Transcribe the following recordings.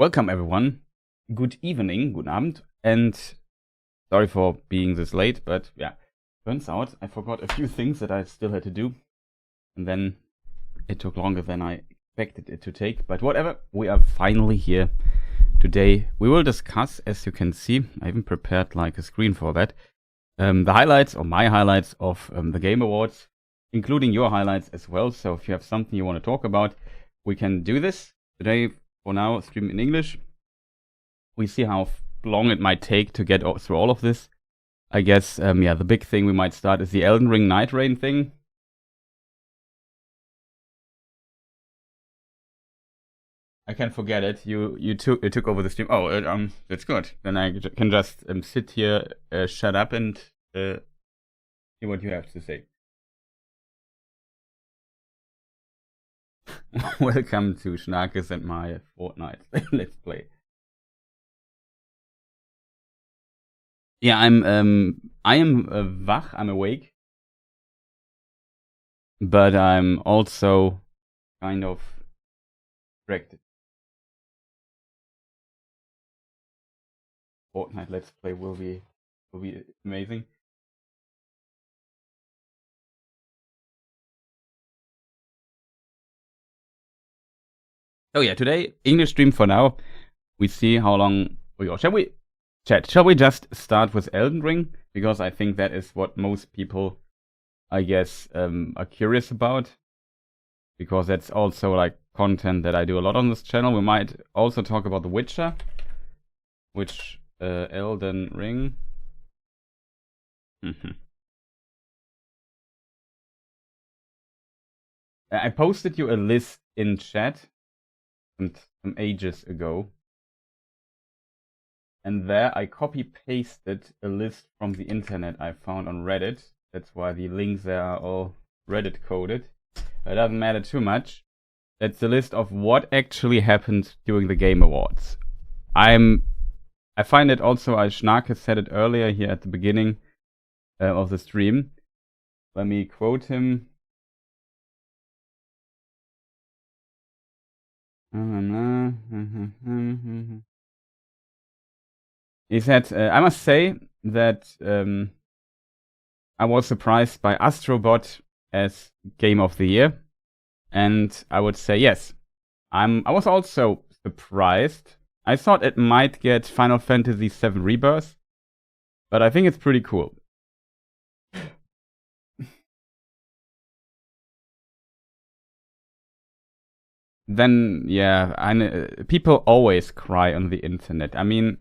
Welcome everyone. Good evening, guten Abend, and sorry for being this late, but yeah, turns out I forgot a few things that I still had to do, and then it took longer than I expected it to take, but whatever, we are finally here. Today we will discuss, as you can see, I even prepared like a screen for that, the highlights, or my highlights of the Game Awards, including your highlights as well, so if you have something you want to talk about, we can do this. Today, for now, stream in English. We see how long it might take to get through all of this. I guess, yeah, the big thing we might start is the Elden Ring Nightreign thing. I can't forget it. You took over the stream. Oh, that's good. Then I can just sit here, shut up, and see what you have to say. Welcome to Schnarkes and my Fortnite Let's Play. Yeah, I am wach, I'm awake. But I'm also kind of distracted. Fortnite Let's Play will be amazing. Oh yeah, today, English stream for now. We see how long we go. Shall we just start with Elden Ring? Because I think that is what most people, I guess, are curious about. Because that's also like content that I do a lot on this channel. We might also talk about The Witcher. Which, Elden Ring. I posted you a list in chat some ages ago, and there I copy-pasted a list from the internet I found on Reddit. That's why the links there are all Reddit coded. It doesn't matter too much. That's the list of what actually happened during the Game Awards. I find it also, Schnarkes said it earlier here at the beginning of the stream. Let me quote him. He said, I must say that I was surprised by Astrobot as Game of the Year. And I would say yes. I was also surprised. I thought it might get Final Fantasy VII Rebirth, but I think it's pretty cool. Then, yeah, people always cry on the internet. I mean,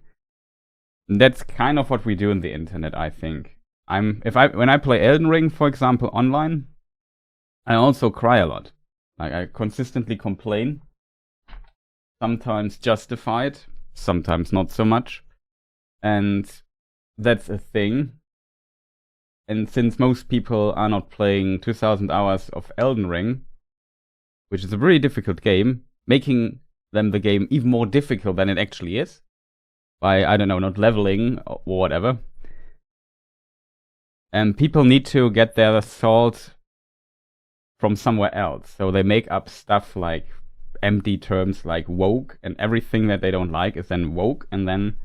that's kind of what we do on the internet, I think. When I play Elden Ring, for example, online, I also cry a lot. Like, I consistently complain. Sometimes justified, sometimes not so much. And that's a thing. And since most people are not playing 2000 hours of Elden Ring, which is a very difficult game, making them the game even more difficult than it actually is, by, I don't know, not leveling or whatever. And people need to get their salt from somewhere else. So they make up stuff like empty terms like woke, and everything that they don't like is then woke, and then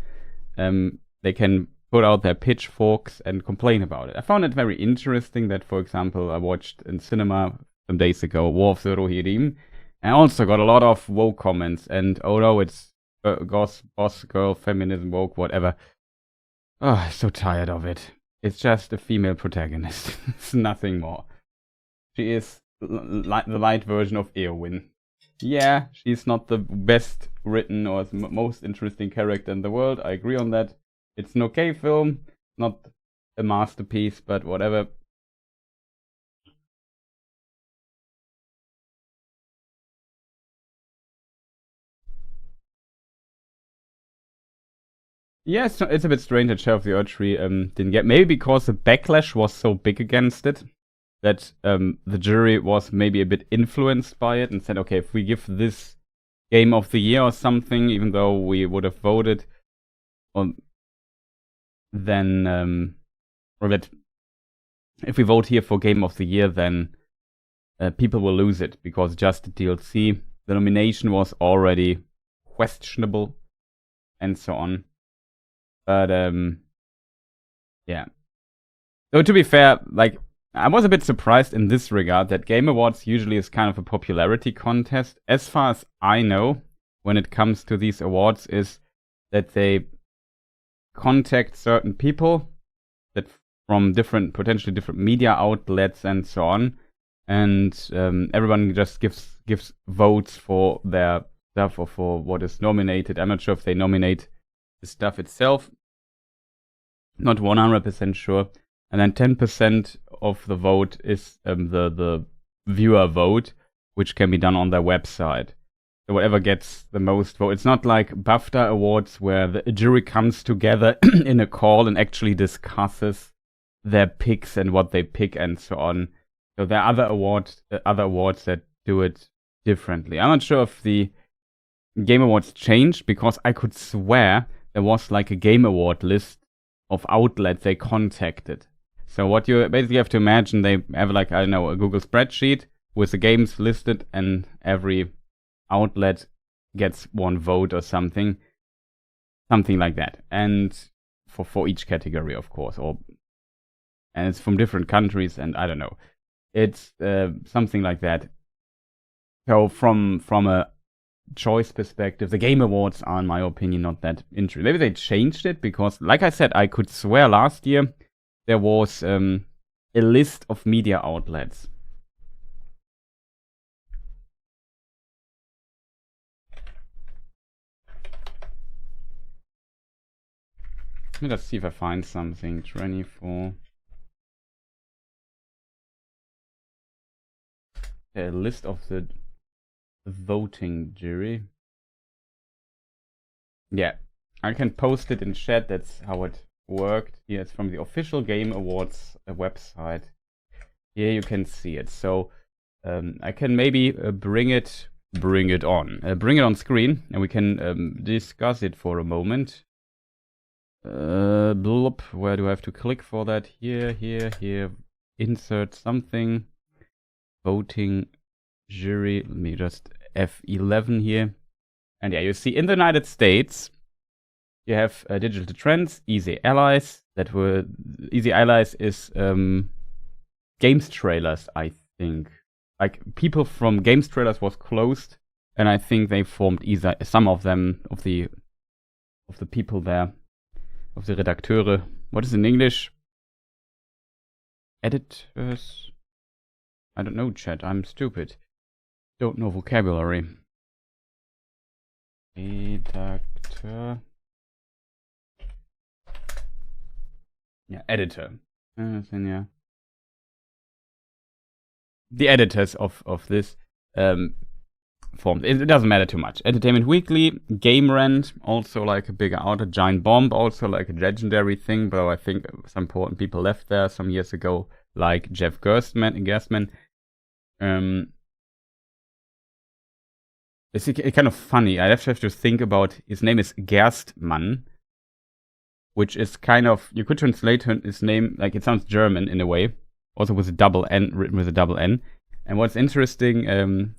they can put out their pitchforks and complain about it. I found it very interesting that, for example, I watched in cinema some days ago War of the Rohirrim, and I also got a lot of woke comments, and oh no, it's boss girl, feminism, woke, whatever. Oh, I'm so tired of it. It's just a female protagonist. It's nothing more. She is the light version of Eowyn. Yeah, she's not the best written or most interesting character in the world. I agree on that. It's an okay film, not a masterpiece, but whatever. Yeah, it's a bit strange that Shadow of the Erdtree didn't get. Maybe because the backlash was so big against it that the jury was maybe a bit influenced by it and said, okay, if we give this Game of the Year or something, even though we would have voted on, then or that if we vote here for Game of the Year, then people will lose it because just the DLC, the nomination was already questionable, and so on. But yeah. So to be fair, like, I was a bit surprised in this regard that Game Awards usually is kind of a popularity contest. As far as I know, when it comes to these awards, is that they contact certain people that from potentially different media outlets and so on, and everyone just gives votes for their stuff or for what is nominated. I'm not sure if they nominate the stuff itself. Not 100% sure. And then 10% of the vote is the viewer vote, which can be done on their website. So whatever gets the most vote. It's not like BAFTA awards where the jury comes together in a call and actually discusses their picks and what they pick and so on. So there are other awards that do it differently. I'm not sure if the Game Awards changed, because I could swear there was like a Game Award list of outlets they contacted. So what you basically have to imagine, they have like, I don't know, a Google spreadsheet with the games listed, and every outlet gets one vote or something like that. And for each category, of course, and it's from different countries, and I don't know. It's something like that. So from a choice perspective, the Game Awards are, in my opinion, not that interesting. Maybe they changed it, because, like I said, I could swear last year there was a list of media outlets. Let me just see if I find something. 24. A list of the voting jury. Yeah, I can post it in chat. That's how it worked. Here it's from the official Game Awards website. Here you can see it. So I can maybe bring it on screen, and we can discuss it for a moment. Bloop, where do I have to click for that? Here. Insert something. Voting jury. Let me just F11 here. And yeah, you see in the United States, you have Digital Trends, Easy Allies. Easy Allies is games trailers, I think. Like, people from games trailers was closed, and I think they formed some of them, of the people there, of the Redakteure. What is in English? Editors? I don't know, chat. I'm stupid. Don't know vocabulary. Redakteur. Yeah, editor. Then yeah. The editors of this formed. It doesn't matter too much. Entertainment Weekly, Game Rant, also like a bigger outlet. Giant Bomb, also like a legendary thing, but I think some important people left there some years ago, like Jeff Gerstmann. It's kind of funny. I have to think about, his name is Gerstmann, which is kind of, you could translate his name, like, it sounds German in a way, also with a double N, written with a double N. And what's interesting,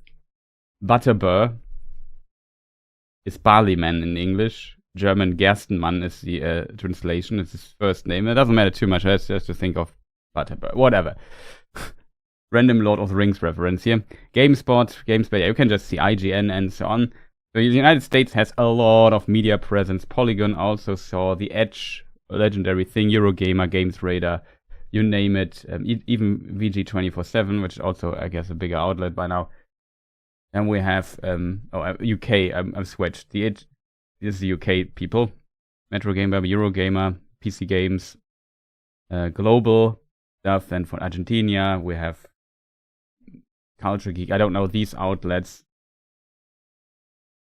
Butterbur is Barleyman in English. German Gerstenmann is the translation. It's his first name. It doesn't matter too much. I just to think of Butterbur. Whatever. Random Lord of the Rings reference here. GameSpot, yeah, you can just see IGN and so on. So the United States has a lot of media presence. Polygon also saw The Edge, a legendary thing, Eurogamer, Games Radar, you name it. Even VG247, which is also, I guess, a bigger outlet by now. And we have UK. I've switched. The Edge is the UK people. Metro Gamer, Eurogamer, PC Games, global stuff. And from Argentina, we have Culture Geek. I don't know these outlets.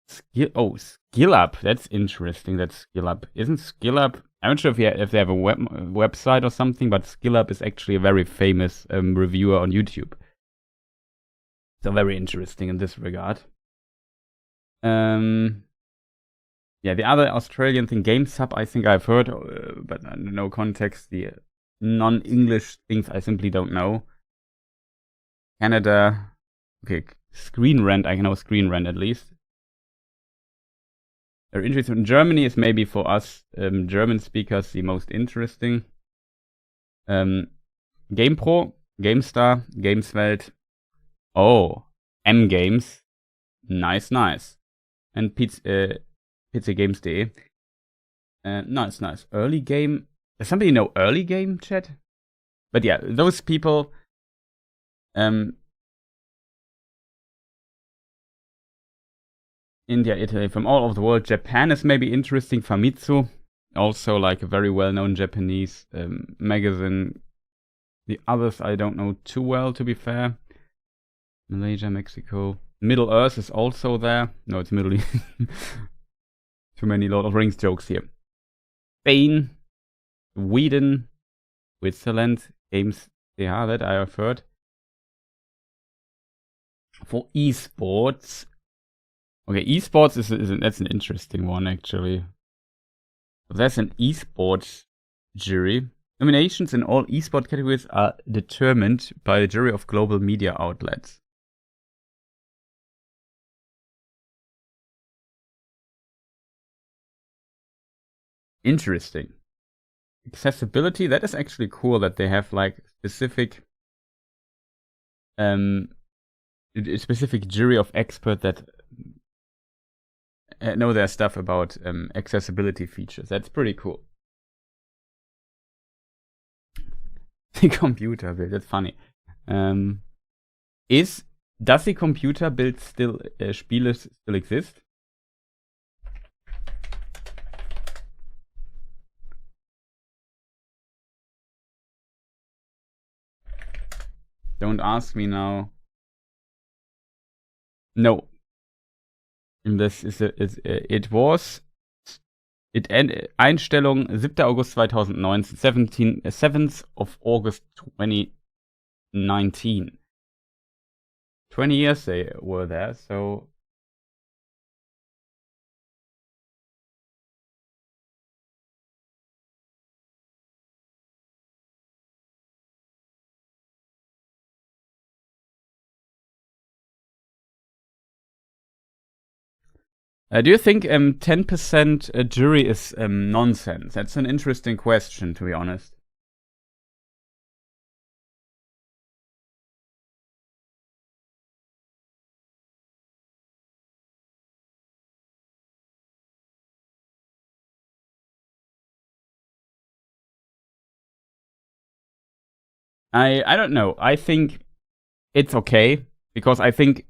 Skill Up. That's interesting. That's Skill Up. Isn't Skill Up? I'm not sure if they have a website or something, but Skill Up is actually a very famous reviewer on YouTube. So very interesting in this regard. Yeah, the other Australian thing, GameSub, I think I've heard, but no context. The non-English things I simply don't know. Canada, okay, Screen Rant, I know Screen Rant at least. Very interesting. Germany is maybe for us German speakers the most interesting. GamePro, GameStar, Gameswelt. Oh, M Games. Nice, nice. And PCGames.de. Nice. Early game. Does somebody know early game, chat? But yeah, those people. India, Italy, from all over the world. Japan is maybe interesting. Famitsu, also like a very well-known Japanese magazine. The others I don't know too well, to be fair. Malaysia, Mexico. Middle Earth is also there. No, it's Middle East. Too many Lord of Rings jokes here. Spain, Sweden, Switzerland, games. Yeah, that I have heard. For esports. Okay, esports that's an interesting one, actually. There's an esports jury. Nominations in all esport categories are determined by a jury of global media outlets. Interesting. Accessibility, that is actually cool that they have like specific jury of experts that know their stuff about accessibility features. That's pretty cool. The computer build, that's funny. Does the computer build still Spiele still exist? Don't ask me now. No. Einstellung 7. August 2019, 7th of August 2019. 20 years they were there, so... do you think 10% jury is nonsense? That's an interesting question, to be honest. I don't know. I think it's okay, because I think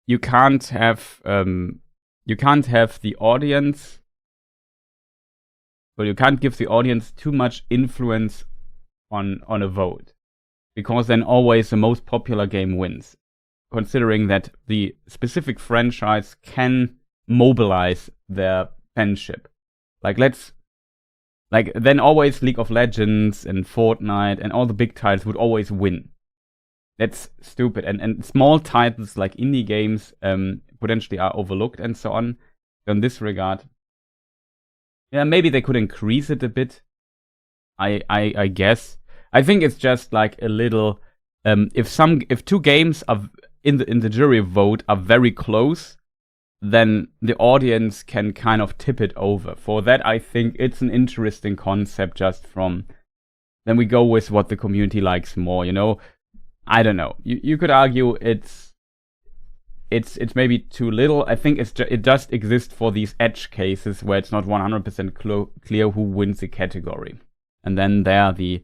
you can't have the audience, or you can't give the audience too much influence on a vote, because then always the most popular game wins, considering that the specific franchise can mobilize their fanship. Then always League of Legends and Fortnite and all the big titles would always win. That's stupid. And small titles like indie games potentially are overlooked and so on. In this regard, yeah, maybe they could increase it a bit. I guess. I think it's just like a little. If two games are in the jury vote are very close, then the audience can kind of tip it over. For that, I think it's an interesting concept. Just from then we go with what the community likes more. You know, I don't know. You could argue it's maybe too little. I think it just exists for these edge cases where it's not 100% clear who wins the category, and then there the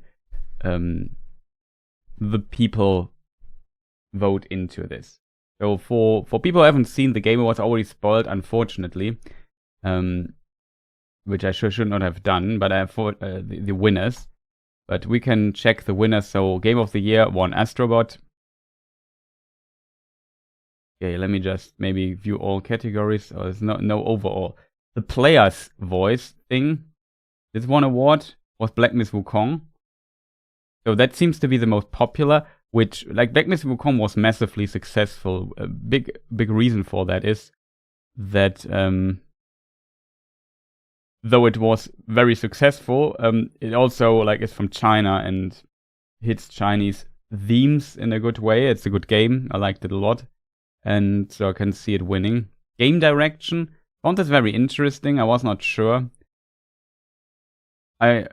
people vote into this. So for people who haven't seen, the Game Awards already spoiled, unfortunately, which I should not have done. But for the winners, but we can check the winners. So Game of the Year won Astrobot. Okay, let me just maybe view all categories. Oh, there's no overall. The Player's Voice thing. This one award was Black Myth Wukong. So that seems to be the most popular, which, like, Black Myth Wukong was massively successful. A big reason for that is that though it was very successful, it also like is from China and hits Chinese themes in a good way. It's a good game. I liked it a lot. And so I can see it winning. Game direction Found this very interesting. I was not sure. I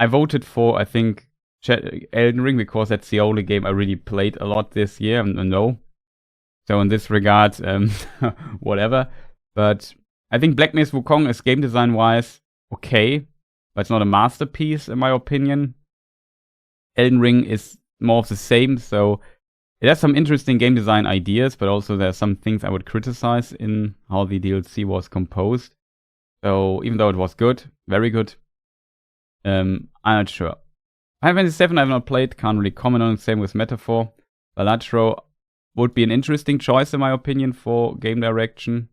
voted for, I think, Elden Ring, because that's the only game I really played a lot this year. No. So in this regard, whatever. But I think Black Myth Wukong is game design wise okay, but it's not a masterpiece in my opinion. Elden Ring is more of the same, so it has some interesting game design ideas, but also there are some things I would criticize in how the DLC was composed. So even though it was good, very good, I'm not sure. Final Fantasy VII I've not played, can't really comment on it, same with Metaphor. Balatro would be an interesting choice in my opinion for game direction.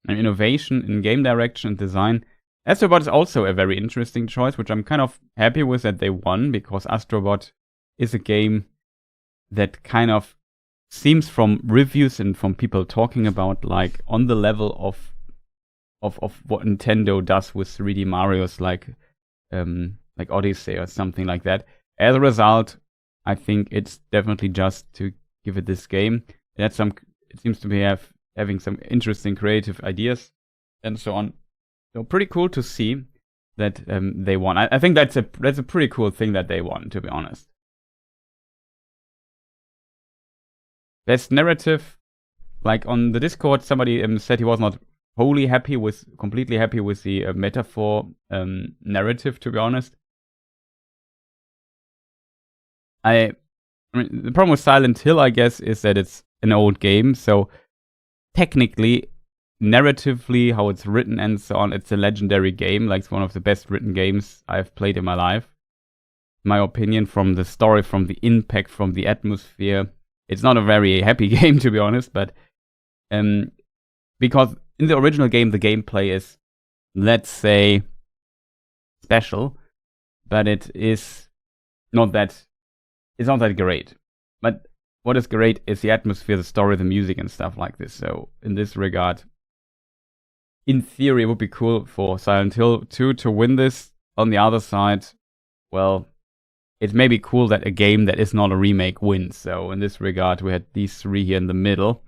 And innovation in game direction and design. Astrobot is also a very interesting choice, which I'm kind of happy with that they won, because Astrobot is a game that kind of seems from reviews and from people talking about like on the level of what Nintendo does with 3D Marios, like Odyssey or something like that. As a result, I think it's definitely just to give it this game. It seems to be having some interesting creative ideas and so on. So pretty cool to see that they won. I think that's a pretty cool thing that they won, to be honest. Best narrative, like on the Discord, somebody said he was not completely happy with the Metaphor narrative, to be honest. I mean, the problem with Silent Hill, I guess, is that it's an old game, so technically, narratively, how it's written and so on, it's a legendary game. Like, it's one of the best written games I've played in my life. In my opinion, from the story, from the impact, from the atmosphere. It's not a very happy game, to be honest, but because in the original game, the gameplay is, let's say, special, but it's not that great. But what is great is the atmosphere, the story, the music, and stuff like this. So in this regard, in theory, it would be cool for Silent Hill 2 to win this. On the other side, well, it may be cool that a game that is not a remake wins. So in this regard, we had these three here in the middle.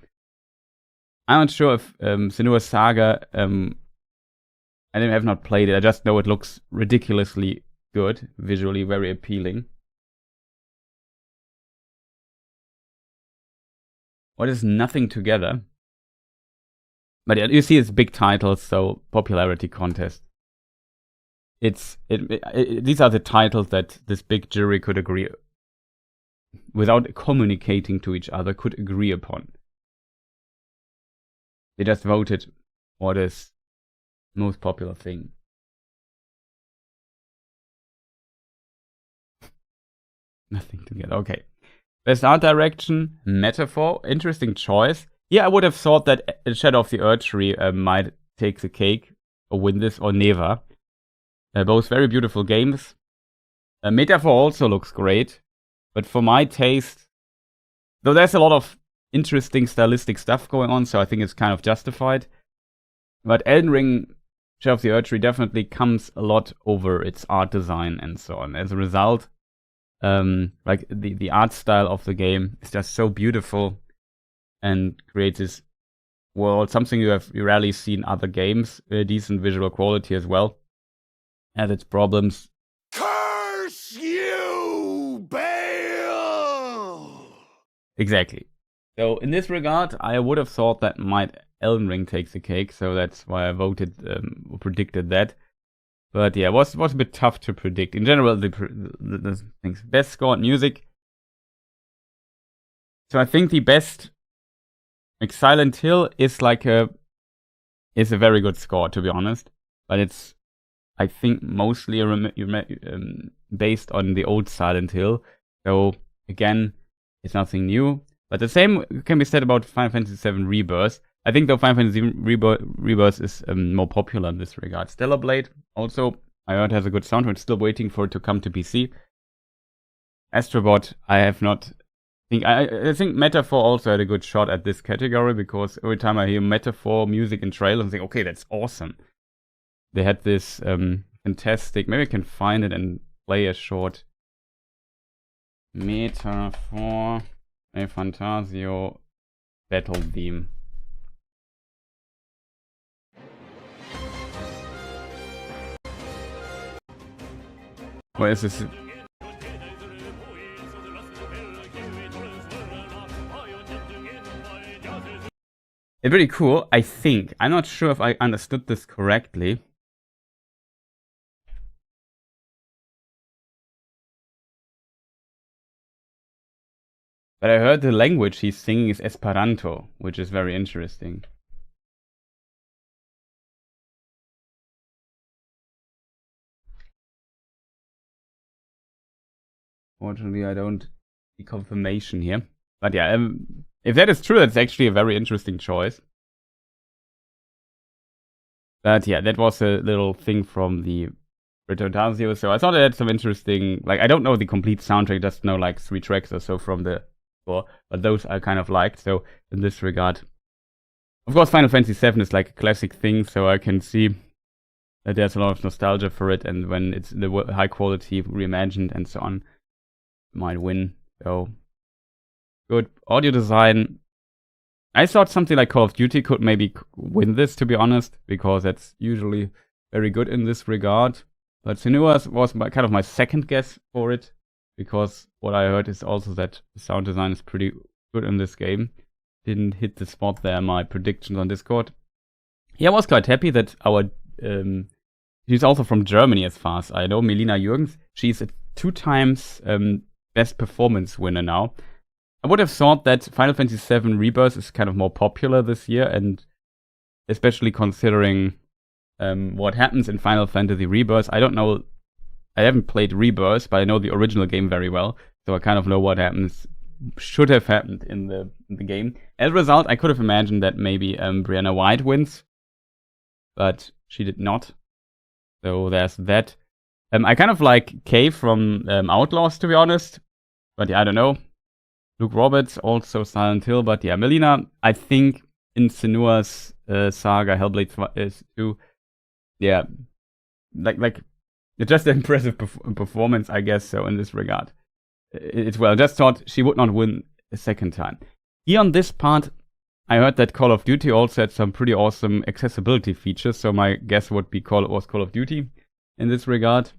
I'm not sure if Senua's Saga, I have not played it. I just know it looks ridiculously good, visually very appealing. What is Nothing Together? But you see, it's big titles, so popularity contest. These are the titles that this big jury could agree, without communicating to each other, could agree upon. They just voted what is most popular thing. Nothing Together. Okay. Best art direction, Metaphor. Interesting choice. Yeah, I would have thought that Shadow of the Erdtree might take the cake or win this, or Neva. Both very beautiful games. Metaphor also looks great, but for my taste, though there's a lot of interesting stylistic stuff going on, so I think it's kind of justified. But Elden Ring, Shadow of the Erdtree definitely comes a lot over its art design and so on. As a result, like the art style of the game is just so beautiful and creates this world, something you rarely see in other games. Decent visual quality as well. Has its problems. Curse you, Bale! Exactly. So in this regard, I would have thought that Elden Ring takes the cake, so that's why I predicted that. But yeah, it was a bit tough to predict. In general, the things. Best score and music. So I think the best, like Silent Hill, is a very good score, to be honest. But it's, I think, mostly based on the old Silent Hill. So again, it's nothing new. But the same can be said about Final Fantasy VII Rebirth. I think though Final Fantasy Rebirth is more popular in this regard. Stellar Blade also, I heard, has a good soundtrack. Still waiting for it to come to PC. Astrobot, I have not. I think Metaphor also had a good shot at this category, because every time I hear Metaphor music in trailers, I think, okay, that's awesome. They had this fantastic. Maybe I can find it and play a short Metaphor, a Fantasio battle theme. What is this? It's pretty cool, I think. I'm not sure if I understood this correctly. But I heard the language he's singing is Esperanto, which is very interesting. Fortunately, I don't see confirmation here. But yeah, if that is true, that's actually a very interesting choice. But yeah, that was a little thing from the Retardazio. So I thought it had some interesting, like, I don't know the complete soundtrack, just know like 3 tracks or so from the score, but those I kind of liked. So in this regard, of course, Final Fantasy VII is like a classic thing, so I can see that there's a lot of nostalgia for it, and when it's the high quality reimagined and so on, might win. So good audio design. I thought something like Call of Duty could maybe win this, to be honest, because that's usually very good in this regard. But Senua's was kind of my second guess for it, because what I heard is also that the sound design is pretty good in this game. Didn't hit the spot there, my predictions on Discord. Yeah, I was quite happy that our... she's also from Germany as far as I know, Melina Jürgens. She's a 2 times best performance winner now. I would have thought that Final Fantasy VII Rebirth is kind of more popular this year, and especially considering what happens in Final Fantasy Rebirth. I don't know, I haven't played Rebirth, but I know the original game very well, so I kind of know what happens, should have happened in the game. As a result, I could have imagined that maybe Brianna White wins, but she did not. So there's that. I kind of like Kay from Outlaws, to be honest, but yeah, I don't know. Luke Roberts, also Silent Hill, but yeah, Melina, I think in Senua's saga, Hellblade 2, yeah, like just an impressive performance, I guess, so in this regard. It's well, just thought she would not win a second time. Here on this part, I heard that Call of Duty also had some pretty awesome accessibility features, so my guess would be Call of Duty in this regard.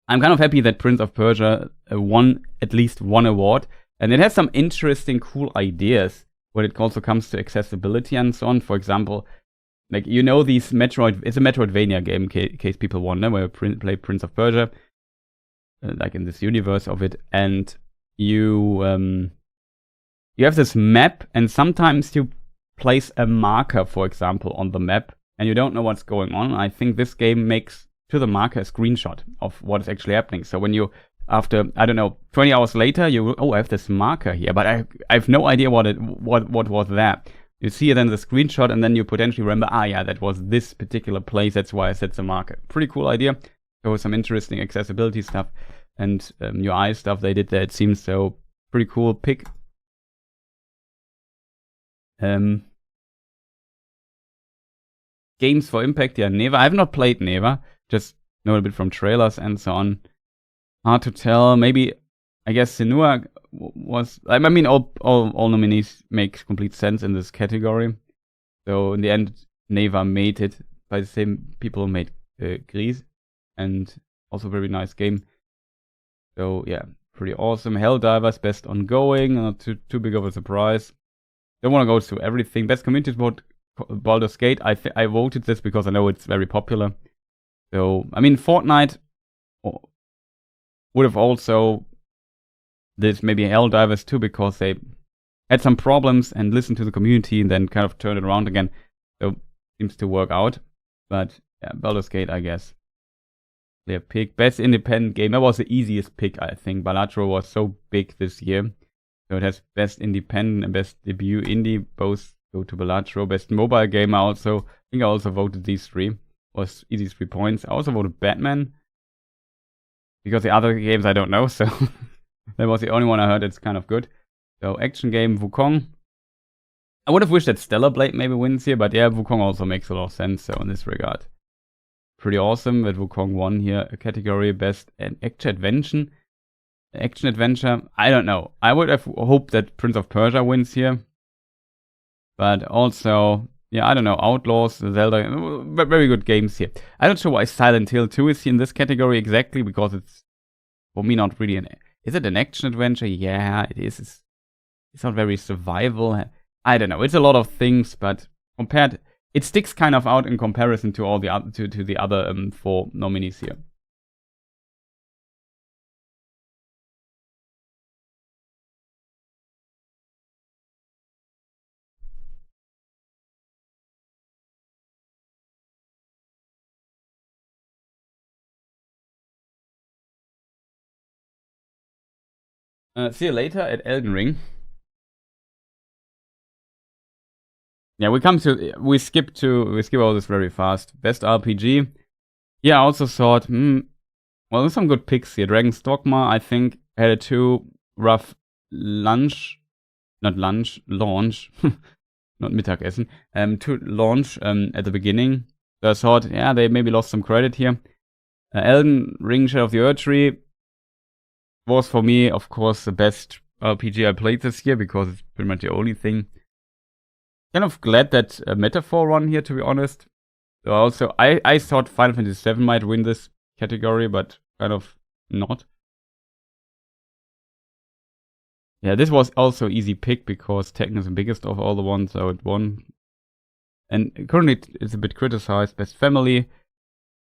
I'm kind of happy that Prince of Persia won at least one award. And it has some interesting, cool ideas when it also comes to accessibility and so on. For example, like, you know, it's a Metroidvania game, in case people wonder, where you play Prince of Persia, like in this universe of it, and you have this map, and sometimes you place a marker, for example, on the map, and you don't know what's going on. I think this game makes to the marker a screenshot of what is actually happening. So when you after, I don't know, 20 hours later, I have this marker here, but I have no idea what was that. You see it in the screenshot, and then you potentially remember, yeah, that was this particular place, that's why I set the marker. Pretty cool idea. There was some interesting accessibility stuff and UI stuff they did there, it seems, so pretty cool pick. Games for Impact, yeah, Neva. I have not played Neva, just know a bit from trailers and so on. Hard to tell. Maybe, I guess Senua was... I mean, all nominees make complete sense in this category. So in the end, Neva made it by the same people who made Gris. And also a very nice game. So yeah, pretty awesome. Helldivers, best ongoing. Not too big of a surprise. Don't want to go through everything. Best community support, Baldur's Gate. I voted this because I know it's very popular. So, I mean, Fortnite... would have also this maybe Helldivers too, because they had some problems and listened to the community and then kind of turned it around again. So seems to work out. But yeah, Baldur's Gate, I guess. Their pick. Best independent game. That was the easiest pick, I think. Balatro was so big this year. So it has best independent and best debut indie. Both go to Balatro. Best mobile game I think I also voted these 3. Was easy 3 points. I also voted Batman. Because the other games I don't know, so that was the only one I heard that's kind of good. So, action game, Wukong. I would have wished that Stellar Blade maybe wins here, but yeah, Wukong also makes a lot of sense, so in this regard. Pretty awesome that Wukong won here a category, best action adventure. I don't know. I would have hoped that Prince of Persia wins here. But also, yeah, I don't know, Outlaws, Zelda, very good games here. I'm not sure why Silent Hill 2 is here in this category exactly, because it's, for me, not really is it an action adventure? Yeah, it is. It's not very survival. I don't know. It's a lot of things, but compared, it sticks kind of out in comparison to all the other to the other 4 nominees here. See you later at Elden Ring. Yeah, we skip all this very fast. Best RPG. Yeah, I also thought, well, there's some good picks here. Dragon's Dogma, I think, had a 2 rough launch, not Mittagessen, 2 launch at the beginning. So I thought, yeah, they maybe lost some credit here. Elden Ring Shadow of the Erdtree was for me, of course, the best RPG I played this year, because it's pretty much the only thing. Kind of glad that Metaphor won here, to be honest. So also, I thought Final Fantasy VII might win this category, but kind of not. Yeah, this was also easy pick, because Tekken is the biggest of all the ones, so it won. And currently it's a bit criticized. Best Family,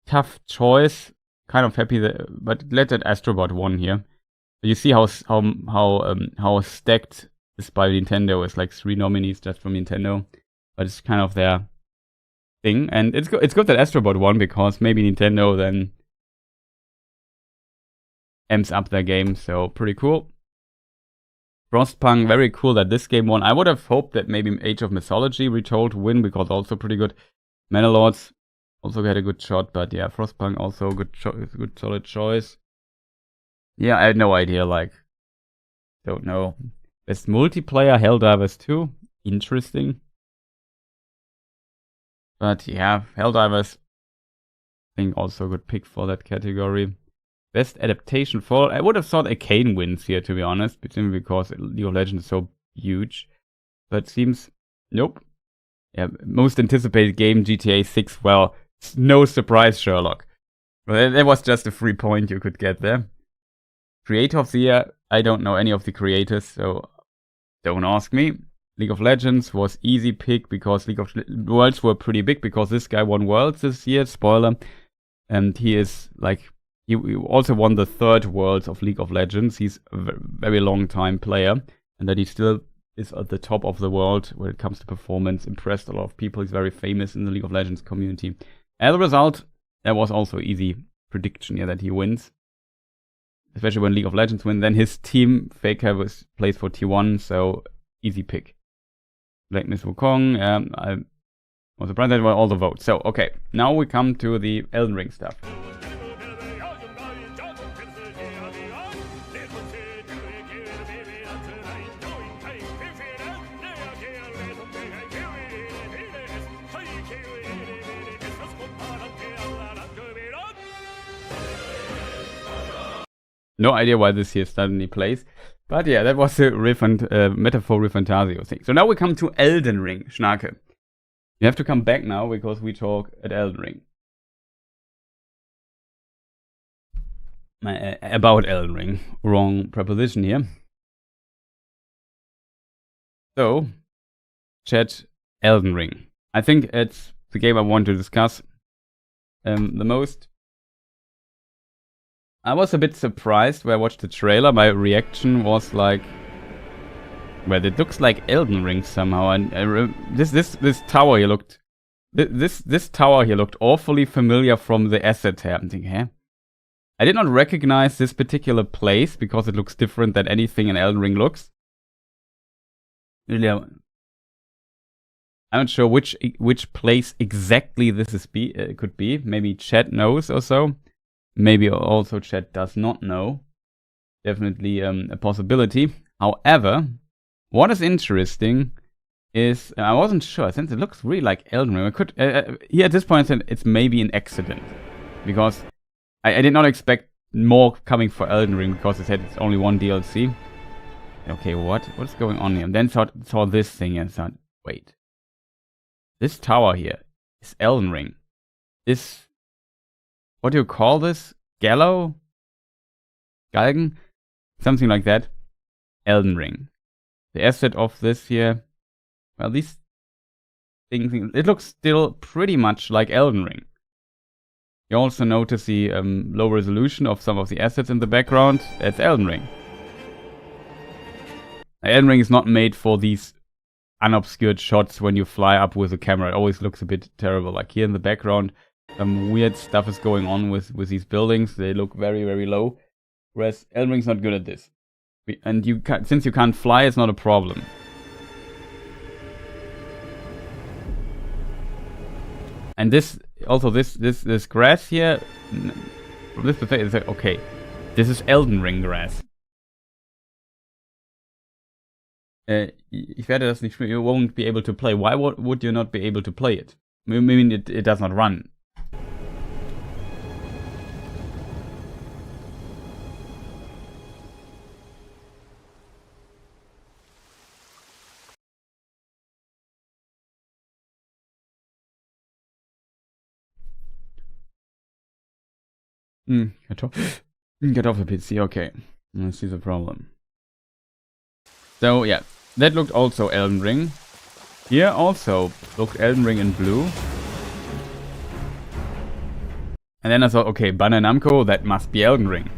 tough choice. Kind of happy that, but glad that Astrobot won here. You see how stacked this by Nintendo is, like 3 nominees just from Nintendo, but it's kind of their thing. And it's good that Astrobot won, because maybe Nintendo then amps up their game. So pretty cool. Frostpunk, very cool that this game won. I would have hoped that maybe Age of Mythology Retold win, because also pretty good. Manalords also had a good shot, but yeah, Frostpunk also good solid choice. Yeah, I had no idea, like, don't know. Best multiplayer, Helldivers 2, interesting. But yeah, Helldivers, I think also a good pick for that category. Best adaptation, Fall. I would have thought Arcane wins here, to be honest, simply because League of Legends is so huge. But seems, nope. Yeah, most anticipated game, GTA 6. Well, no surprise, Sherlock. Well, that was just a free point you could get there. Creator of the Year, I don't know any of the creators, so don't ask me. League of Legends was easy pick, because League of Worlds were pretty big, because this guy won Worlds this year, spoiler. And he is like, he also won the 3rd Worlds of League of Legends. He's a very long time player, and that he still is at the top of the world when it comes to performance. Impressed a lot of people. He's very famous in the League of Legends community. As a result, that was also easy prediction here that he wins. Especially when League of Legends win. Then his team, Faker, plays for T1, so easy pick. Black Miss Wukong, I was surprised that were all the votes. So, okay, now we come to the Elden Ring stuff. No idea why this here suddenly plays. But yeah, that was a riff and Metaphor Rifantasio thing. So now we come to Elden Ring, Schnake. You have to come back now, because we talk at Elden Ring. About Elden Ring. Wrong preposition here. So, chat, Elden Ring. I think it's the game I want to discuss the most. I was a bit surprised when I watched the trailer. My reaction was like, well, it looks like Elden Ring somehow. And this tower here looked, this tower here looked awfully familiar from the asset tab. I'm thinking, huh? I did not recognize this particular place, because it looks different than anything in Elden Ring looks. Really, I'm not sure which place exactly this is could be. Maybe chat knows or so. Maybe also chat does not know. Definitely a possibility. However, what is interesting is, I wasn't sure, since it looks really like Elden Ring. I could, here at this point, I said it's maybe an accident. Because I did not expect more coming for Elden Ring, because it said it's only 1 DLC. Okay, what's going on here? And then saw this thing and thought, wait. This tower here is Elden Ring. This, what do you call this? Gallow? Galgen? Something like that. Elden Ring. The asset of this here, well, these things, it looks still pretty much like Elden Ring. You also notice the low resolution of some of the assets in the background. That's Elden Ring. Elden Ring is not made for these unobscured shots when you fly up with the camera. It always looks a bit terrible. Like here in the background, some weird stuff is going on with these buildings. They look very, very low. Whereas Elden Ring's not good at this. And since you can't fly, it's not a problem. And this grass here, from this perspective, is like, okay, this is Elden Ring grass. Ich werde das nicht spielen. You won't be able to play. Why would you not be able to play it? I mean, it does not run. Get off the PC, okay. I see the problem. So yeah, that looked also Elden Ring. Here also looked Elden Ring in blue. And then I thought, okay, Bandai Namco, that must be Elden Ring.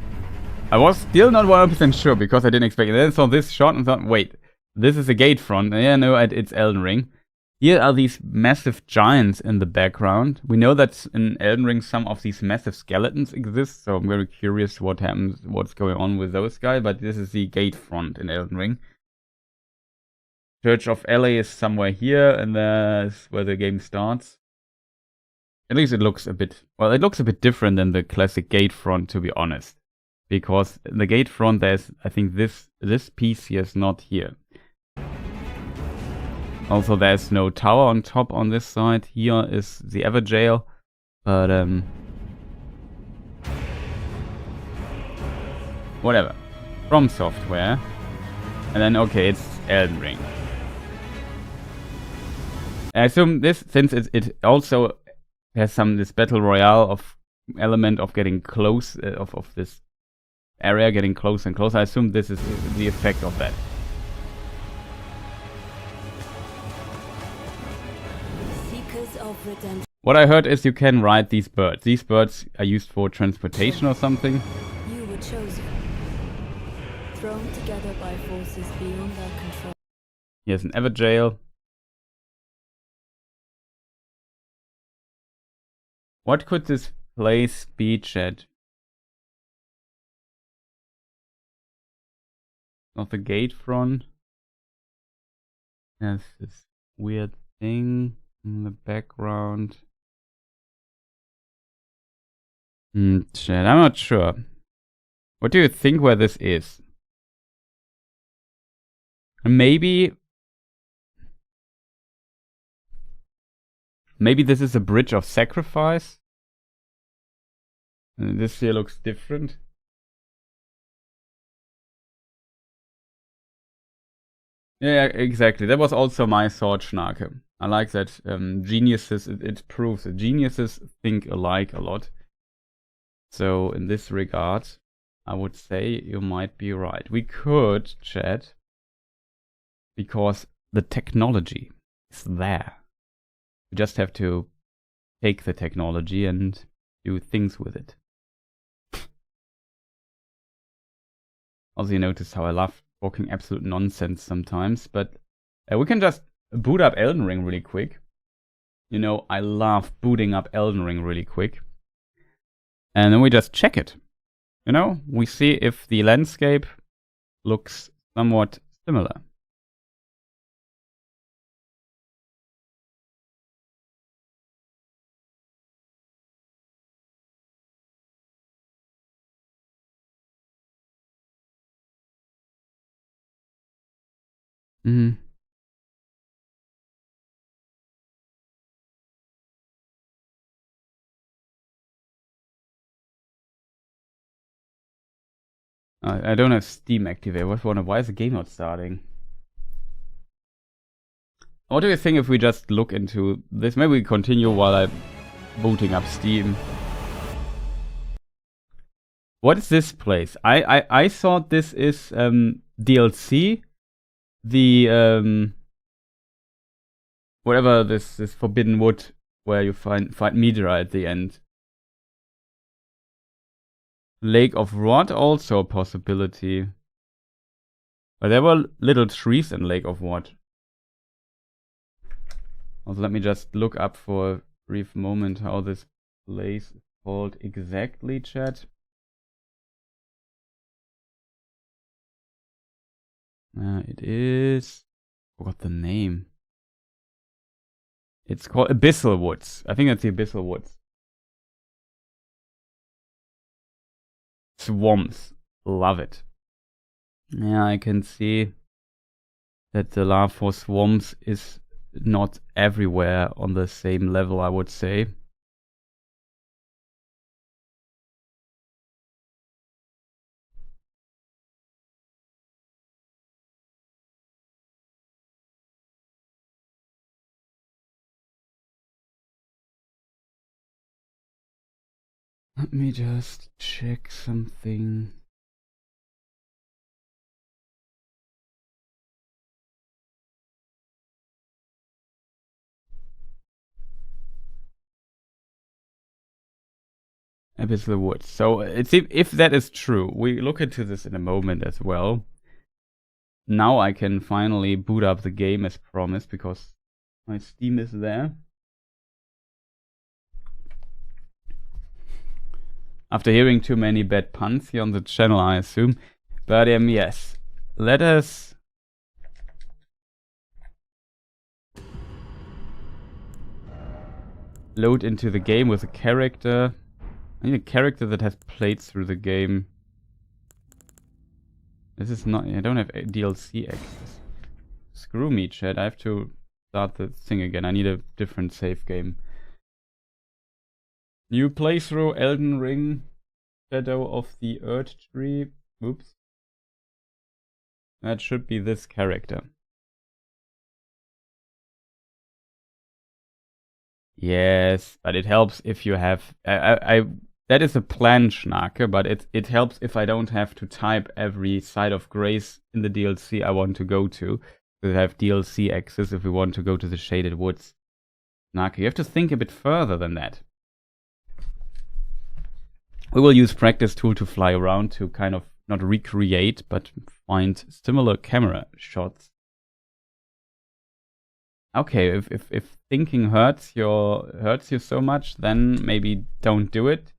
I was still not 100% sure because I didn't expect it. Then I saw this shot and thought, wait, this is a gate front. Yeah, no, it's Elden Ring. Here are these massive giants in the background. We know that in Elden Ring some of these massive skeletons exist, so I'm very curious what happens, what's going on with those guys, but this is the gate front in Elden Ring. Church of LA is somewhere here, and that's where the game starts. At least it looks a bit, well, it looks a bit different than the classic gate front, to be honest. Because in the gate front there's, I think this piece here is not here. Also, there's no tower on top on this side. Here is the Everjail, but whatever. From Software, and then okay, it's Elden Ring. I assume this, since it also has this battle royale of element of getting close of this area getting closer and closer. I assume this is the effect of that. What I heard is you can ride these birds. These birds are used for transportation or something. You were chosen, thrown together by forces beyond our control. Here's an Everjail. What could this place be, chat? Not the gate front. There's this weird thing in the background. Chat, I'm not sure. What do you think where this is? Maybe this is a bridge of sacrifice. And this here looks different. Yeah, exactly. That was also my thought, Schnarke. I like that geniuses, it proves that geniuses think alike a lot. So in this regard, I would say you might be right. We could, chat, because the technology is there. We just have to take the technology and do things with it. Also, you notice how I love talking absolute nonsense sometimes, but we can just boot up Elden Ring really quick. You know, I love booting up Elden Ring really quick. And then we just check it. You know, we see if the landscape looks somewhat similar. I don't have Steam activated. Why is the game not starting? What do you think if we just look into this? Maybe we continue while I'm booting up Steam. What is this place? I thought this is DLC. The whatever this Forbidden Wood where you fight Midra at the end. Lake of Rot also a possibility. But there were little trees in Lake of Rot. Also, let me just look up for a brief moment how this place is called exactly, chat. It is... Forgot the name. It's called Abyssal Woods. I think that's the Abyssal Woods. Swamps. Love it. Yeah, I can see that the love for swamps is not everywhere on the same level, I would say. Let me just check something. Abyssal Woods. So if that is true, we look into this in a moment as well. Now I can finally boot up the game as promised because my Steam is there. After hearing too many bad puns here on the channel, I assume. But yes, let us load into the game with a character. I need a character that has played through the game. This is not... I don't have DLC access. Screw me, chat. I have to start the thing again. I need a different save game. New playthrough, Elden Ring, Shadow of the Earth Tree. Oops. That should be this character. Yes, but it helps if you have... that is a plan, Schnarke, but it helps if I don't have to type every site of grace in the DLC I want to go to. We have DLC access if we want to go to the Shaded Woods. Schnarke, you have to think a bit further than that. We will use Practice Tool to fly around to kind of not recreate, but find similar camera shots. Okay, if thinking hurts you so much, then maybe don't do it.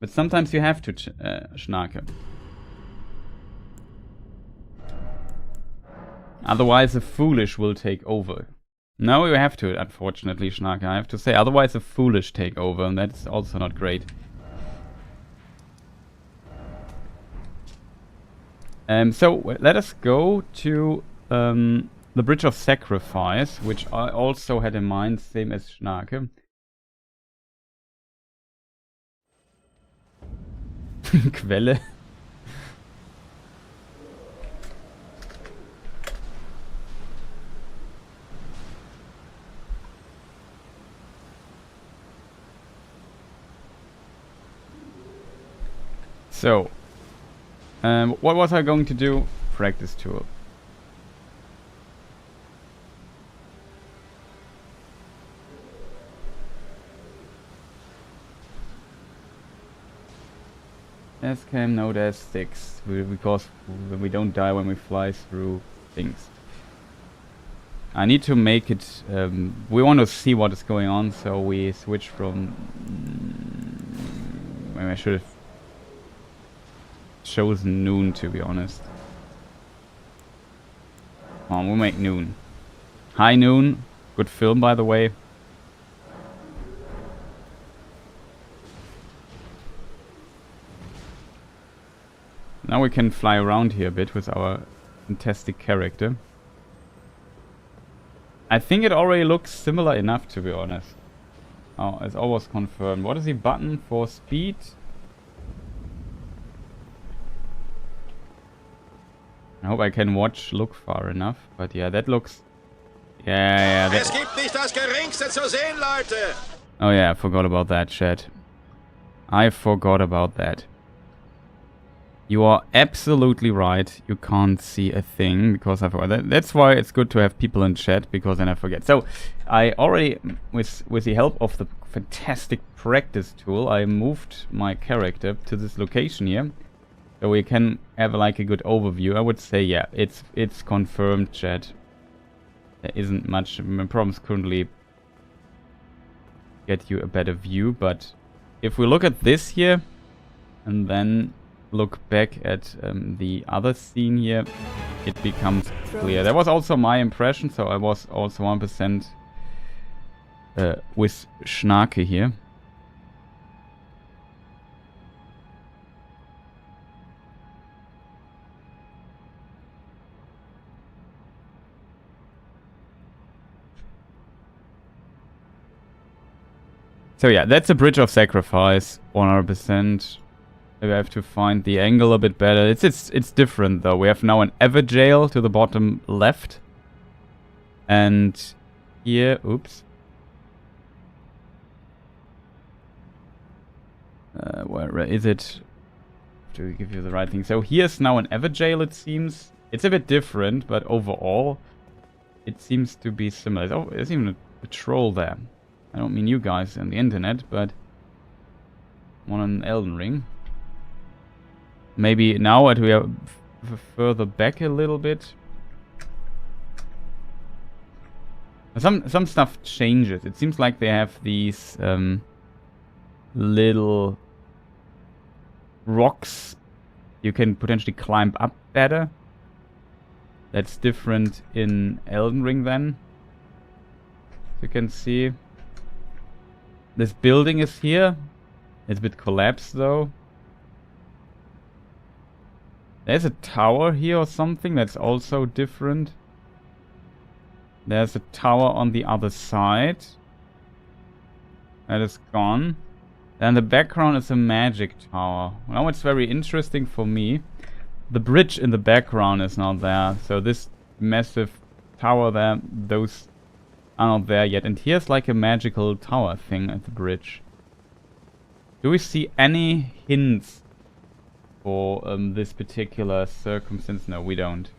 But sometimes you have to, Schnarke. Otherwise, the foolish will take over. No, you have to, unfortunately, Schnarke. I have to say, otherwise the foolish take over, and that's also not great. So let us go to the Bridge of Sacrifice, which I also had in mind, same as Schnarke. Quelle. So, what was I going to do? Practice tool. S-cam, no dash sticks, because we don't die when we fly through things. I need to make it, we want to see what is going on, so we switch from, maybe I should have chosen noon, to be honest. Come on, we'll make noon. High Noon, good film by the way. Now we can fly around here a bit with our fantastic character. I think it already looks similar enough, to be honest. Oh, it's almost confirmed. What is the button for speed? I hope I can look far enough. But yeah, that looks Yeah, Es gibt nicht das Geringste zu sehen, Leute. Oh yeah, I forgot about that, chat. I forgot about that. You are absolutely right. You can't see a thing because I forgot. That's why it's good to have people in chat, because then I forget. So I already, with the help of the fantastic practice tool, I moved my character to this location here, so we can have like a good overview. I would say, yeah, it's confirmed, chat. There isn't much problems currently. Get you a better view, but if we look at this here and then look back at the other scene here, it becomes clear. That was also my impression, so I was also 1% with Schnake here. So yeah, that's a bridge of sacrifice, 100%. Maybe I have to find the angle a bit better. It's different though. We have now an Everjail to the bottom left. And here, oops. Where is it? To give you the right thing. So here's now an Everjail, it seems. It's a bit different, but overall, it seems to be similar. Oh, there's even a troll there. I don't mean you guys on the internet, but one on Elden Ring. Maybe now that we are further back a little bit. Some stuff changes. It seems like they have these little rocks you can potentially climb up better. That's different in Elden Ring then. You can see this building is here. It's a bit collapsed though. There's a tower here or something that's also different. There's a tower on the other side. That is gone. Then the background is a magic tower. Now it's very interesting for me. The bridge in the background is not there. So this massive tower there, those are not there yet. And here's like a magical tower thing at the bridge. Do we see any hints for this particular circumstance? No, we don't.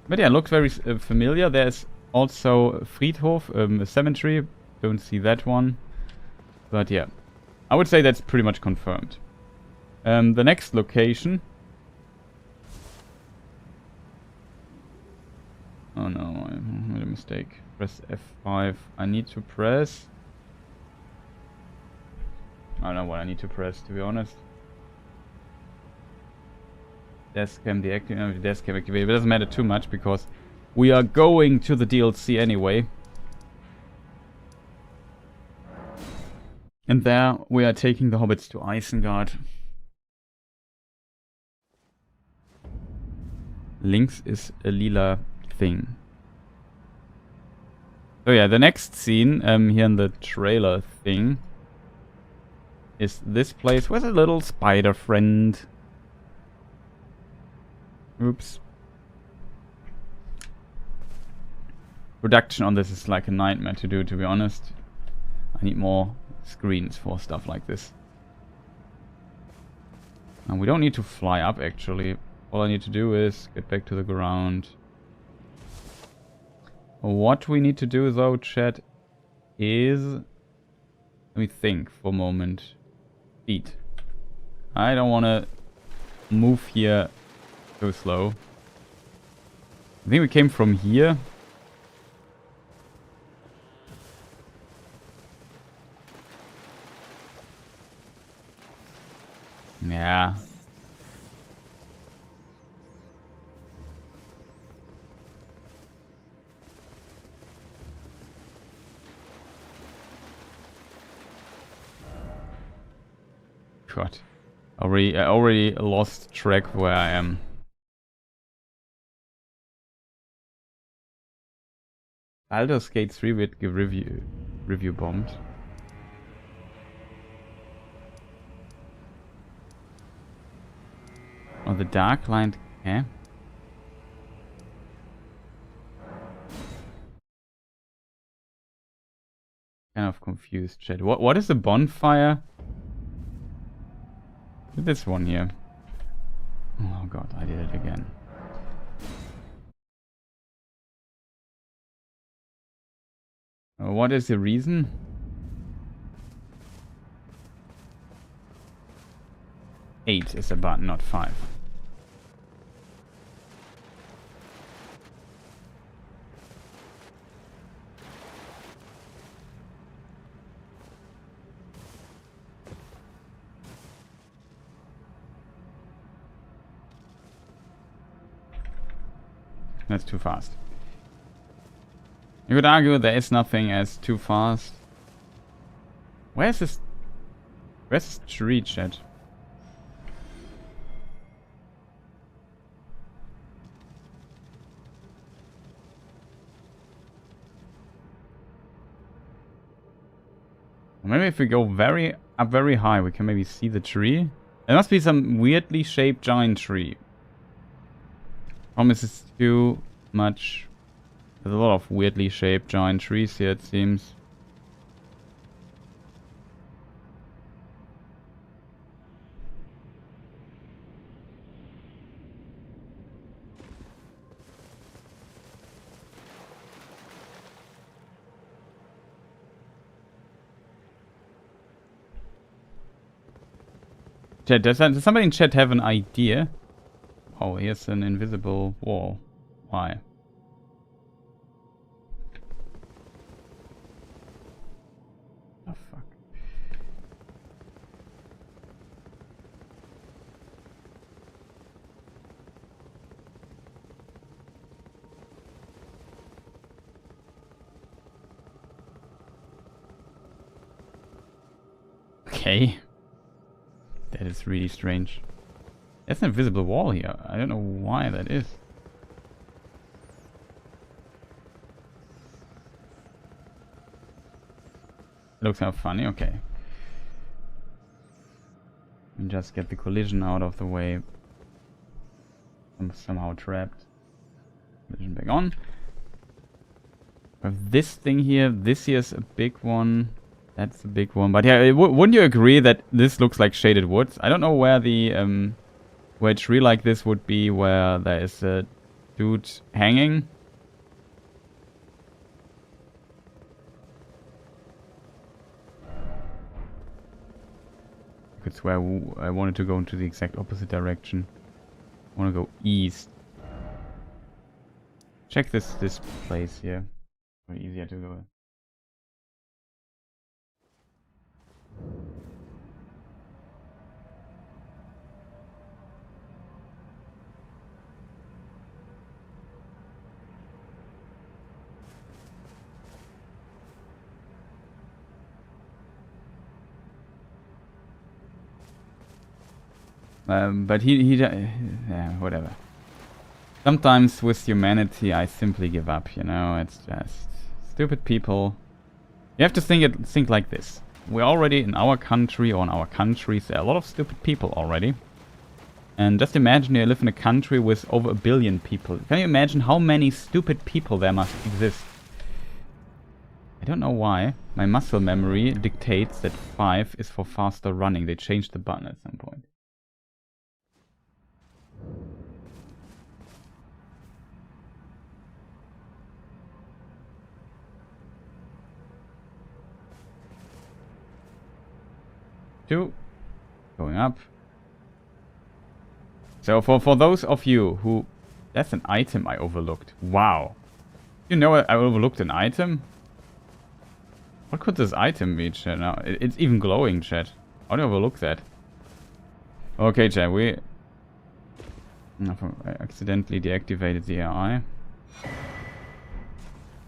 But yeah, it looks very familiar. There's also Friedhof, a cemetery. Don't see that one. But yeah, I would say that's pretty much confirmed. The next location. Oh no, I made a mistake. Press F5. I need to press... I don't know what I need to press, to be honest. Desk cam deactivated. Desk cam activated. It doesn't matter too much because we are going to the DLC anyway. And there we are taking the hobbits to Isengard. Links is a lila thing. So yeah, the next scene here in the trailer thing is this place with a little spider friend. Oops. Production on this is like a nightmare to do, to be honest. I need more screens for stuff like this. And we don't need to fly up, actually. All I need to do is get back to the ground. What we need to do, though, chat, is... Let me think for a moment. Speed. I don't want to move here so slow. I think we came from here. Yeah. God. I already lost track where I am. Baldur's Gate 3 wird review bombed. Oh, the Dark Line. Okay. Kind of confused, chat. What is a bonfire? This one here. Oh god, I did it again. What is the reason? Eight is a button, not 5. That's too fast. You could argue there is nothing as too fast. Where's this tree, chat? Maybe if we go very high, we can maybe see the tree. There must be some weirdly shaped giant tree. Promises too much. There's a lot of weirdly shaped giant trees here, it seems. Chat, does somebody in chat have an idea? Oh, here's an invisible wall. Why? Oh, fuck. Okay. That is really strange. There's an invisible wall here. I don't know why that is. Looks kind of funny. Okay. And just get the collision out of the way. I'm somehow trapped. Collision back on. We have this thing here. This here is a big one. That's a big one. But yeah, wouldn't you agree that this looks like shaded woods? I don't know where the where a tree like this would be, where there is a dude hanging. I could swear I wanted to go into the exact opposite direction. I want to go east. Check this place here. Very easier to go. But yeah, whatever. Sometimes with humanity, I simply give up. You know, it's just stupid people. You have to think like this. We're already in our country, or in our countries, there are a lot of stupid people already. And just imagine you live in a country with over 1 billion people. Can you imagine how many stupid people there must exist? I don't know why. My muscle memory dictates that 5 is for faster running. They changed the button at some point. Two. Going up. So for those of you who... That's an item I overlooked. Wow. You know I overlooked an item? What could this item be, chat? Now, it's even glowing, chat. How do I overlook that? Okay, chat, I accidentally deactivated the AI.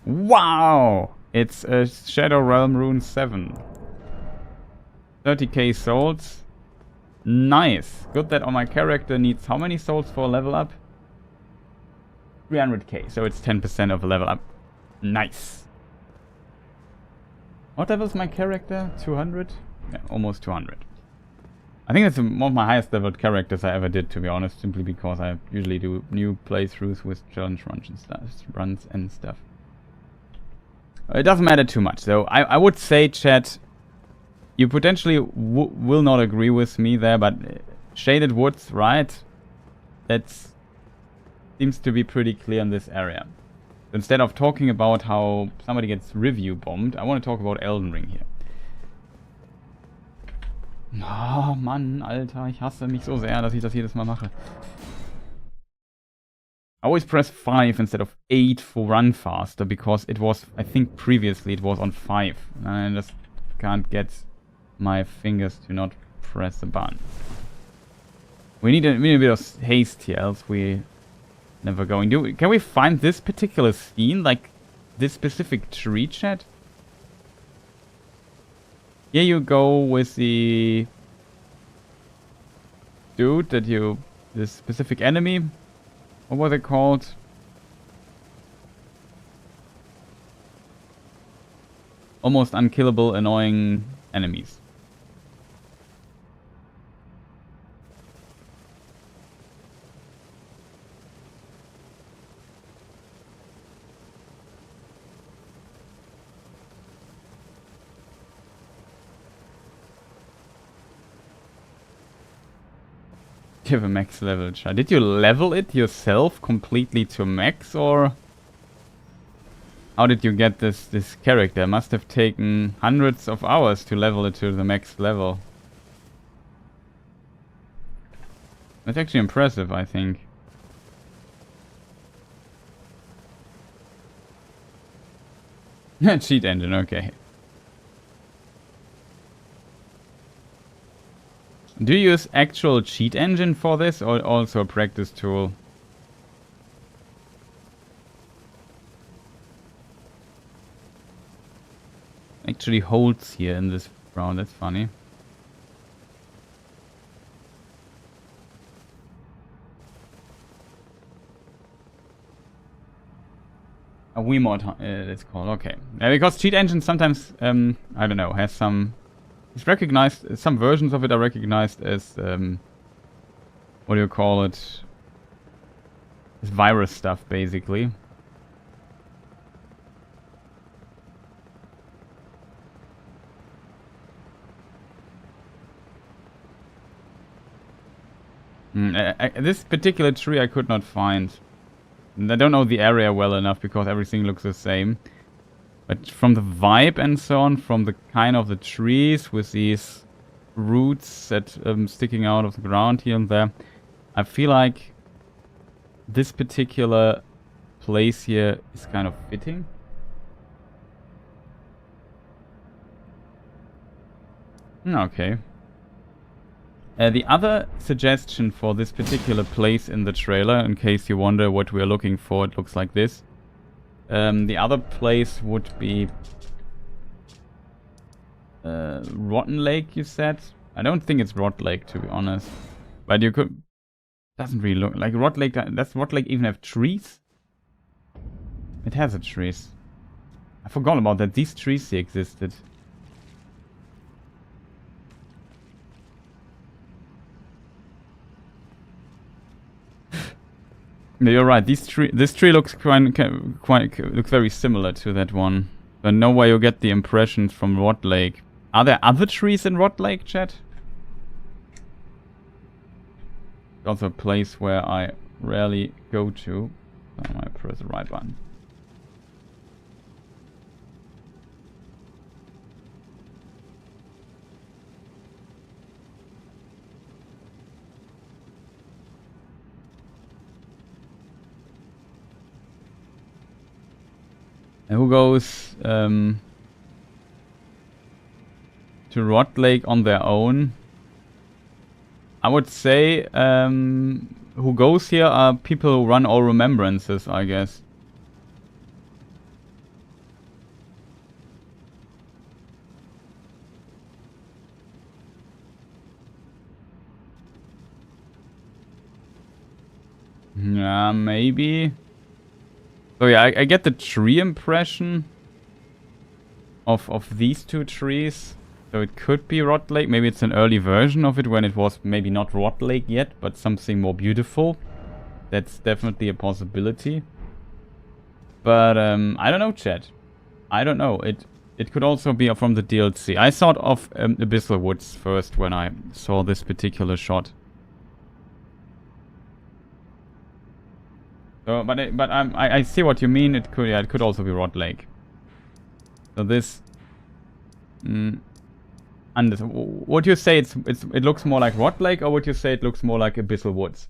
Wow! It's a Shadow Realm Rune 7. 30k souls. Nice. Good that on my character needs how many souls for a level up? 300k. So it's 10% of a level up. Nice. What level is my character? 200? Yeah, almost 200. I think that's one of my highest leveled characters I ever did, to be honest, simply because I usually do new playthroughs with challenge runs and stuff. It doesn't matter too much, though. I would say, chat, you potentially will not agree with me there, but shaded woods, right? That seems to be pretty clear in this area. Instead of talking about how somebody gets review bombed, I want to talk about Elden Ring here. Oh Mann, Alter, ich hasse mich so sehr, dass ich das jedes Mal mache. I always press 5 instead of 8 for run faster, because it was, I think previously it was on 5. I just can't get my fingers to not press the button. We need a bit of haste here, else we never going. Can we find this particular scene, like this specific tree, chat? Here you go with the dude this specific enemy. What were they called? Almost unkillable, annoying enemies. You have a max level, chat. Did you level it yourself completely to max, or how did you get this character? Must have taken hundreds of hours to level it to the max level. That's actually impressive, I think. Cheat engine, okay. Do you use actual cheat engine for this, or also a practice tool? Actually holds here in this round, that's funny. A Wiimote, it's called, okay. Because cheat engine sometimes, I don't know, has some... It's recognized, some versions of it are recognized as, what do you call it? As virus stuff, basically. This particular tree I could not find. And I don't know the area well enough because everything looks the same. But from the vibe and so on, from the kind of the trees with these roots that sticking out of the ground here and there, I feel like this particular place here is kind of fitting. Okay. The other suggestion for this particular place in the trailer, in case you wonder what we're looking for, it looks like this. The other place would be Rotten Lake, you said? I don't think it's Rot Lake, to be honest. But you could... Doesn't really look like Rot Lake. Does Rot Lake even have trees? It has a trees. I forgot about that. These trees here existed. No, you're right. This tree looks looks very similar to that one. But no way you get the impressions from Rot Lake. Are there other trees in Rot Lake, chat? Also a place where I rarely go to. I might press the right button. And who goes to Rot Lake on their own? I would say who goes here are people who run all remembrances, I guess. Yeah, maybe. So yeah, I get the tree impression of these two trees. So it could be Rot Lake. Maybe it's an early version of it when it was maybe not Rot Lake yet, but something more beautiful. That's definitely a possibility. But I don't know, chat. I don't know. It could also be from the DLC. I thought of Abyssal Woods first when I saw this particular shot. So, but I see what you mean. It could also be Rod Lake. So this. Would you say it looks more like Rod Lake, or would you say it looks more like Abyssal Woods?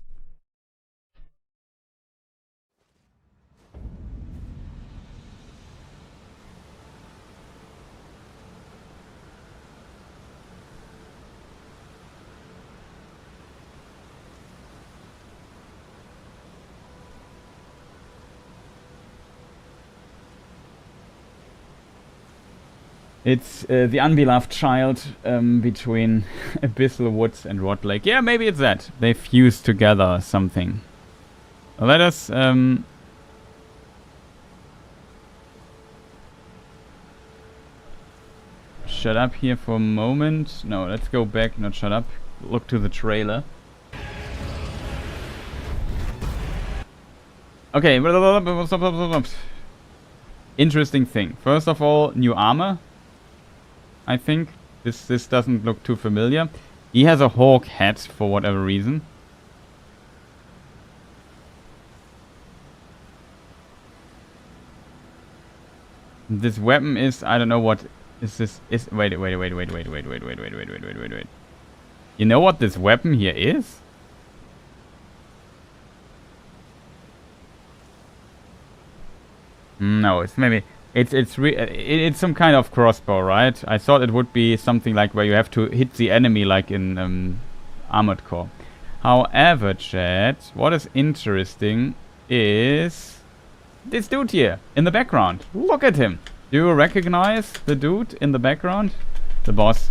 It's the unbeloved child between Abyssal Woods and Rod Lake. Yeah, maybe it's that. They fused together something. Let us... shut up here for a moment. No, let's go back. Not shut up. Look to the trailer. Okay. Interesting thing. First of all, new armor. I think this doesn't look too familiar. He has a hawk hat for whatever reason. This weapon is, I don't know what is this. Wait. You know what this weapon here is? No, it's maybe it's some kind of crossbow, right? I thought it would be something like where you have to hit the enemy like in Armored Core. However, chat, what is interesting is this dude here in the background. Look at him. Do you recognize the dude in the background? The boss.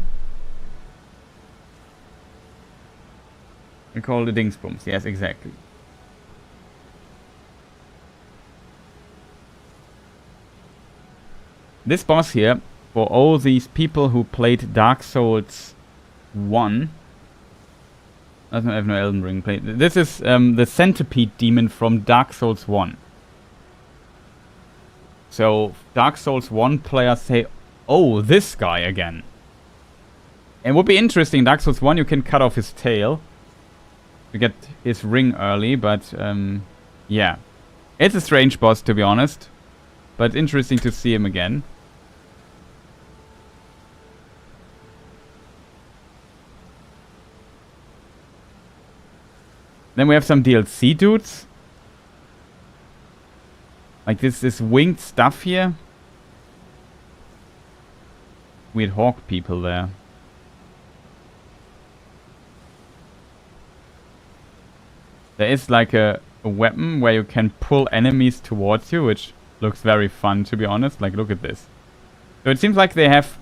We call it Dingsbums. Yes, exactly. This boss here, for all these people who played Dark Souls 1, I have no Elden Ring played. This is the centipede demon from Dark Souls 1. So Dark Souls 1 players say, oh, this guy again. It would be interesting. Dark Souls 1 you can cut off his tail to get his ring early, but yeah. It's a strange boss, to be honest, but interesting to see him again. Then we have some DLC dudes. Like this winged stuff here. Weird hawk people there. There is like a weapon where you can pull enemies towards you, which looks very fun, to be honest. Like, look at this. So it seems like they have...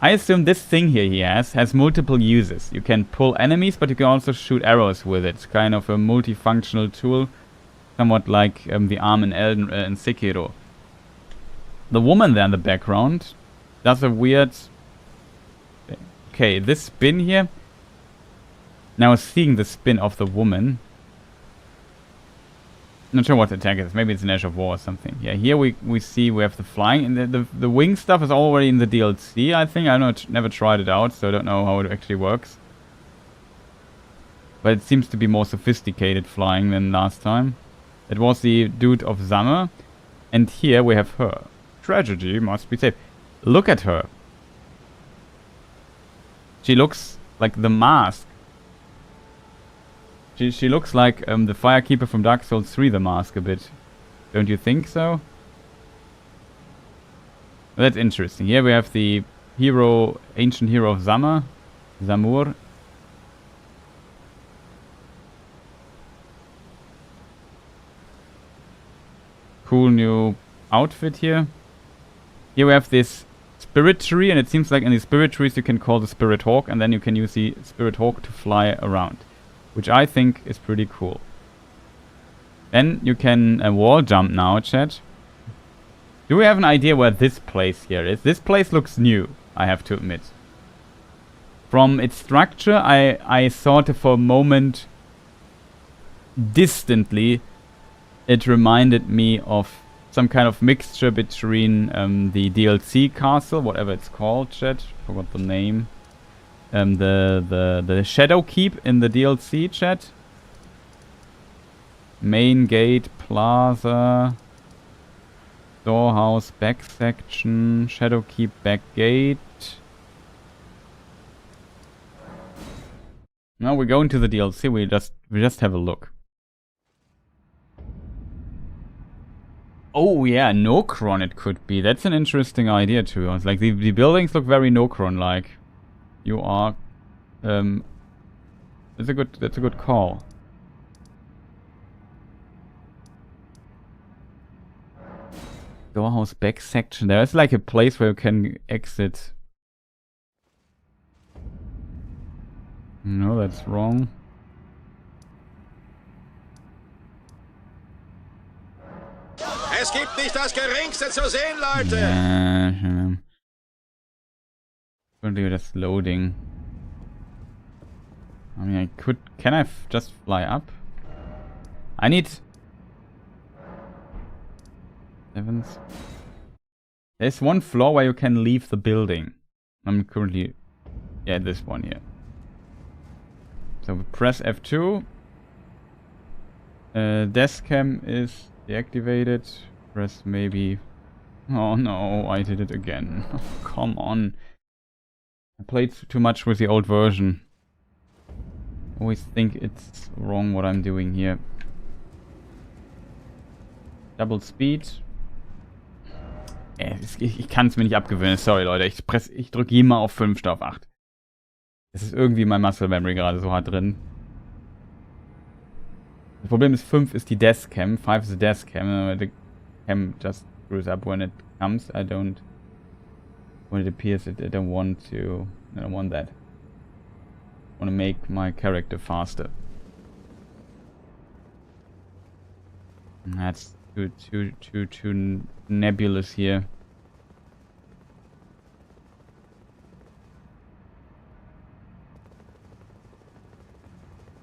I assume this thing here he has multiple uses. You can pull enemies, but you can also shoot arrows with it. It's kind of a multifunctional tool. Somewhat like the arm in Elden and Sekiro. The woman there in the background does a weird... Okay, this spin here. Now seeing the spin of the woman. Not sure what the attack is. Maybe it's an Ash of War or something. Yeah, here we see we have the flying. And the wing stuff is already in the DLC, I think. I never tried it out, so I don't know how it actually works. But it seems to be more sophisticated flying than last time. It was the dude of Summer. And here we have her. Tragedy must be saved. Look at her. She looks like the mask. She looks like the Firekeeper from Dark Souls 3, the mask, a bit. Don't you think so? That's interesting. Here we have the hero, ancient hero of Summer, Zamur. Cool new outfit here. Here we have this spirit tree, and it seems like in the spirit trees you can call the Spirit Hawk, and then you can use the Spirit Hawk to fly around. Which I think is pretty cool. Then you can wall jump now, chat. Do we have an idea where this place here is? This place looks new, I have to admit. From its structure, I thought for a moment, distantly, it reminded me of some kind of mixture between the DLC castle, whatever it's called, chat. Forgot the name. The Shadow Keep in the DLC, chat. Main gate, plaza, storehouse, back section, Shadow Keep, back gate. Now we're going to the DLC. We just have a look. Oh yeah, Nocron it could be. That's an interesting idea to be honest. Like the buildings look very Nocron-like. You are, that's a good call. Storehouse back section. There's like a place where you can exit. No, that's wrong. Es gibt nicht das Geringste zu sehen, Leute. Yeah. Currently just loading. I mean, can I just fly up? I need... Heavens. There's one floor where you can leave the building. I'm currently... Yeah, this one here. So we press F2. Desk cam is deactivated. Press maybe... Oh no, I did it again. Oh, come on. I played too much with the old version. Always think it's wrong what I'm doing here. Double Speed. Ich kann es mir nicht abgewöhnen. Sorry Leute, ich drücke immer auf 5 statt auf 8. Es ist irgendwie mein Muscle Memory gerade so hart drin. Das Problem ist, 5 ist die Desk Cam, 5 is the Desk Cam. The cam just screws up when it comes. When it appears, I don't want that. I want to make my character faster. And that's too nebulous here.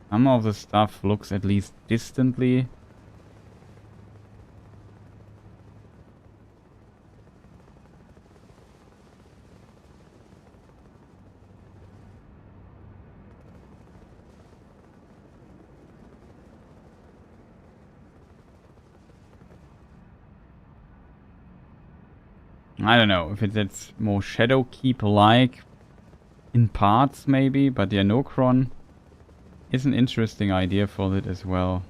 Some of the stuff looks at least distantly. I don't know if it's more Shadow Keep-like in parts maybe, but yeah, Nocron is an interesting idea for it as well.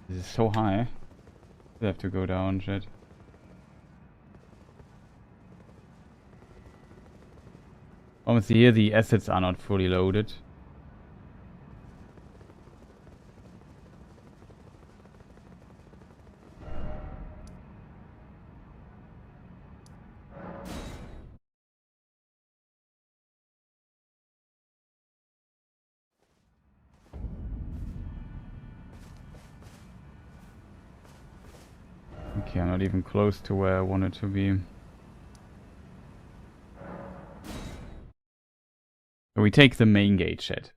This is so high. We have to go down, chat. Obviously here the assets are not fully loaded. Okay, I'm not even close to where I wanted to be. So we take the main gate, chat.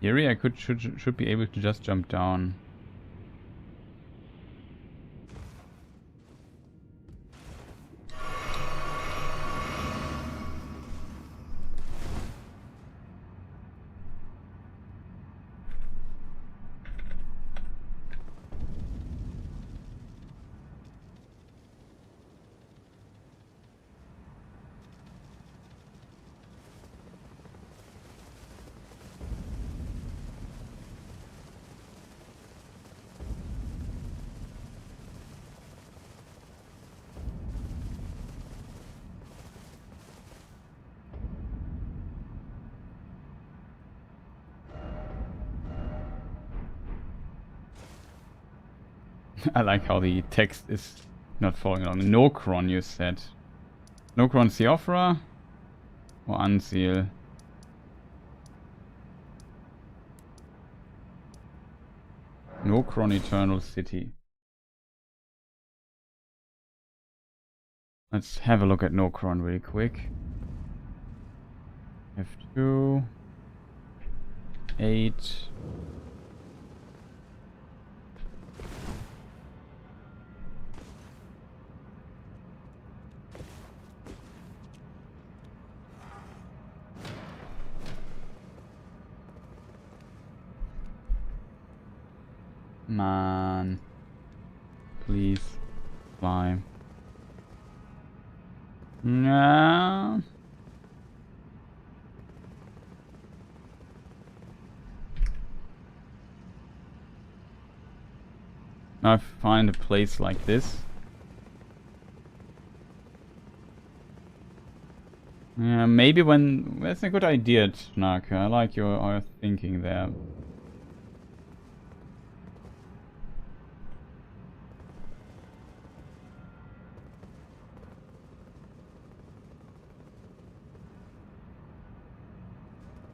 Here I should be able to just jump down. I like how the text is not following along. Nocron, you said. Nocron Theophra or Unseal? Nocron Eternal City. Let's have a look at Nocron really quick. F2. 8. Man. Please. Fly. No. Now I find a place like this. Yeah, maybe when... That's a good idea, Tnaka. I like your thinking there.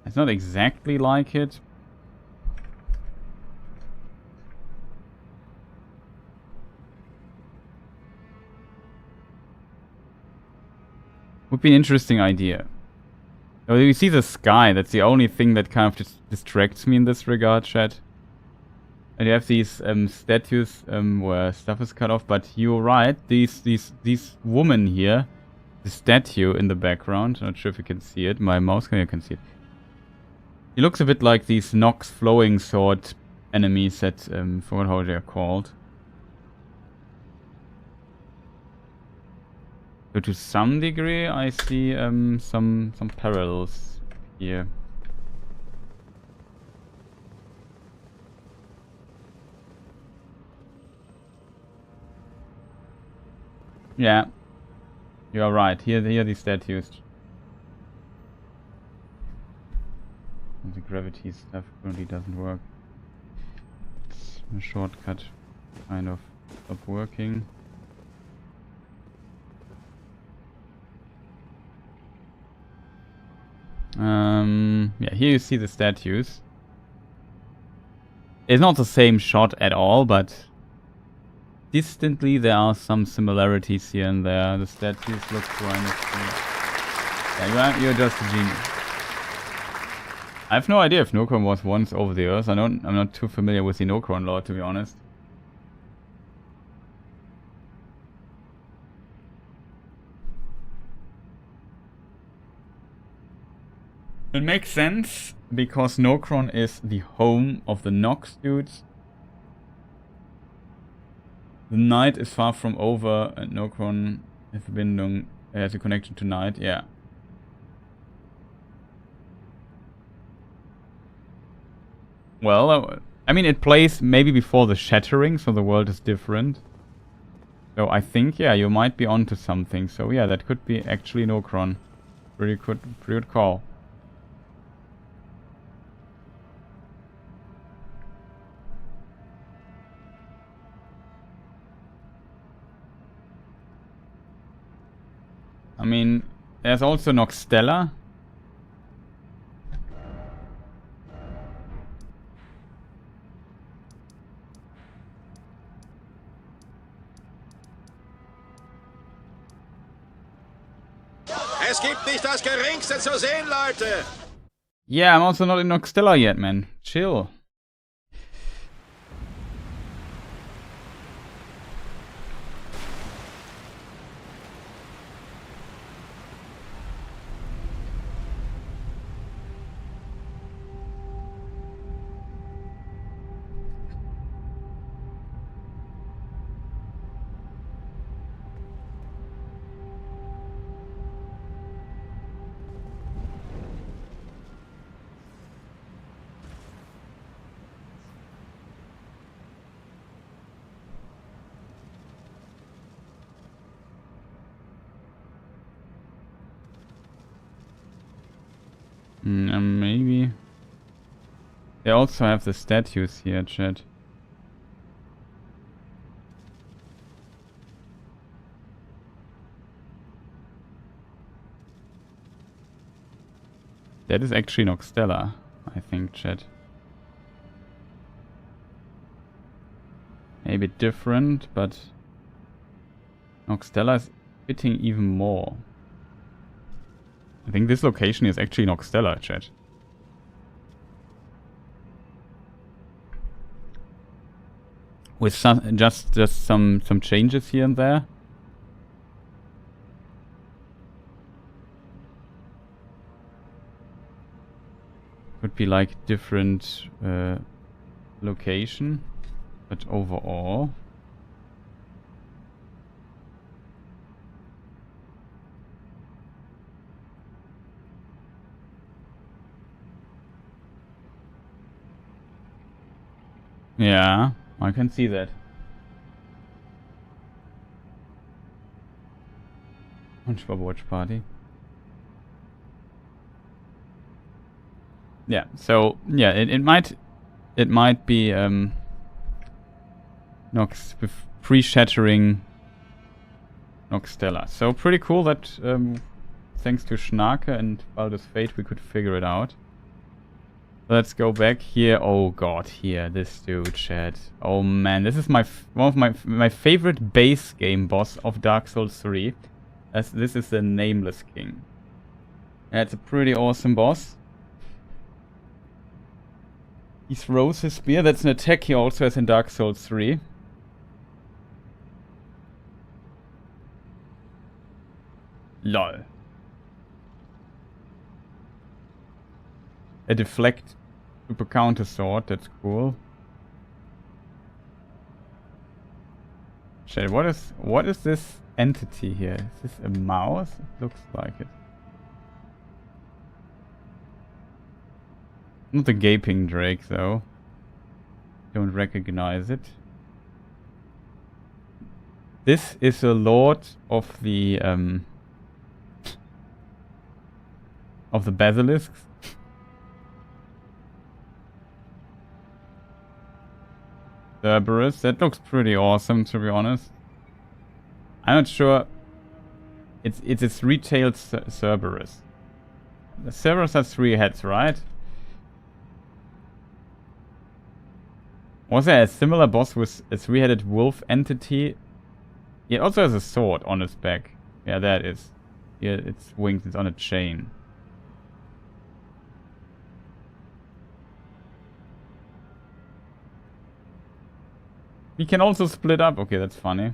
It's not exactly like it. Would be an interesting idea. Oh, you see the sky. That's the only thing that kind of just distracts me in this regard, chat. And you have these statues where stuff is cut off. But you're right. These women here, the statue in the background. Not sure if you can see it. My mouse can see it. He looks a bit like these Nox flowing sword enemies that forgot how they are called. So to some degree, I see some parallels here. Yeah, you are right. Here are these statues. The gravity stuff currently doesn't work. It's a shortcut kind of stopped working. Yeah, here you see the statues. It's not the same shot at all, but distantly there are some similarities here and there. The statues look kind of... Yeah, you're just a genius. I have no idea if Nocron was once over the Earth. I'm not too familiar with the Nocron lore, to be honest. It makes sense, because Nocron is the home of the Nox dudes. The night is far from over, and Nocron has a connection to night, yeah. Well, I mean, it plays maybe before the shattering, so the world is different. So I think, yeah, you might be onto something. So yeah, that could be actually Nocron. Pretty good call. I mean, there's also Noxtella. Es gibt nicht das Geringste zu sehen, Leute! Yeah, I'm also not in Noxtella yet, man. Chill. Maybe. They also have the statues here, chat. That is actually Noxtella, I think, chat. Maybe different, but Noxtella is fitting even more. I think this location is actually Noxtella, chat. With some, just some changes here and there. Could be like different location, but overall. Yeah, I can see that. SpongeBob watch party. Yeah, so yeah, it might be Nox pre-shattering Noxtella. So pretty cool that thanks to Schnarke and Baldur's Fate we could figure it out. Let's go back here. Oh god, here, this dude, chat. Oh man, this is one of my favorite base game boss of Dark Souls 3. As this is the Nameless King. Yeah, it's a pretty awesome boss. He throws his spear. That's an attack he also has in Dark Souls 3. Lol. A deflect super counter sword, that's cool. Shit, what is this entity here? Is this a mouse? It looks like it. Not the gaping drake though. Don't recognize it. This is a lord of the basilisks. Cerberus, that looks pretty awesome to be honest. I'm not sure. It's retailed Cerberus. The Cerberus has 3 heads, right? Was there a similar boss with a 3-headed wolf entity? It also has a sword on its back. Yeah, there it is. Yeah, its wings, it's on a chain. He can also split up. Okay, that's funny.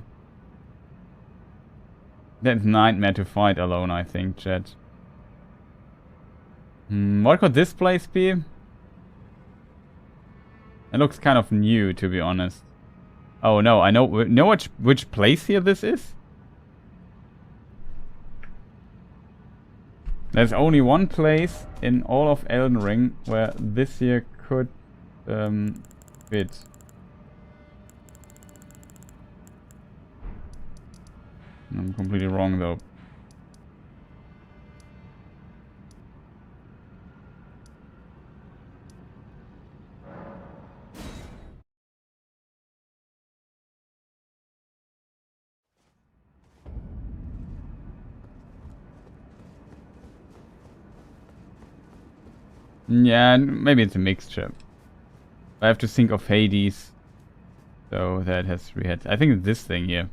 That's nightmare to fight alone, I think, chat. What could this place be? It looks kind of new, to be honest. Oh no, I know which place here this is? There's only one place in all of Elden Ring where this here could fit. I'm completely wrong though. Yeah, maybe it's a mixture. I have to think of Hades. So that has 3 heads. I think it's this thing here.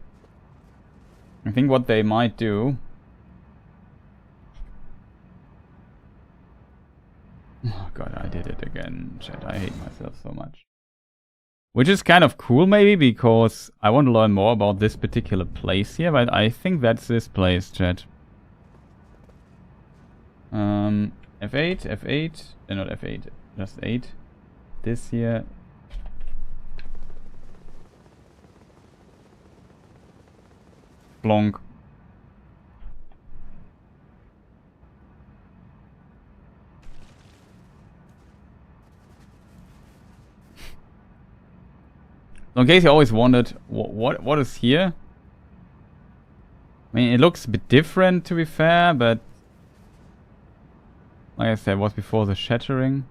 I think what they might do... Oh god, I did it again, chat. I hate myself so much. Which is kind of cool maybe, because I want to learn more about this particular place here, but I think that's this place, chat. F8, F8, not F8, just 8. This here. Blonk. So in case you always wondered what is here. I mean, it looks a bit different to be fair, but like I said, it was before the shattering.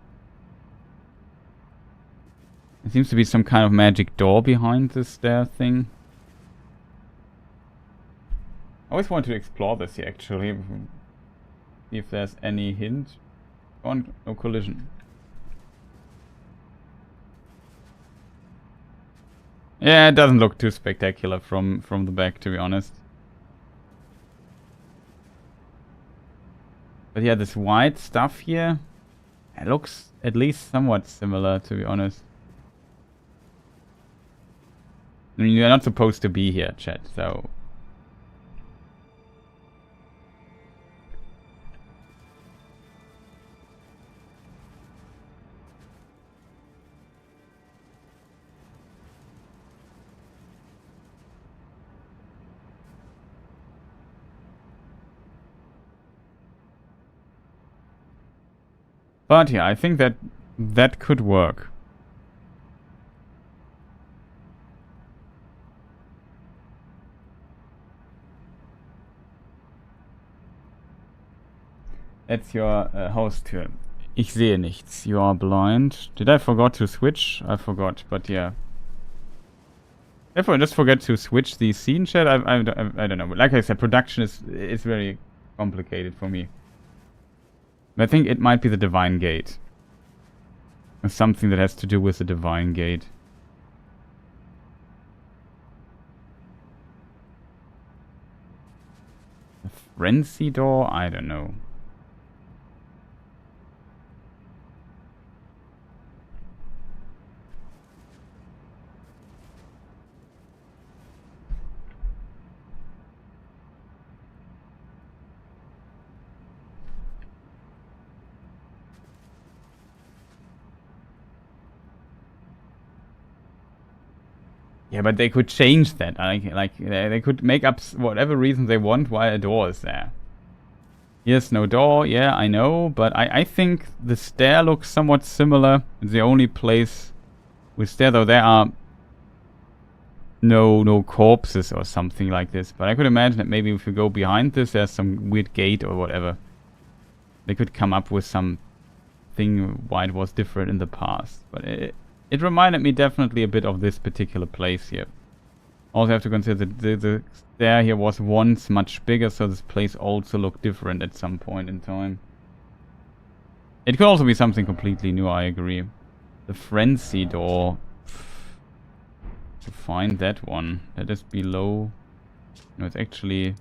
There seems to be some kind of magic door behind this stair thing. I always want to explore this here actually. See if there's any hint. Go on, no collision. Yeah, it doesn't look too spectacular from the back, to be honest. But yeah, this white stuff here, it looks at least somewhat similar, to be honest. I mean, you're not supposed to be here, chat, so... But yeah, I think that could work. That's your Haustür. Ich sehe nichts. You are blind. Did I forgot to switch? I forgot, but yeah. Therefore, I just forget to switch the scene chat. I don't know. Like I said, production is very complicated for me. I think it might be the Divine Gate. Or something that has to do with the Divine Gate. A Frenzy door? I don't know. Yeah, but they could change that. Like they could make up whatever reason they want why a door is there. Here's no door. Yeah, I know, but I think the stair looks somewhat similar. It's the only place with stair, though there are no corpses or something like this. But I could imagine that maybe if you go behind this, there's some weird gate or whatever. They could come up with some thing why it was different in the past. But it reminded me definitely a bit of this particular place here. Also have to consider that the stair here was once much bigger, so this place also looked different at some point in time. It could also be something completely new, I agree. The Frenzy door. To find that one. That is below... No, it's actually...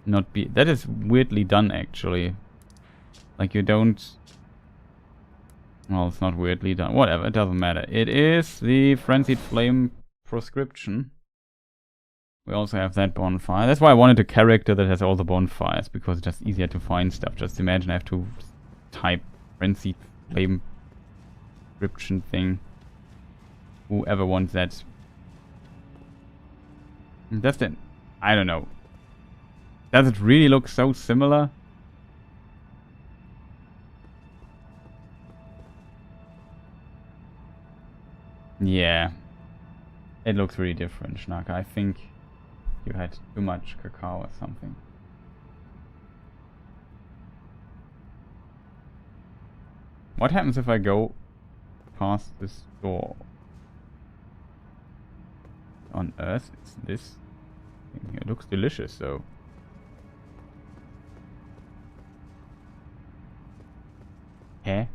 not be... That is weirdly done, actually. Like, you don't... Well, it's not weirdly done. Whatever, it doesn't matter. It is the Frenzied Flame Proscription. We also have that bonfire. That's why I wanted a character that has all the bonfires, because it's just easier to find stuff. Just imagine I have to type Frenzied Flame Proscription thing. Whoever wants that. Does it? I don't know. Does it really look so similar? Yeah, it looks really different, Schnack. I think you had too much cacao or something. What happens if I go past this door? On Earth, it's this. It looks delicious, though. Huh?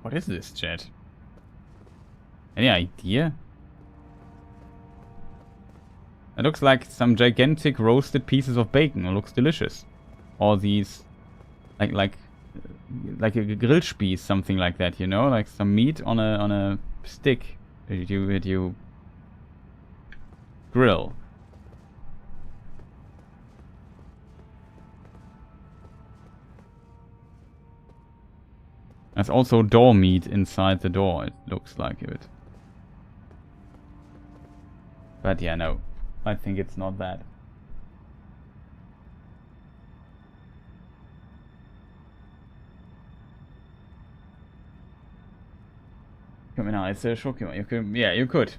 What is this, chat? Any idea? It looks like some gigantic roasted pieces of bacon. It looks delicious. All these, like a grillspieß, something like that, you know, like some meat on a stick that you grill. There's also door meat inside the door, it looks like it. But yeah, no. I think it's not that. Come on, it's a shocking. You could, yeah, you could.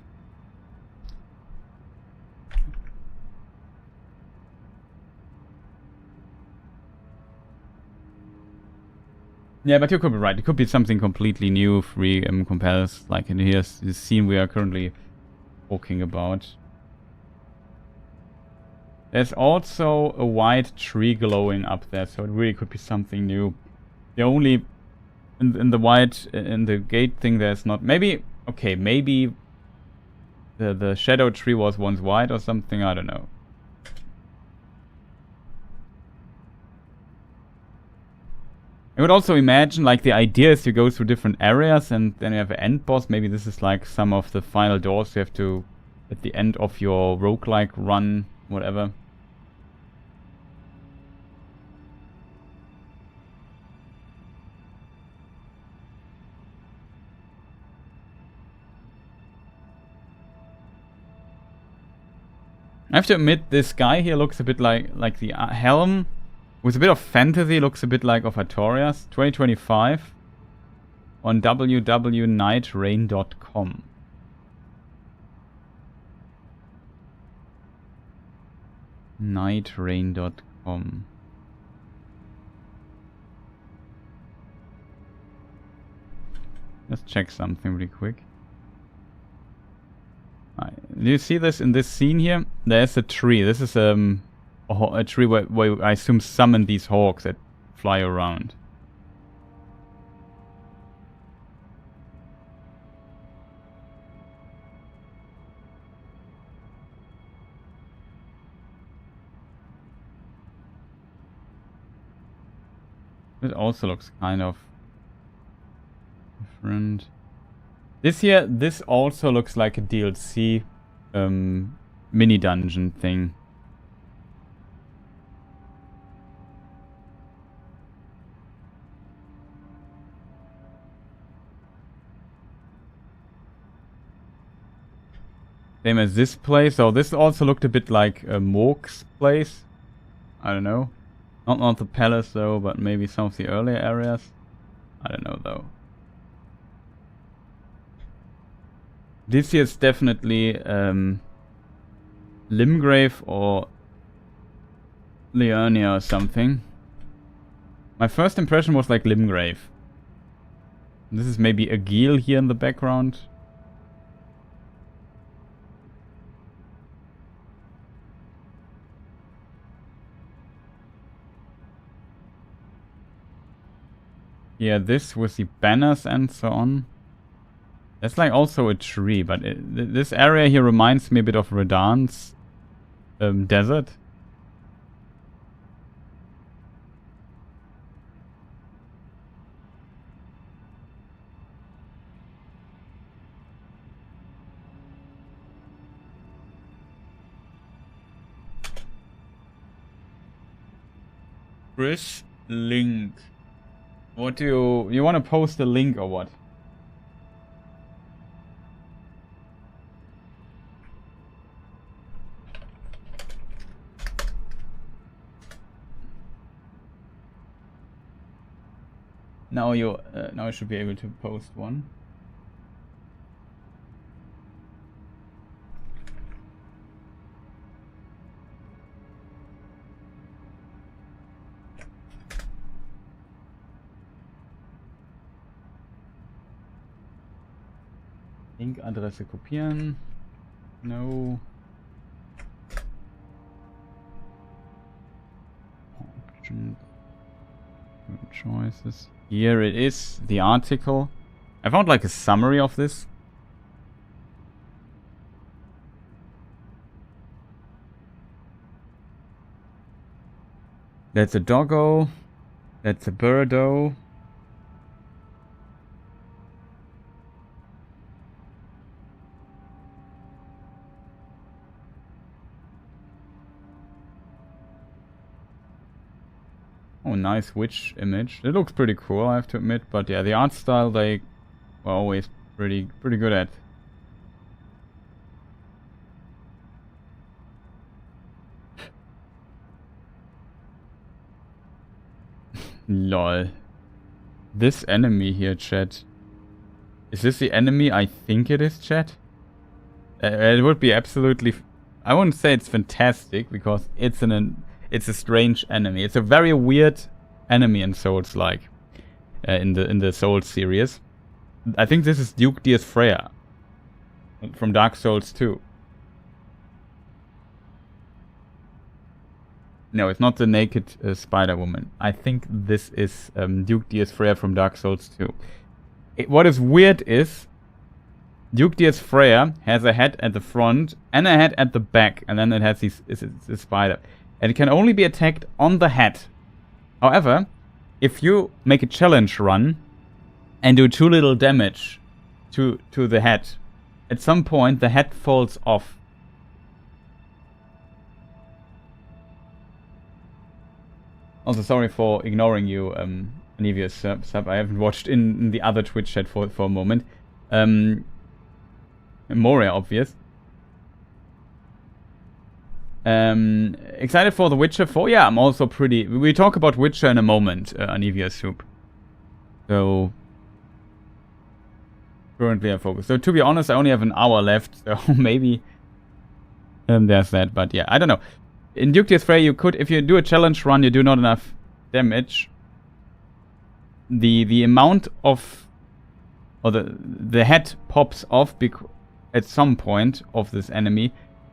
Yeah, but you could be right. It could be something completely new, free, compares, like in here's the scene we are currently talking about. There's also a white tree glowing up there, so it really could be something new. The only in the white in the gate thing there's not. Maybe okay, maybe the shadow tree was once white or something. I don't know. I would also imagine, like, the idea is you go through different areas and then you have an end boss. Maybe this is like some of the final doors you have to, at the end of your roguelike run, whatever. I have to admit, this guy here looks a bit like the helm. With a bit of fantasy, looks a bit like of Artorias. 2025 on www.nightreign.com. Nightreign.com. Let's check something really quick. Do you see this in this scene here? There's a tree. This is a tree where I assume summon these hawks that fly around. It also looks kind of different. This also looks like a DLC mini dungeon thing. Same as this place. So this also looked a bit like Mork's place. I don't know. Not the palace though, but maybe some of the earlier areas. I don't know though. This here is definitely Limgrave or Liurnia or something. My first impression was like Limgrave. This is maybe a Gil here in the background. Yeah, this with the banners and so on. That's like also a tree, but this area here reminds me a bit of Redan's desert. Chris Link. What do you want to post a link or what? Now you should be able to post one. Linkadresse kopieren. No. Option. Choices. Here it is, the article. I found like a summary of this. That's a doggo. That's a birdo. Oh, nice witch image. It looks pretty cool, I have to admit. But yeah, the art style they were always pretty good at. Lol. This enemy here, chat. Is this the enemy I think it is, chat? It would be absolutely... I wouldn't say it's fantastic, because it's a strange enemy. It's a very weird enemy in Souls-like. In the Souls series. I think this is Duke Diaz Freya. From Dark Souls 2. No, it's not the naked Spider-Woman. I think this is Duke Diaz Freya from Dark Souls 2. What is weird is Duke Diaz Freya has a head at the front and a head at the back, and then it has this spider. And it can only be attacked on the head. However, if you make a challenge run and do too little damage to the head, at some point the head falls off. Also, sorry for ignoring you, Anevius sub. I haven't watched in the other Twitch chat for a moment. Moria, obvious. Excited for The Witcher 4? Yeah, I'm also pretty... We'll talk about Witcher in a moment, Anevius soup. So... Currently I focus. So to be honest, I only have an hour left, so maybe... there's that, but yeah, I don't know. In Duke Diaz Freya, you could, if you do a challenge run, you do not enough damage. The amount of, or the head pops off at some point of this enemy.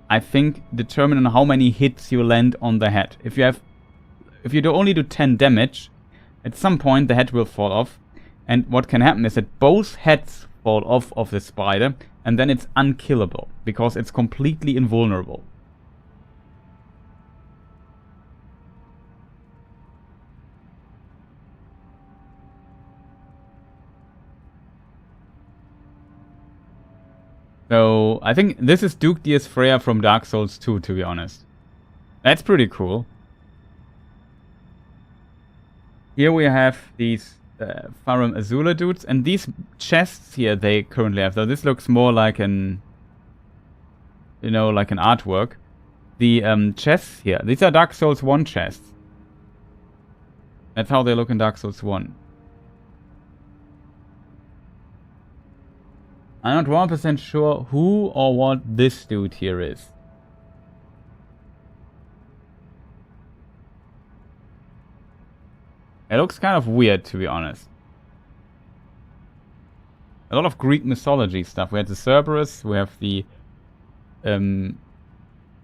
I think determine on how many hits you land on the head. If you only do 10 damage, at some point the head will fall off. And what can happen is that both heads fall off of the spider, and then it's unkillable because it's completely invulnerable. So, I think this is Duke Diaz Freya from Dark Souls 2, to be honest. That's pretty cool. Here we have these Farum Azula dudes, and these chests here they currently have. So this looks more like an... You know, like an artwork. The chests here, these are Dark Souls 1 chests. That's how they look in Dark Souls 1. I'm not 1% sure who or what this dude here is. It looks kind of weird, to be honest. A lot of Greek mythology stuff. We have the Cerberus, we have the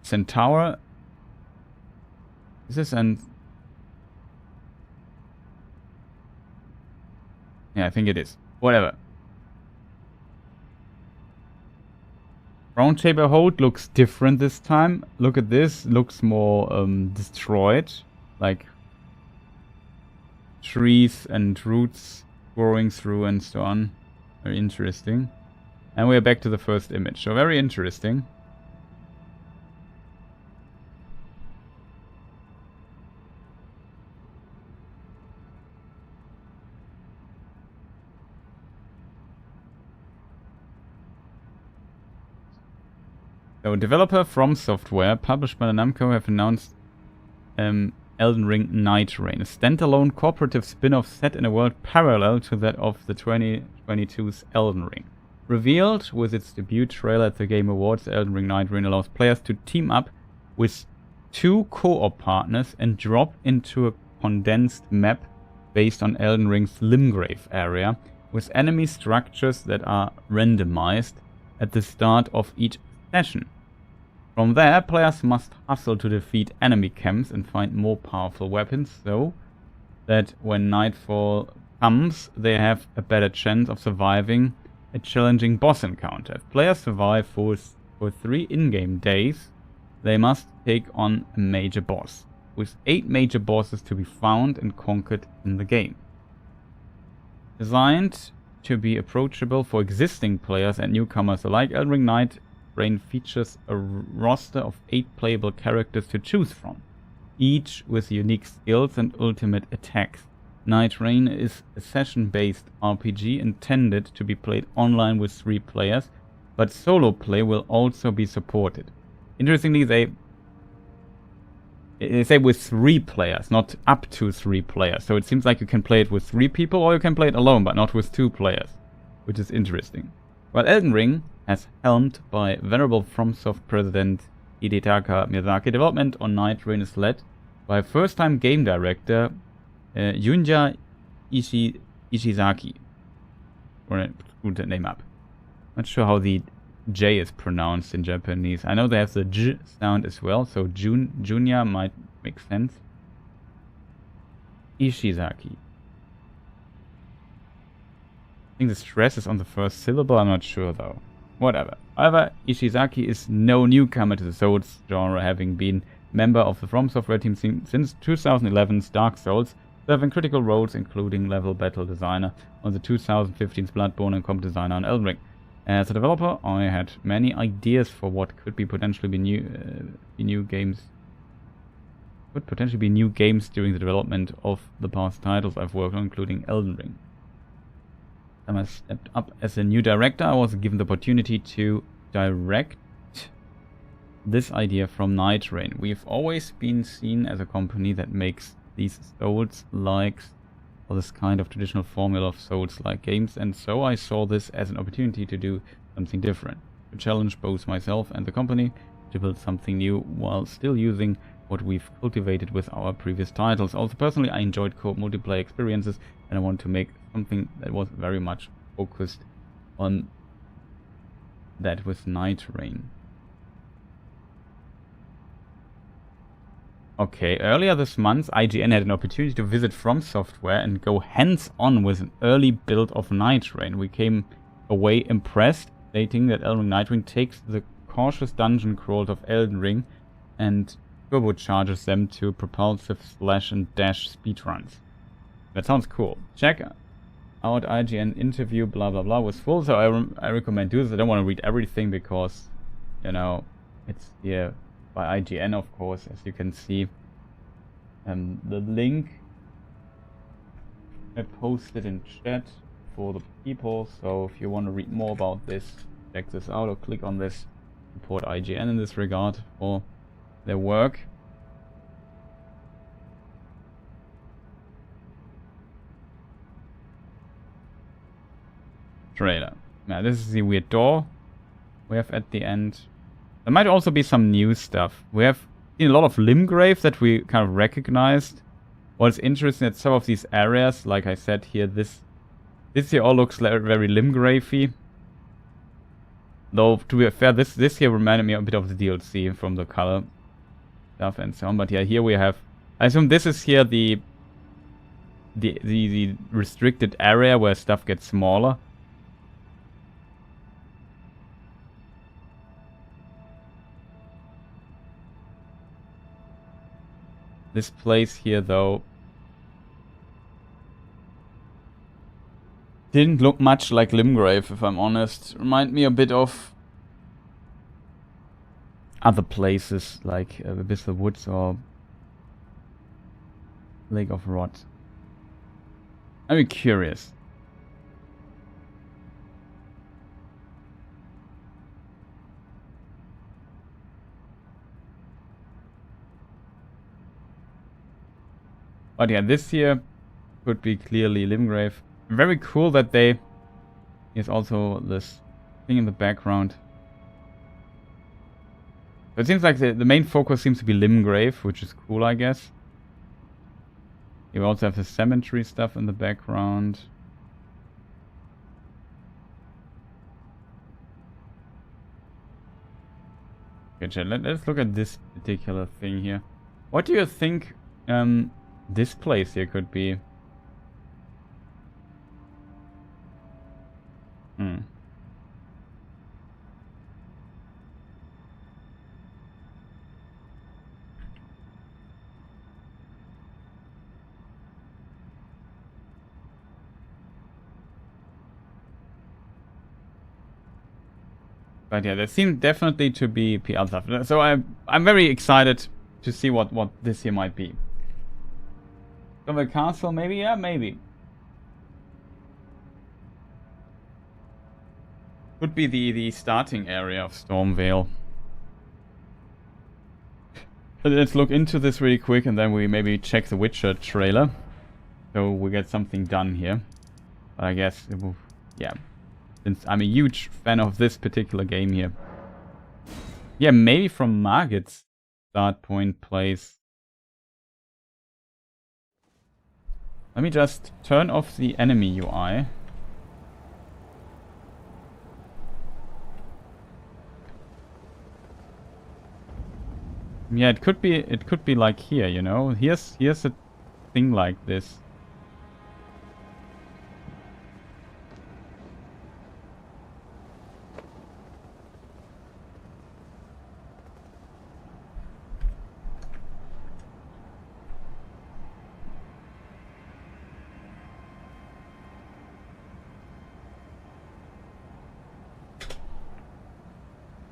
Centaur. Is this and... Yeah, I think it is. Whatever. Round table hold looks different this time. Look at this. Looks more destroyed. Like trees and roots growing through and so on. Very interesting. And we're back to the first image. So very interesting. So, developer From Software, published by the Namco, have announced Elden Ring Nightreign, a standalone cooperative spin-off set in a world parallel to that of the 2022's Elden Ring. Revealed with its debut trailer at the Game Awards, Elden Ring Nightreign allows players to team up with 2 co-op partners and drop into a condensed map based on Elden Ring's Limgrave area, with enemy structures that are randomized at the start of each session. From there, players must hustle to defeat enemy camps and find more powerful weapons, so that when nightfall comes, they have a better chance of surviving a challenging boss encounter. If players survive for 3 in-game days, they must take on a major boss, with 8 major bosses to be found and conquered in the game. Designed to be approachable for existing players and newcomers alike, Elden Ring Nightreign features a roster of 8 playable characters to choose from, each with unique skills and ultimate attacks. Nightreign is a session-based RPG intended to be played online with 3 players, but solo play will also be supported. Interestingly, they say with 3 players, not up to 3 players. So it seems like you can play it with 3 people or you can play it alone, but not with 2 players, which is interesting. While Elden Ring, as helmed by venerable FromSoft president Hidetaka Miyazaki, development on Nightreign is led by first-time game director Yunya Ishizaki. Or I screwed that name up. Not sure how the J is pronounced in Japanese. I know they have the J sound as well, so Junya might makes sense. Ishizaki. I think the stress is on the first syllable, I'm not sure though. Whatever. However, Ishizaki is no newcomer to the Souls genre, having been member of the From Software team since 2011's Dark Souls, serving critical roles including level battle designer on the 2015's Bloodborne and comp designer on Elden Ring. As a developer, I had many ideas for what could be potentially be new games. Could potentially be new games during the development of the past titles I've worked on, including Elden Ring. When I stepped up as a new director, I was given the opportunity to direct this idea from Nightreign. We've always been seen as a company that makes these Souls-likes, or this kind of traditional formula of Souls-like games, and so I saw this as an opportunity to do something different, to challenge both myself and the company, to build something new while still using what we've cultivated with our previous titles. Also, personally, I enjoyed co-op multiplayer experiences, and I want to make something that was very much focused on that with Nightreign. Okay, earlier this month, IGN had an opportunity to visit From Software and go hands-on with an early build of Nightreign. We came away impressed, stating that Elden Ring Nightreign takes the cautious dungeon crawls of Elden Ring and turbocharges them to propulsive slash and dash speedruns. That sounds cool. Check out IGN interview blah blah blah was full, so I recommend do this. I don't want to read everything because, you know, it's here by IGN, of course, as you can see. The link I posted in chat for the people, so if you want to read more about this, check this out or click on this. Support IGN in this regard for their work. Trailer. Now this is the weird door we have at the end. There might also be some new stuff. We have seen a lot of Limgrave that we kind of recognized. What's interesting that some of these areas, like I said here, this here all looks very Limgrave-y. Though to be fair, this here reminded me a bit of the DLC from the color stuff and so on. But yeah, here we have. I assume this is here the restricted area where stuff gets smaller. This place here, though, didn't look much like Limgrave, if I'm honest. Remind me a bit of other places, like Abyssal Woods or Lake of Rot. I'm curious. But yeah, this here could be clearly Limgrave. Very cool that they... There's also this thing in the background. So it seems like the main focus seems to be Limgrave, which is cool, I guess. You also have the cemetery stuff in the background. Okay, chat, let's look at this particular thing here. What do you think this place here could be? But yeah, there seems definitely to be PR stuff. So I'm very excited to see what this here might be. From a castle, maybe? Yeah, maybe. Could be the starting area of Stormvale. But let's look into this really quick and then we maybe check the Witcher trailer. So we get something done here. But I guess it will, yeah. Since I'm a huge fan of this particular game here. Yeah, maybe from Margit's start point place. Let me just turn off the enemy UI. Yeah, it could be like here, you know. Here's a thing like this.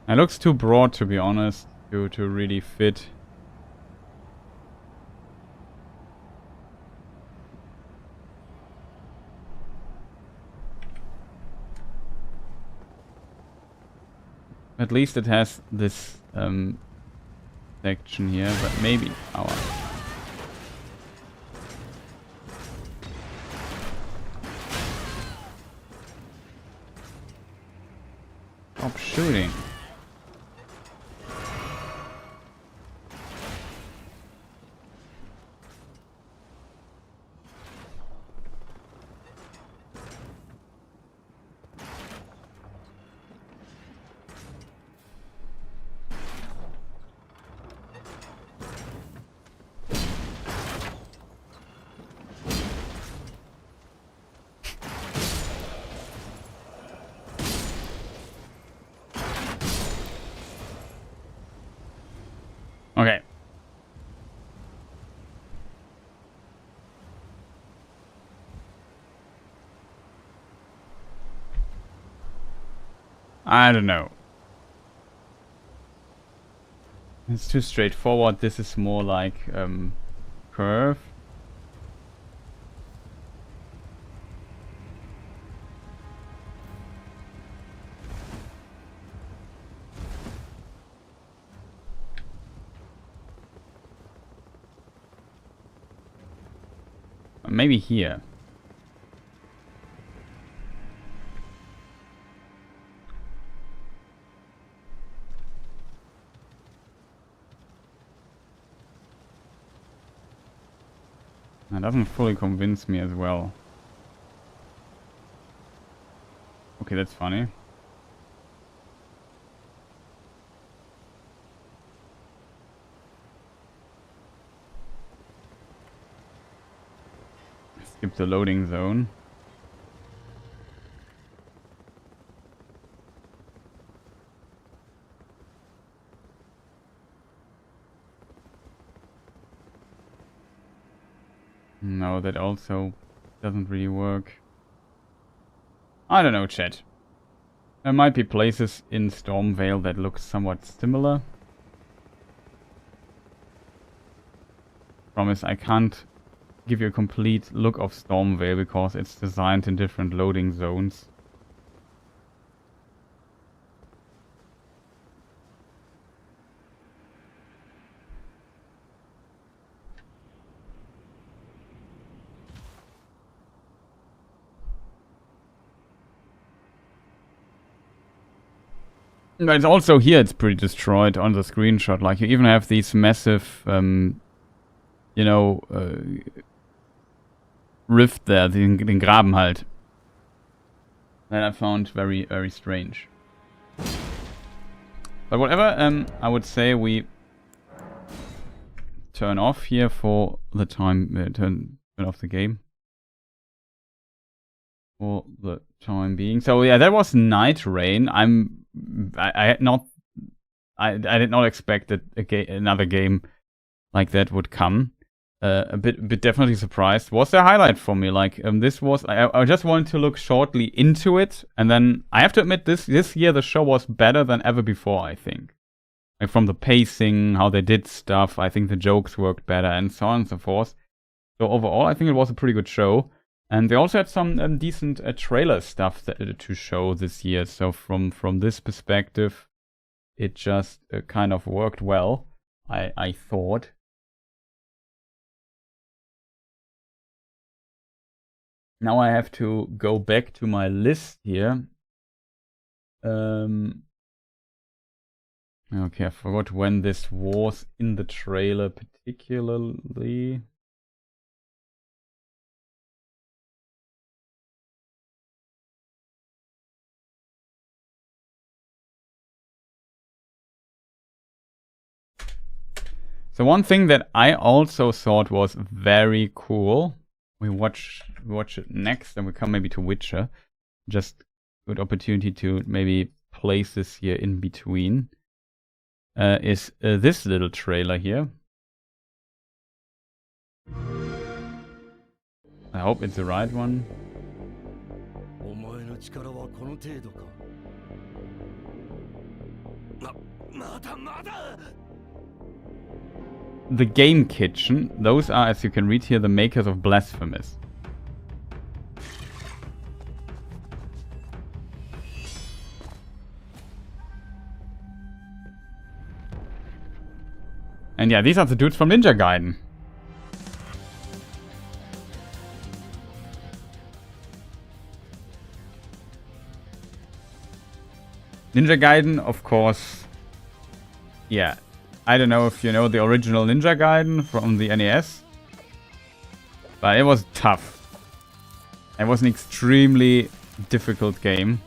It looks too broad, to be honest, to really fit. At least it has this section here, but maybe our. Stop shooting. Okay. I don't know. It's too straightforward. This is more like curve. Maybe here. That doesn't fully convince me as well. Okay, that's funny. Skip the loading zone. No, that also doesn't really work. I don't know, chat. There might be places in Stormvale that look somewhat similar. Promise, I can't give you a complete look of Stormvale because it's designed in different loading zones. But it's also here it's pretty destroyed on the screenshot. Like you even have these massive, you know, rift there, den Graben halt. That I found very, very strange. But whatever, I would say we turn off here for the time, turn off the game. For the time being. So yeah, that was Nightreign. I did not expect that another game like that would come. A bit definitely surprised. Was the highlight for me. Like this was. I just wanted to look shortly into it, and then I have to admit this year the show was better than ever before. I think, like from the pacing, how they did stuff. I think the jokes worked better, and so on and so forth. So overall, I think it was a pretty good show. And they also had some decent trailer stuff to show this year. So from this perspective, it just kind of worked well, I thought. Now I have to go back to my list here. Okay, I forgot when this was in the trailer particularly. So one thing that I also thought was very cool, we watch it next, and we come maybe to Witcher. Just good opportunity to maybe place this here in between. Is this little trailer here. I hope it's the right one. The Game Kitchen, those are, as you can read here, the makers of Blasphemous. And yeah, these are the dudes from Ninja Gaiden. Ninja Gaiden, of course, yeah. I don't know if you know the original Ninja Gaiden from the NES, but it was tough. It was an extremely difficult game.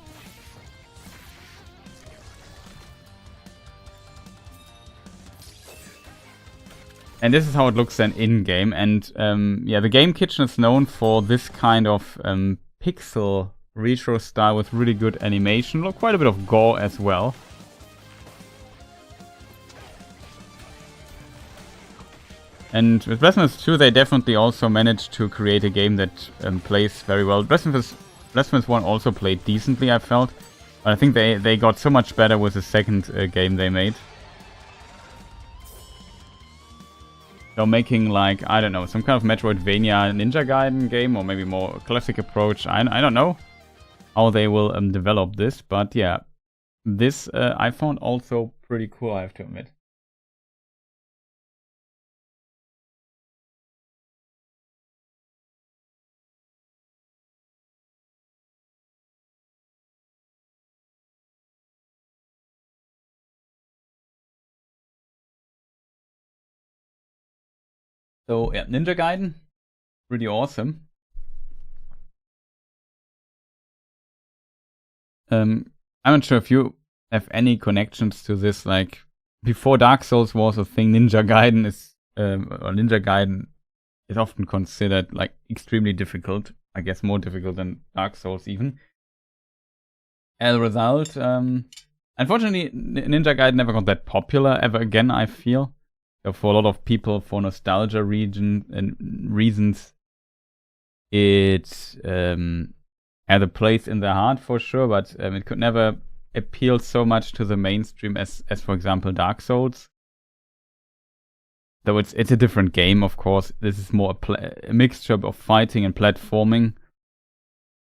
And this is how it looks then in-game. And yeah, the Game Kitchen is known for this kind of pixel retro style with really good animation. Quite a bit of gore as well. And with Blasphemous 2, they definitely also managed to create a game that plays very well. Blasphemous 1 also played decently, I felt. But I think they got so much better with the second game they made. So making, like, I don't know, some kind of Metroidvania Ninja Gaiden game, or maybe more classic approach. I don't know how they will develop this, but yeah. This I found also pretty cool, I have to admit. So yeah, Ninja Gaiden, pretty awesome. I'm not sure if you have any connections to this. Like, before Dark Souls was a thing, Ninja Gaiden is often considered like extremely difficult. I guess more difficult than Dark Souls even. As a result, unfortunately, Ninja Gaiden never got that popular ever again, I feel. So for a lot of people, for nostalgia reasons, it had a place in their heart for sure, but it could never appeal so much to the mainstream as for example, Dark Souls. Though it's a different game, of course. This is more a mixture of fighting and platforming.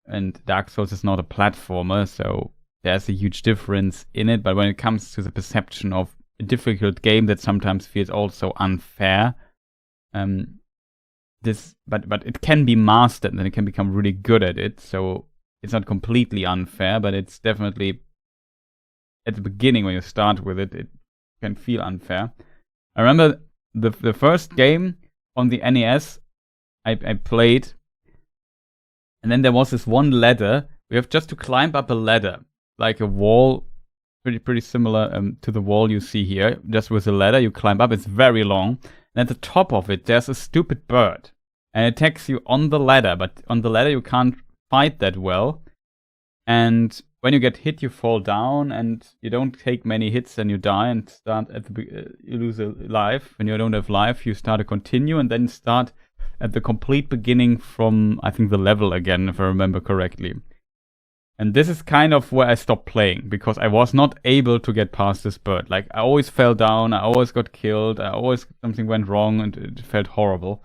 And Dark Souls is not a platformer, so there's a huge difference in it. But when it comes to the perception of a difficult game that sometimes feels also unfair, but it can be mastered and then it can become really good at it. So it's not completely unfair, but it's definitely at the beginning when you start with it, it can feel unfair. I remember the first game on the NES I played, and then there was this one ladder. We have just to climb up a ladder, like a wall, pretty similar to the wall you see here. Just with a ladder, you climb up. It's very long, and at the top of it, there's a stupid bird, and it attacks you on the ladder. But on the ladder, you can't fight that well, and when you get hit, you fall down, and you don't take many hits, and you die, and start at you lose a life. When you don't have life, you start to continue, and then start at the complete beginning from, I think, the level again, if I remember correctly. And this is kind of where I stopped playing, because I was not able to get past this bird. Like, I always fell down, I always got killed, something went wrong, and it felt horrible.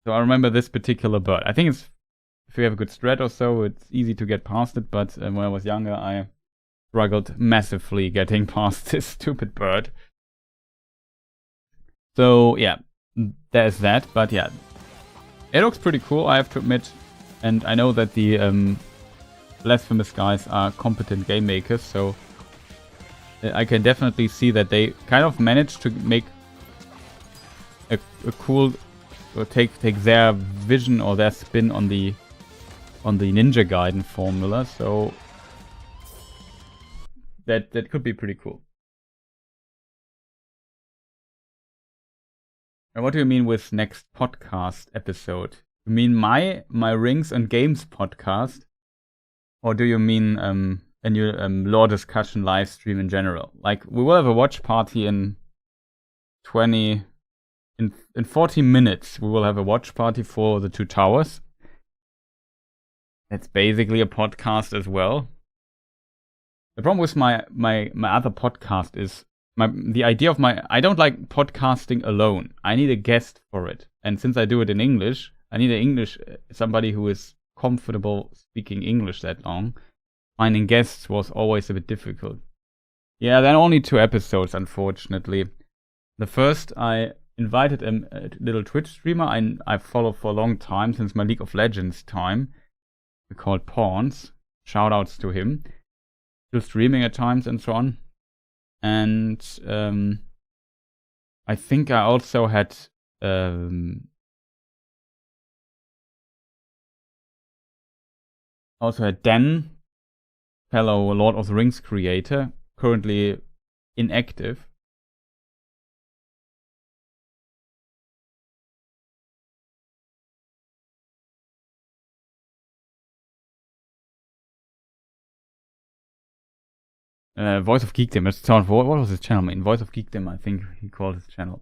So I remember this particular bird. I think it's, if you have a good strat or so, it's easy to get past it, but when I was younger, I struggled massively getting past this stupid bird. So yeah, there's that, but yeah, it looks pretty cool, I have to admit. And I know that the Blasphemous guys are competent game makers, so I can definitely see that they kind of managed to make a cool, or take their vision or their spin on the Ninja Gaiden formula. So that could be pretty cool. And what do you mean with next podcast episode? You mean my Rings and Games podcast? Or do you mean a new lore discussion live stream in general? Like, we will have a watch party in 40 minutes. We will have a watch party for the Two Towers. It's basically a podcast as well. The problem with my other podcast is the idea of I don't like podcasting alone. I need a guest for it. And since I do it in English, I need somebody who is comfortable speaking English that long. Finding guests was always a bit difficult. Yeah, there are only 2 episodes, unfortunately. The first, I invited a little Twitch streamer I follow for a long time, since my League of Legends time. We called Pawns. Shoutouts to him. Still streaming at times and so on. And I think I also had Dan, fellow Lord of the Rings creator, currently inactive. Voice of Geekdom. What was his channel? I mean, Voice of Geekdom, I think he called his channel.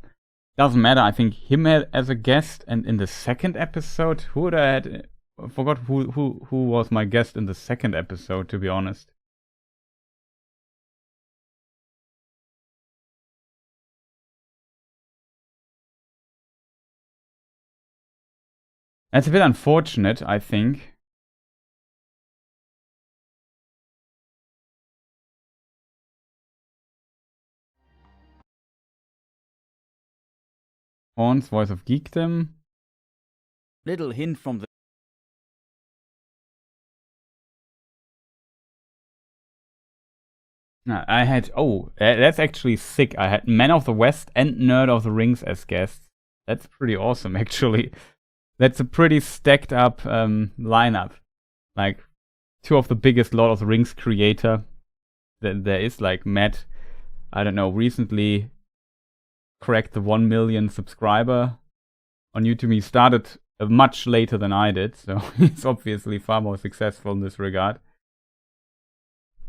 Doesn't matter. I think him as a guest, and in the second episode, who would I had? I forgot who was my guest in the second episode, to be honest. That's a bit unfortunate, I think. Horn's Voice of Geekdom. Little hint from the... I had... Oh, that's actually sick. I had Man of the West and Nerd of the Rings as guests. That's pretty awesome, actually. That's a pretty stacked up lineup. Like, 2 of the biggest Lord of the Rings creator that there is, like Matt, I don't know, recently cracked the 1 million subscriber on YouTube. He started much later than I did, so he's obviously far more successful in this regard.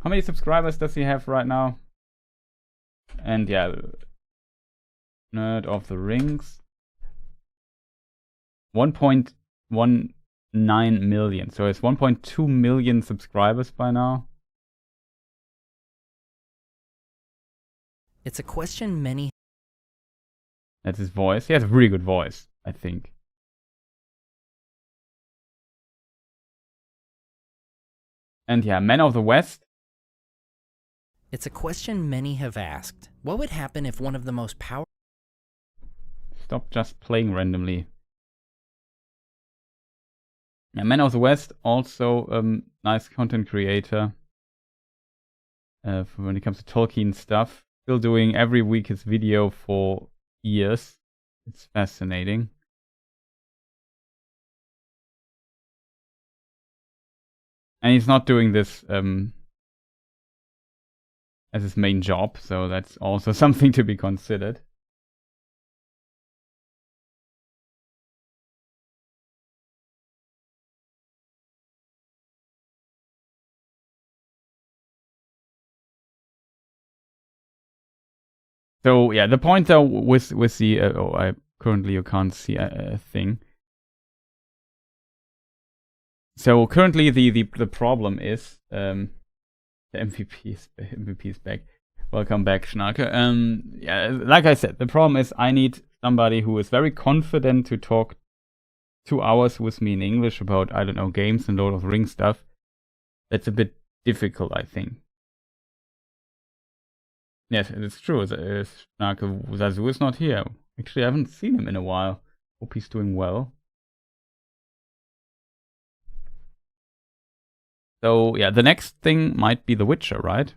How many subscribers does he have right now? And yeah, Nerd of the Rings, 1.19 million. So it's 1.2 million subscribers by now. It's a question many... That's his voice. He has a really good voice, I think. And yeah, Men of the West. It's a question many have asked. What would happen if one of the most powerful... Stop just playing randomly. Yeah, Men of the West, also nice content creator. When it comes to Tolkien stuff. Still doing every week his video for years. It's fascinating. And he's not doing this as his main job, so that's also something to be considered. So yeah, the point though with the currently you can't see a thing. So currently the problem is the MVP is back. Welcome back, Schnarke. Yeah, like I said, the problem is I need somebody who is very confident to talk 2 hours with me in English about, I don't know, games and Lord of the Rings stuff. That's a bit difficult, I think. Yes, it's true. Schnarke Zazu is not here. Actually, I haven't seen him in a while. Hope he's doing well. So yeah, the next thing might be The Witcher, right?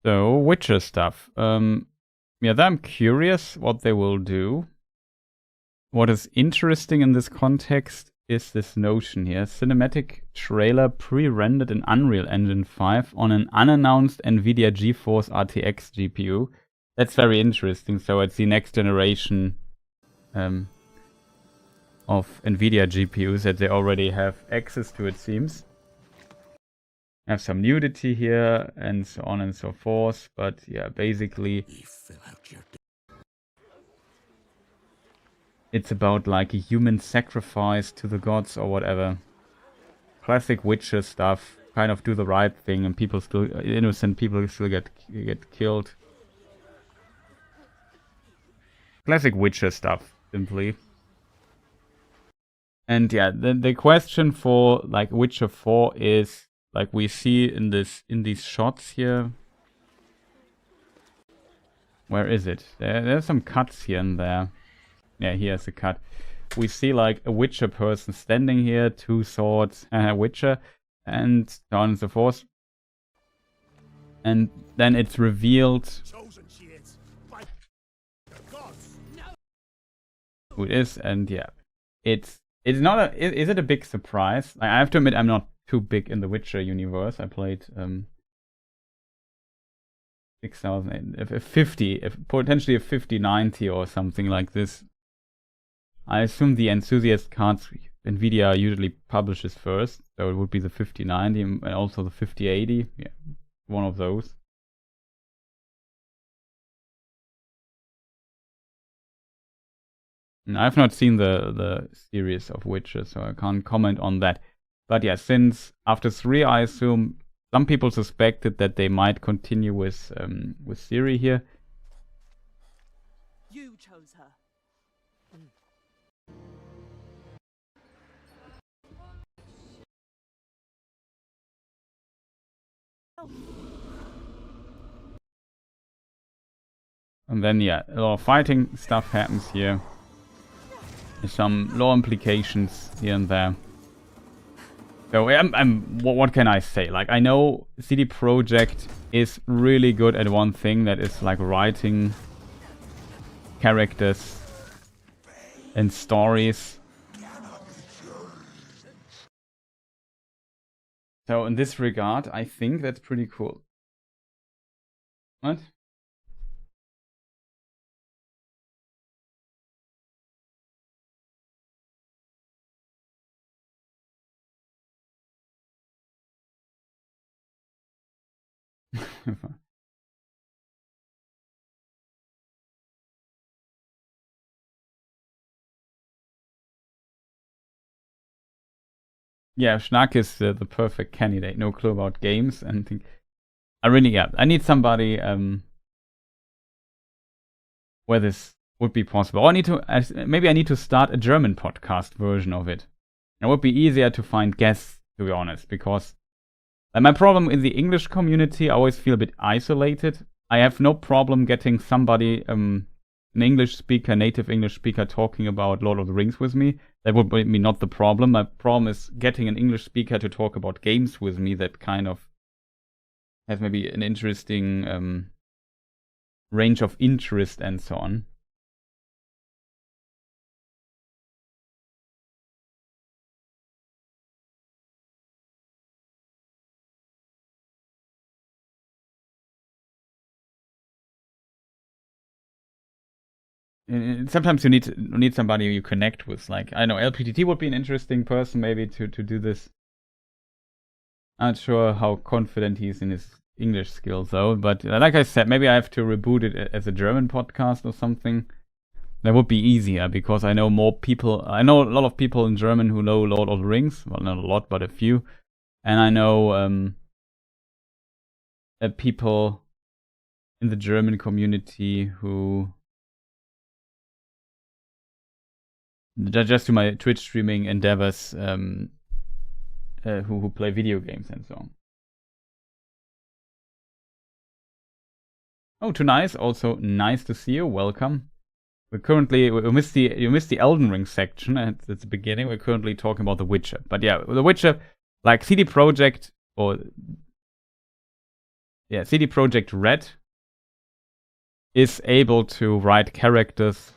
So, Witcher stuff. Yeah, I'm curious what they will do. What is interesting in this context is this notion here. Cinematic trailer pre-rendered in Unreal Engine 5 on an unannounced Nvidia GeForce RTX GPU. That's very interesting. So it's the next generation of Nvidia GPUs that they already have access to, it seems. Have some nudity here and so on and so forth, but yeah, basically it's about like a human sacrifice to the gods or whatever. Classic Witcher stuff. Kind of do the right thing, and people still, innocent people still get killed. Classic Witcher stuff, simply. And yeah, the question for like Witcher 4 is, like we see in these shots here. Where is it? There's some cuts here and there. Yeah, here's a cut. We see like a Witcher person standing here, 2 swords, Witcher, and so on and so forth. And then it's revealed who it is, and yeah, it's not a. Is it a big surprise? I have to admit, I'm not too big in the Witcher universe. I played 6,050, potentially a 5090 or something like this. I assume the enthusiast cards Nvidia usually publishes first, so it would be the 5090 and also the 5080. Yeah, one of those. And I've not seen the series of Witcher, so I can't comment on that. But yeah, since after 3, I assume some people suspected that they might continue with Ciri here. You chose her. And then yeah, a lot of fighting stuff happens here. There's some lore implications here and there. So what can I say? Like, I know CD Projekt is really good at one thing, that is like writing characters and stories. So in this regard, I think that's pretty cool. What? Yeah, Schnack is the perfect candidate. No clue about games, and I need somebody where this would be possible. Or maybe I need to start a German podcast version of it. It would be easier to find guests, to be honest, because my problem in the English community, I always feel a bit isolated. I have no problem getting somebody, an English speaker, native English speaker, talking about Lord of the Rings with me. That would be not the problem. My problem is getting an English speaker to talk about games with me that kind of has maybe an interesting range of interest and so on. Sometimes you need somebody you connect with. Like, I know LPTT would be an interesting person maybe to do this. I'm not sure how confident he's in his English skills though, but like I said, maybe I have to reboot it as a German podcast or something. That would be easier because I know more people. I know a lot of people in German who know Lord of the Rings. Well, not a lot, but a few. And I know people in the German community who just to my Twitch streaming endeavors, who play video games and so on. Oh, Tonice, also nice to see you. Welcome. You missed the Elden Ring section at the beginning. We're currently talking about The Witcher. But yeah, The Witcher, like CD Projekt or yeah, CD Projekt Red is able to write characters,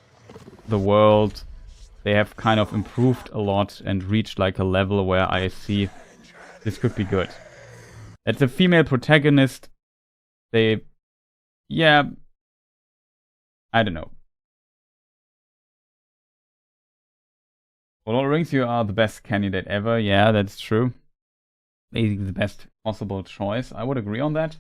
the world. They have kind of improved a lot and reached like a level where I see this could be good. It's a female protagonist. They, yeah, I don't know. For Lord of the Rings, you are the best candidate ever. Yeah, that's true. Maybe the best possible choice. I would agree on that.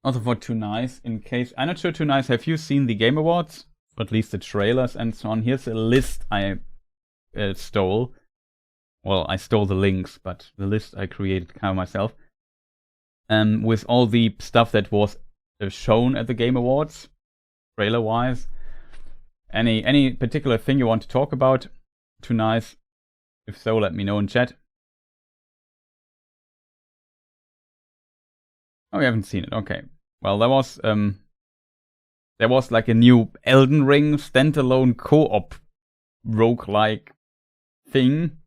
Also for Too Nice, in case... I'm not sure, Too Nice, have you seen the Game Awards? Or at least the trailers and so on. Here's a list I stole. Well, I stole the links, but the list I created kind of myself. With all the stuff that was shown at the Game Awards, trailer-wise. Any particular thing you want to talk about? Too Nice? If so, let me know in chat. Oh, you haven't seen it. Okay. Well, there was like a new Elden Ring standalone co-op roguelike thing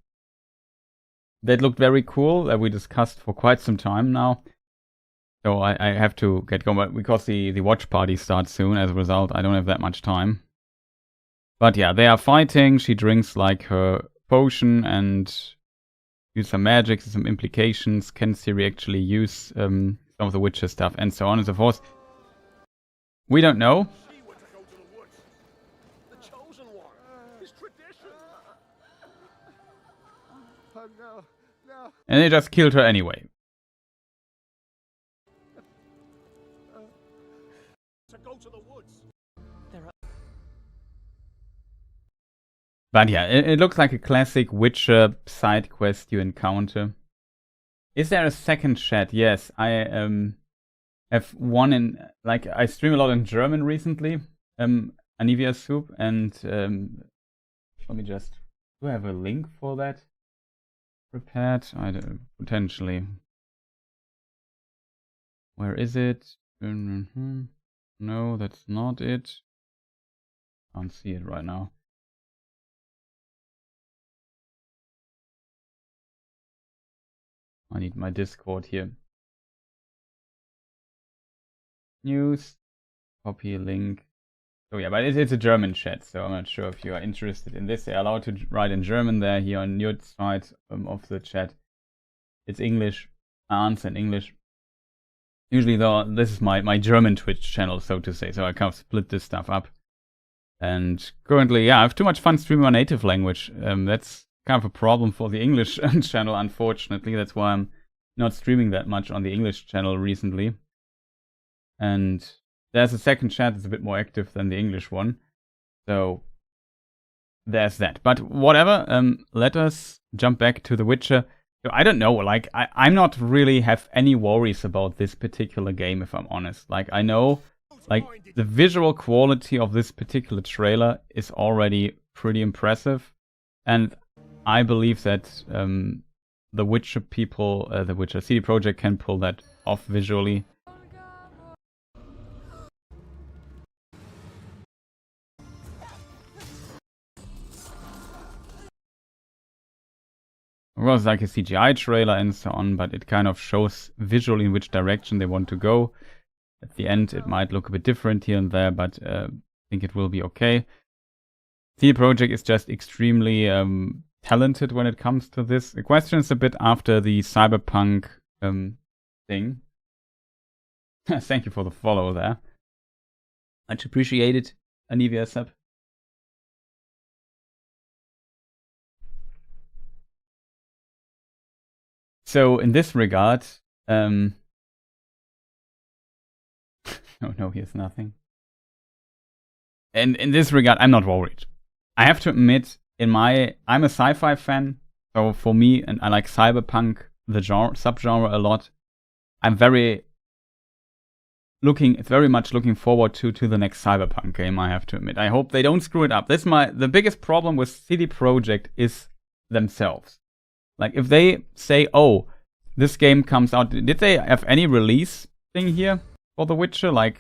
that looked very cool that we discussed for quite some time now. So I have to get going because the watch party starts soon. As a result, I don't have that much time. But yeah, they are fighting. She drinks like her potion and use some magic, some implications. Can Ciri actually use some of the Witcher stuff and so on and so forth? We don't know. And they just killed her anyway. But yeah, it looks like a classic Witcher side quest you encounter. Is there a second chat? Yes, I have one in, like, I stream a lot in German recently, Anivia Soup, and let me just, do I have a link for that prepared? I don't, potentially. Where is it? No, that's not it. Can't see it right now. I need my Discord here. News, copy link. So yeah, but it's a German chat, so I'm not sure if you are interested in this. They're allowed to write in German there, here on your side of the chat. It's English, I answer in English. Usually though, this is my German Twitch channel, so to say, so I kind of split this stuff up. And currently, yeah, I have too much fun streaming my native language. That's kind of a problem for the English channel, unfortunately. That's why I'm not streaming that much on the English channel recently. And there's a second chat that's a bit more active than the English one. So there's that. But whatever, let us jump back to The Witcher. So I don't know, like, I'm not really have any worries about this particular game, if I'm honest. Like, I know, like, the visual quality of this particular trailer is already pretty impressive. And I believe that the Witcher people, the Witcher CD Projekt can pull that off visually. It was like a CGI trailer and so on, but it kind of shows visually in which direction they want to go. At the end, it might look a bit different here and there, but I think it will be okay. CD Projekt is just extremely talented when it comes to this. The question is a bit after the Cyberpunk thing. Thank you for the follow there. Much appreciated, Anivia Sub. So in this regard, no, here's nothing. And in this regard, I'm not worried. I have to admit, I'm a sci-fi fan, so for me, and I like cyberpunk, the subgenre a lot. I'm very much looking forward to the next cyberpunk game, I have to admit. I hope they don't screw it up. The biggest problem with CD Projekt is themselves. Like, if they say, oh, this game comes out. Did they have any release thing here for The Witcher? Like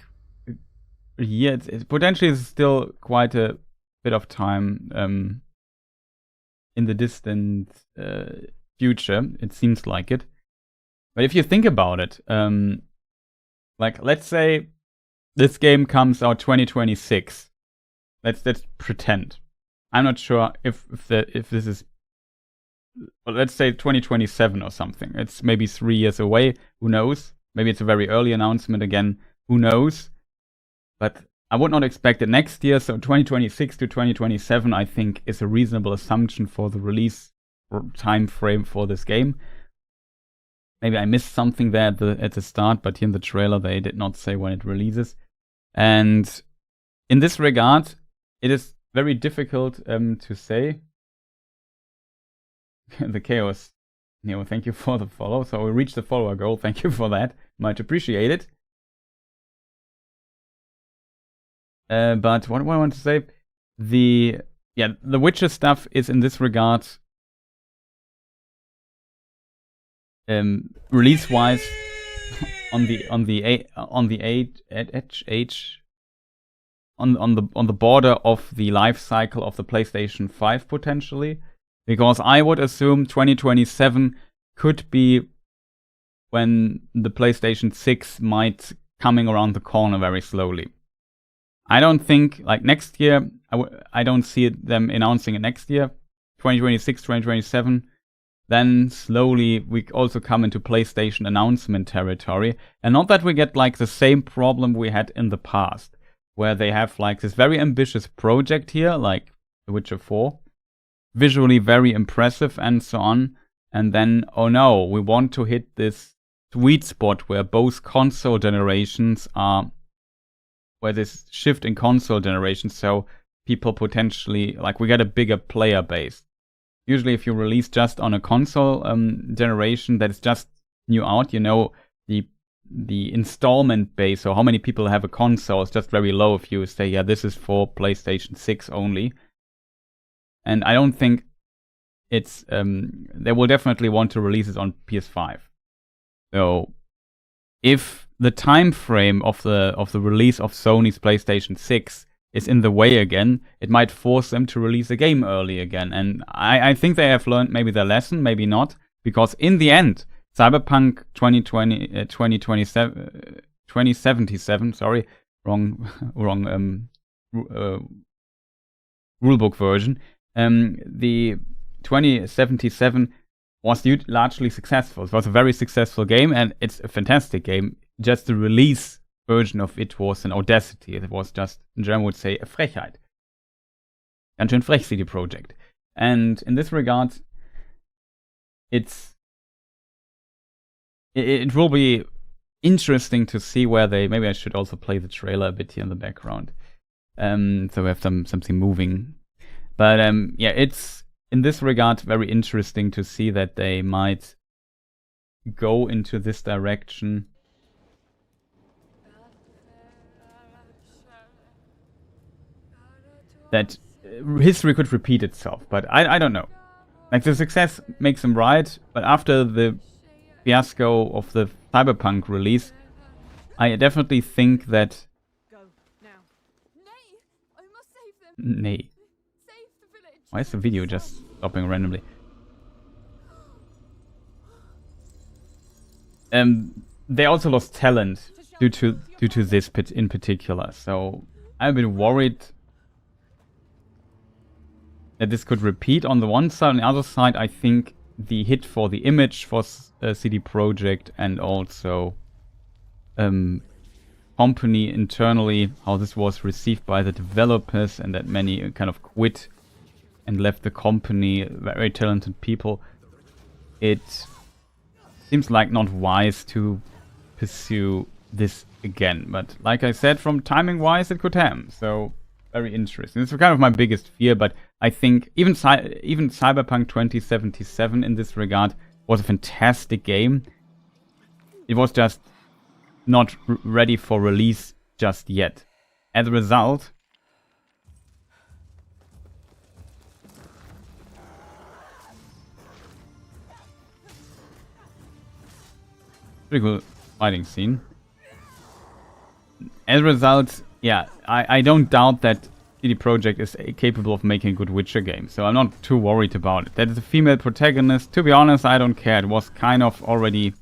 a year? It's potentially is still quite a bit of time in the distant future. It seems like it. But if you think about it, like let's say this game comes out 2026. Let's pretend. I'm not sure if this is. Well, let's say 2027 or something. It's maybe 3 years away. Who knows? Maybe it's a very early announcement again. Who knows? But I would not expect it next year. So 2026 to 2027, I think, is a reasonable assumption for the release time frame for this game. Maybe I missed something there at the start, but here in the trailer they did not say when it releases. And in this regard, it is very difficult to say. The Chaos. Neo, thank you for the follow. So we reached the follower goal. Thank you for that. Much appreciated. But what do I want to say? The Witcher stuff is in this regard release-wise on the border of the life cycle of the PlayStation 5 potentially. Because I would assume 2027 could be when the PlayStation 6 might coming around the corner very slowly. I don't think, like next year, I don't see them announcing it next year. 2026, 2027. Then slowly we also come into PlayStation announcement territory. And not that we get like the same problem we had in the past. Where they have like this very ambitious project here, like The Witcher 4. Visually very impressive and so on, and then, oh no, we want to hit this sweet spot where both console generations are, where this shift in console generations, so people potentially, like we get a bigger player base. Usually if you release just on a console generation that is just new out, you know, the installment base, or how many people have a console is just very low if you say, yeah, this is for PlayStation 6 only. And I don't think it's they will definitely want to release it on PS5. So if the time frame of the release of Sony's PlayStation 6 is in the way again, it might force them to release a game early again. And I think they have learned maybe their lesson, maybe not, because in the end, Cyberpunk 2077, sorry, wrong rulebook version. The 2077 was largely successful. It was a very successful game, and it's a fantastic game. Just the release version of it was an audacity. It was just, in German would say, a Frechheit. Ganz schön frech, CD Projekt. And in this regard, it will be interesting to see where they... Maybe I should also play the trailer a bit here in the background. So we have something moving. But yeah, it's in this regard very interesting to see that they might go into this direction. That history could repeat itself, but I don't know. Like, the success makes them right, but after the fiasco of the Cyberpunk release, I definitely think that... Nay. Why is the video just stopping randomly? They also lost talent due to this in particular, so I'm a bit worried that this could repeat on the one side. On the other side, I think the hit for the image for CD Projekt and also company internally, how this was received by the developers and that many kind of quit and left the company, very talented people. It seems like not wise to pursue this again. But like I said, from timing-wise, it could happen. So very interesting. This is kind of my biggest fear, but I think even Cyberpunk 2077 in this regard was a fantastic game. It was just not ready for release just yet. As a result, Pretty cool fighting scene. As a result, yeah, I don't doubt that CD Projekt is capable of making a good Witcher game, so I'm not too worried about it. That is a female protagonist. To be honest, I don't care. It was kind of already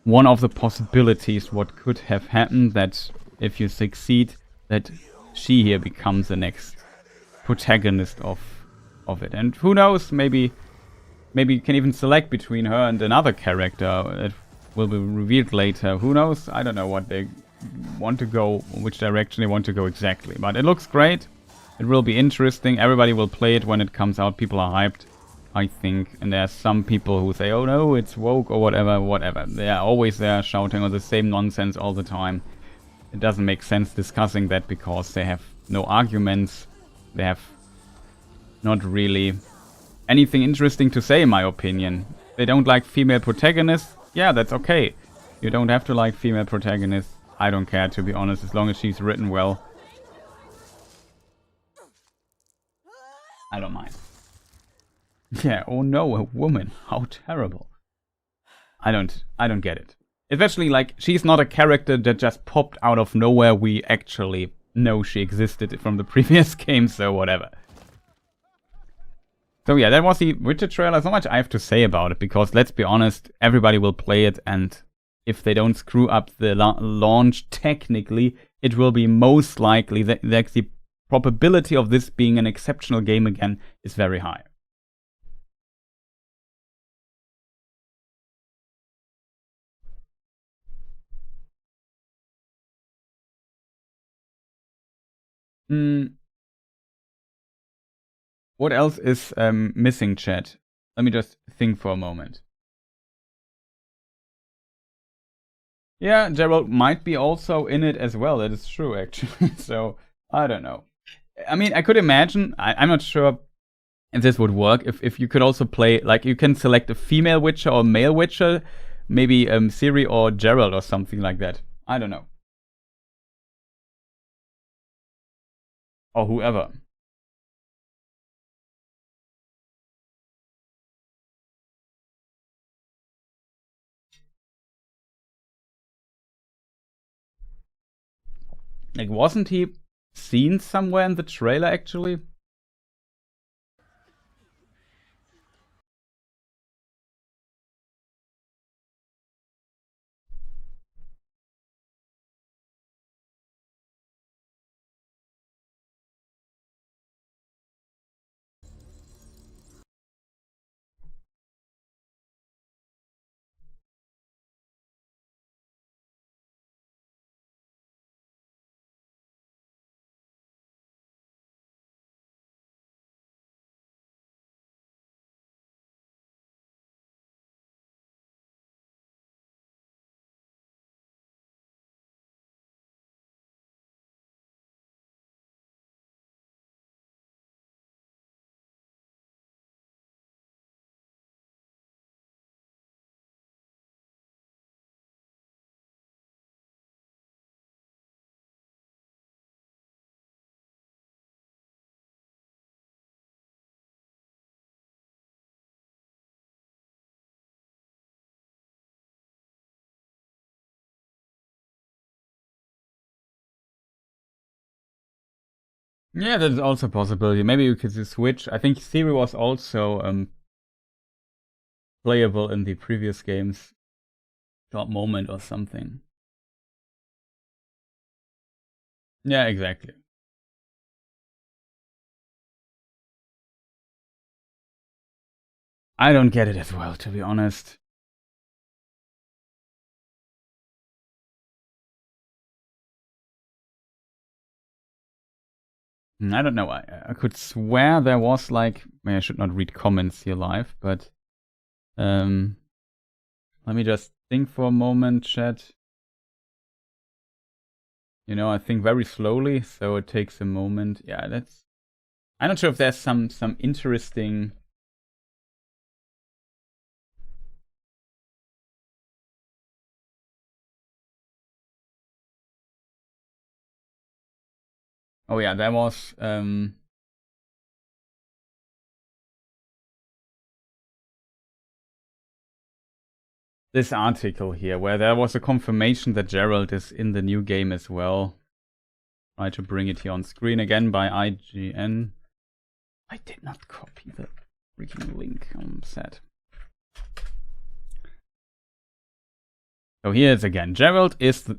one of the possibilities what could have happened, that if you succeed, that she here becomes the next protagonist of it. And who knows, maybe you can even select between her and another character that will be revealed later. Who knows? I don't know what they want to go, which direction they want to go exactly. But it looks great. It will be interesting. Everybody will play it when it comes out. People are hyped, I think. And there are some people who say, oh no, it's woke or whatever. They are always there shouting on the same nonsense all the time. It doesn't make sense discussing that because they have no arguments. They have not really anything interesting to say, in my opinion. They don't like female protagonists. Yeah, that's okay. You don't have to like female protagonists. I don't care, to be honest, as long as she's written well. I don't mind. Yeah, oh no, a woman. How terrible. I don't get it. Especially, like, she's not a character that just popped out of nowhere. We actually know she existed from the previous game, so whatever. So yeah, that was the Witcher trailer. There's not much I have to say about it, because let's be honest, everybody will play it, and if they don't screw up the launch technically, it will be most likely that the probability of this being an exceptional game again is very high. What else is missing, chat? Let me just think for a moment. Yeah, Gerald might be also in it as well. That is true, actually. So, I don't know. I mean, I could imagine, I'm not sure if this would work, if you could also play, like, you can select a female Witcher or male Witcher, maybe Ciri or Gerald or something like that. I don't know. Or whoever. Like, wasn't he seen somewhere in the trailer, actually? Yeah, that's also a possibility. Maybe you could switch. I think Ciri was also playable in the previous games. Short moment or something. Yeah, exactly. I don't get it as well, to be honest. I don't know. I could swear there was, like, I should not read comments here live, but let me just think for a moment, chat. You know, I think very slowly, so it takes a moment. Yeah, that's. I'm not sure if there's some interesting. Oh yeah, there was. this article here, where there was a confirmation that Gerald is in the new game as well. Try to bring it here on screen again by IGN. I did not copy the freaking link. I'm sad. So here it is again. Gerald is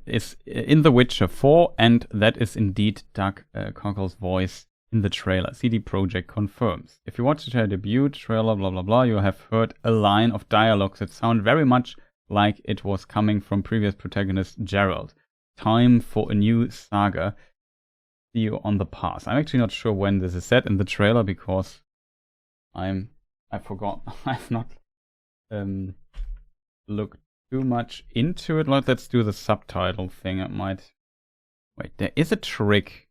in The Witcher 4, and that is indeed Doug Cockle's voice in the trailer. CD Projekt confirms. If you watched her debut trailer, blah blah blah, you have heard a line of dialogues that sound very much like it was coming from previous protagonist Gerald. Time for a new saga. See you on the path. I'm actually not sure when this is set in the trailer because I forgot. I've not looked too much into it. Let's do the subtitle thing. It might. Wait, there is a trick.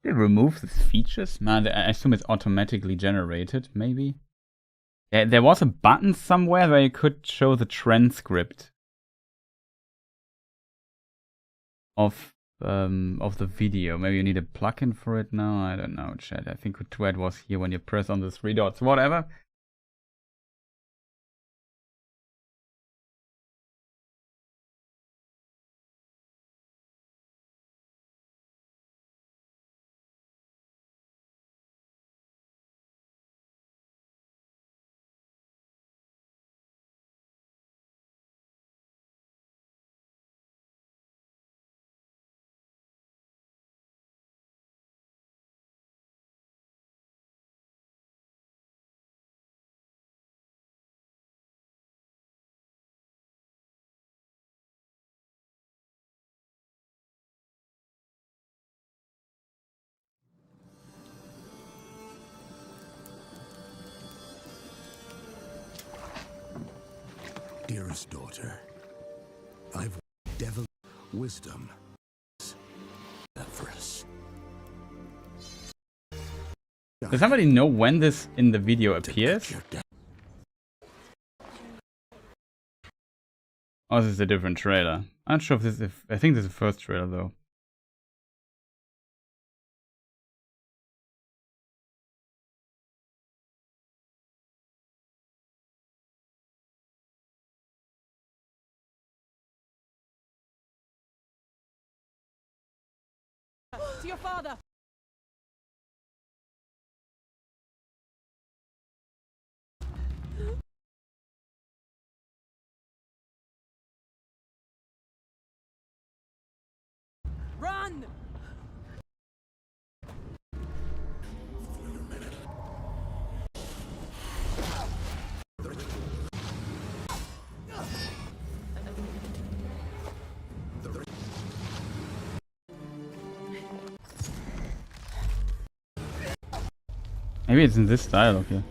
They remove these features? Man, I assume it's automatically generated, maybe? Yeah, there was a button somewhere where you could show the transcript of the video. Maybe you need a plugin for it now? I don't know, chat. I think where it was here when you press on the 3 dots. Whatever. Dearest daughter, I've devil wisdom. Everest. Does somebody know when this in the video appears? Oh, this is a different trailer. I'm not sure if this is. I think this is the first trailer though. To your father! Run! Maybe it's in this dialogue here.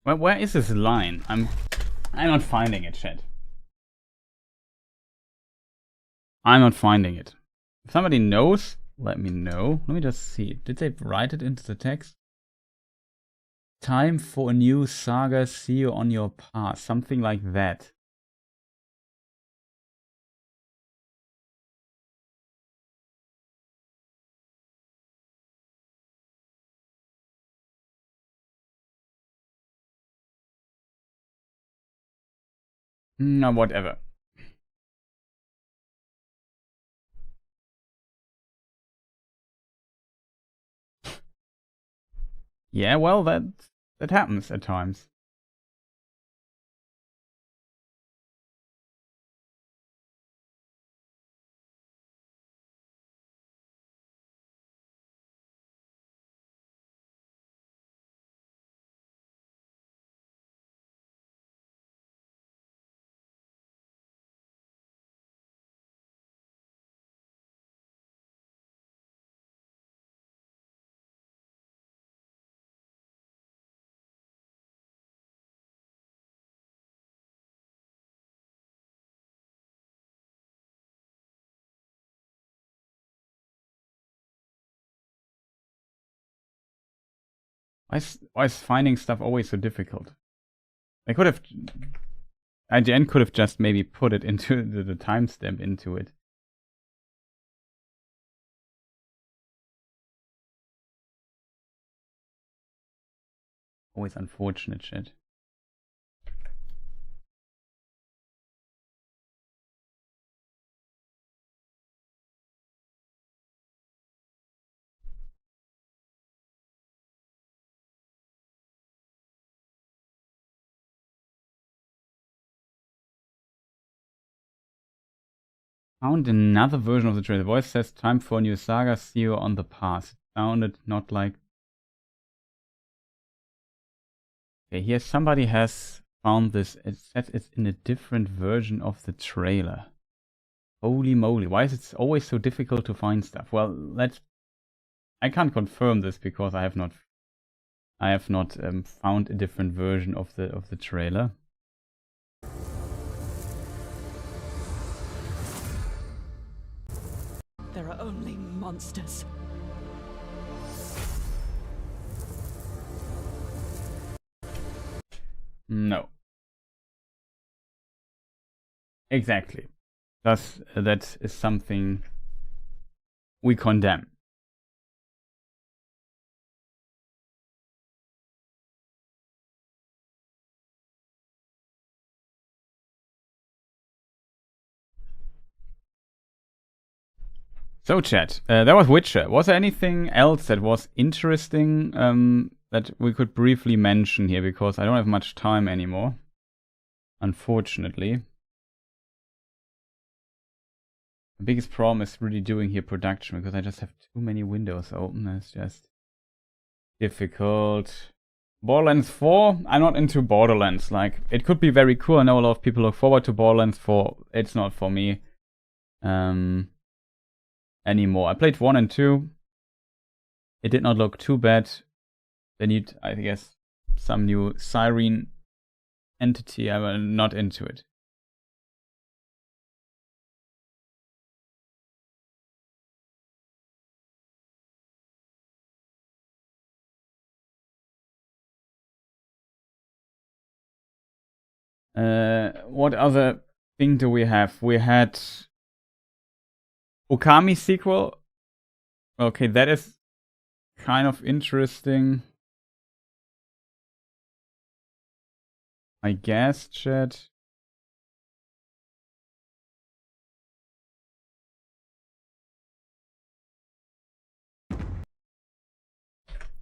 Well, where is this line? I'm not finding it, chat. I'm not finding it. If somebody knows, let me know. Let me just see. Did they write it into the text? Time for a new saga, see you on your path. Something like that. No, whatever. Yeah, well, that happens at times. Why is finding stuff always so difficult? I could have... IGN could have just maybe put it into the timestamp into it. Always unfortunate shit. Found another version of the trailer. The voice says time for a new saga. See you on the path. Sounded not like... Okay, here somebody has found this. It says it's in a different version of the trailer. Holy moly, why is it always so difficult to find stuff? Well, I can't confirm this because I have not found a different version of the trailer. There are only monsters. No. Exactly. That is something we condemn. So chat, that was Witcher. Was there anything else that was interesting that we could briefly mention here? Because I don't have much time anymore, unfortunately. The biggest problem is really doing here production because I just have too many windows open. It's just difficult. Borderlands 4, I'm not into Borderlands. Like, it could be very cool. I know a lot of people look forward to Borderlands 4. It's not for me anymore. I played 1 and 2. It did not look too bad. They need, I guess, some new Siren entity. I'm not into it. What other thing do we have? We had Okami sequel. Okay, that is kind of interesting. I guess, chat.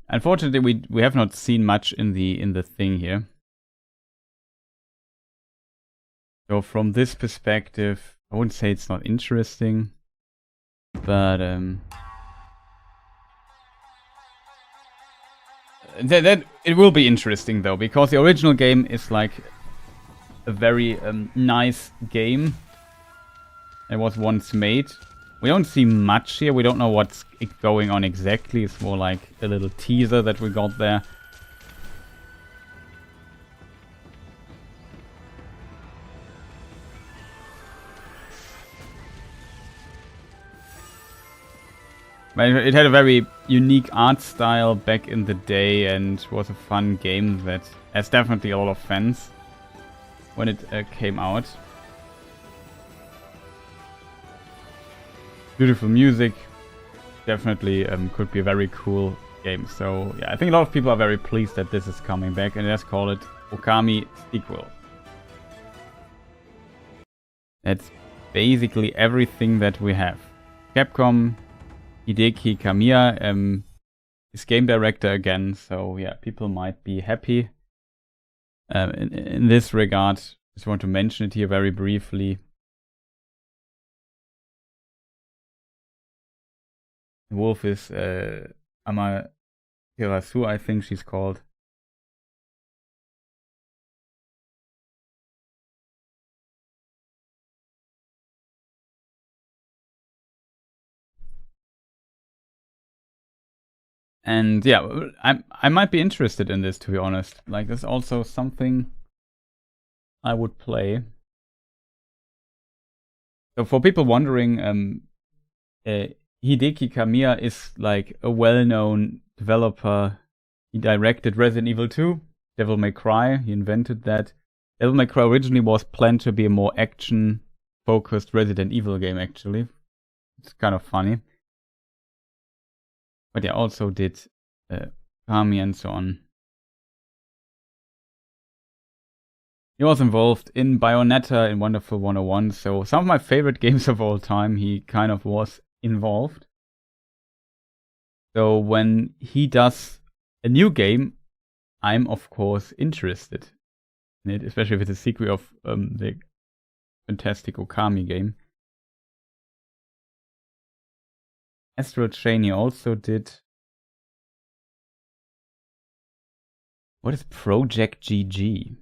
Unfortunately, we have not seen much in the thing here. So from this perspective, I wouldn't say it's not interesting, but that it will be interesting though, because the original game is like a very nice game. It was once made. We don't see much here. We don't know what's going on exactly. It's more like a little teaser that we got there. But it had a very unique art style back in the day and was a fun game that has definitely a lot of fans when it came out. Beautiful music. Definitely could be a very cool game. So yeah, I think a lot of people are very pleased that this is coming back, and let's call it Okami sequel. That's basically everything that we have. Capcom, Hideki Kamiya is game director again, so yeah, people might be happy. In this regard, just want to mention it here very briefly. Wolf is Amaterasu, I think she's called. And yeah, I might be interested in this, to be honest. Like, this is also something I would play. So for people wondering, Hideki Kamiya is like a well-known developer. He directed Resident Evil 2, Devil May Cry. He invented that. Devil May Cry originally was planned to be a more action-focused Resident Evil game, actually. It's kind of funny. But he also did Kami and so on. He was involved in Bayonetta in Wonderful 101, so some of my favorite games of all time, he kind of was involved. So when he does a new game, I'm of course interested in it, especially with the sequel of the fantastic Okami game. Astral Chain he also did. What is Project GG?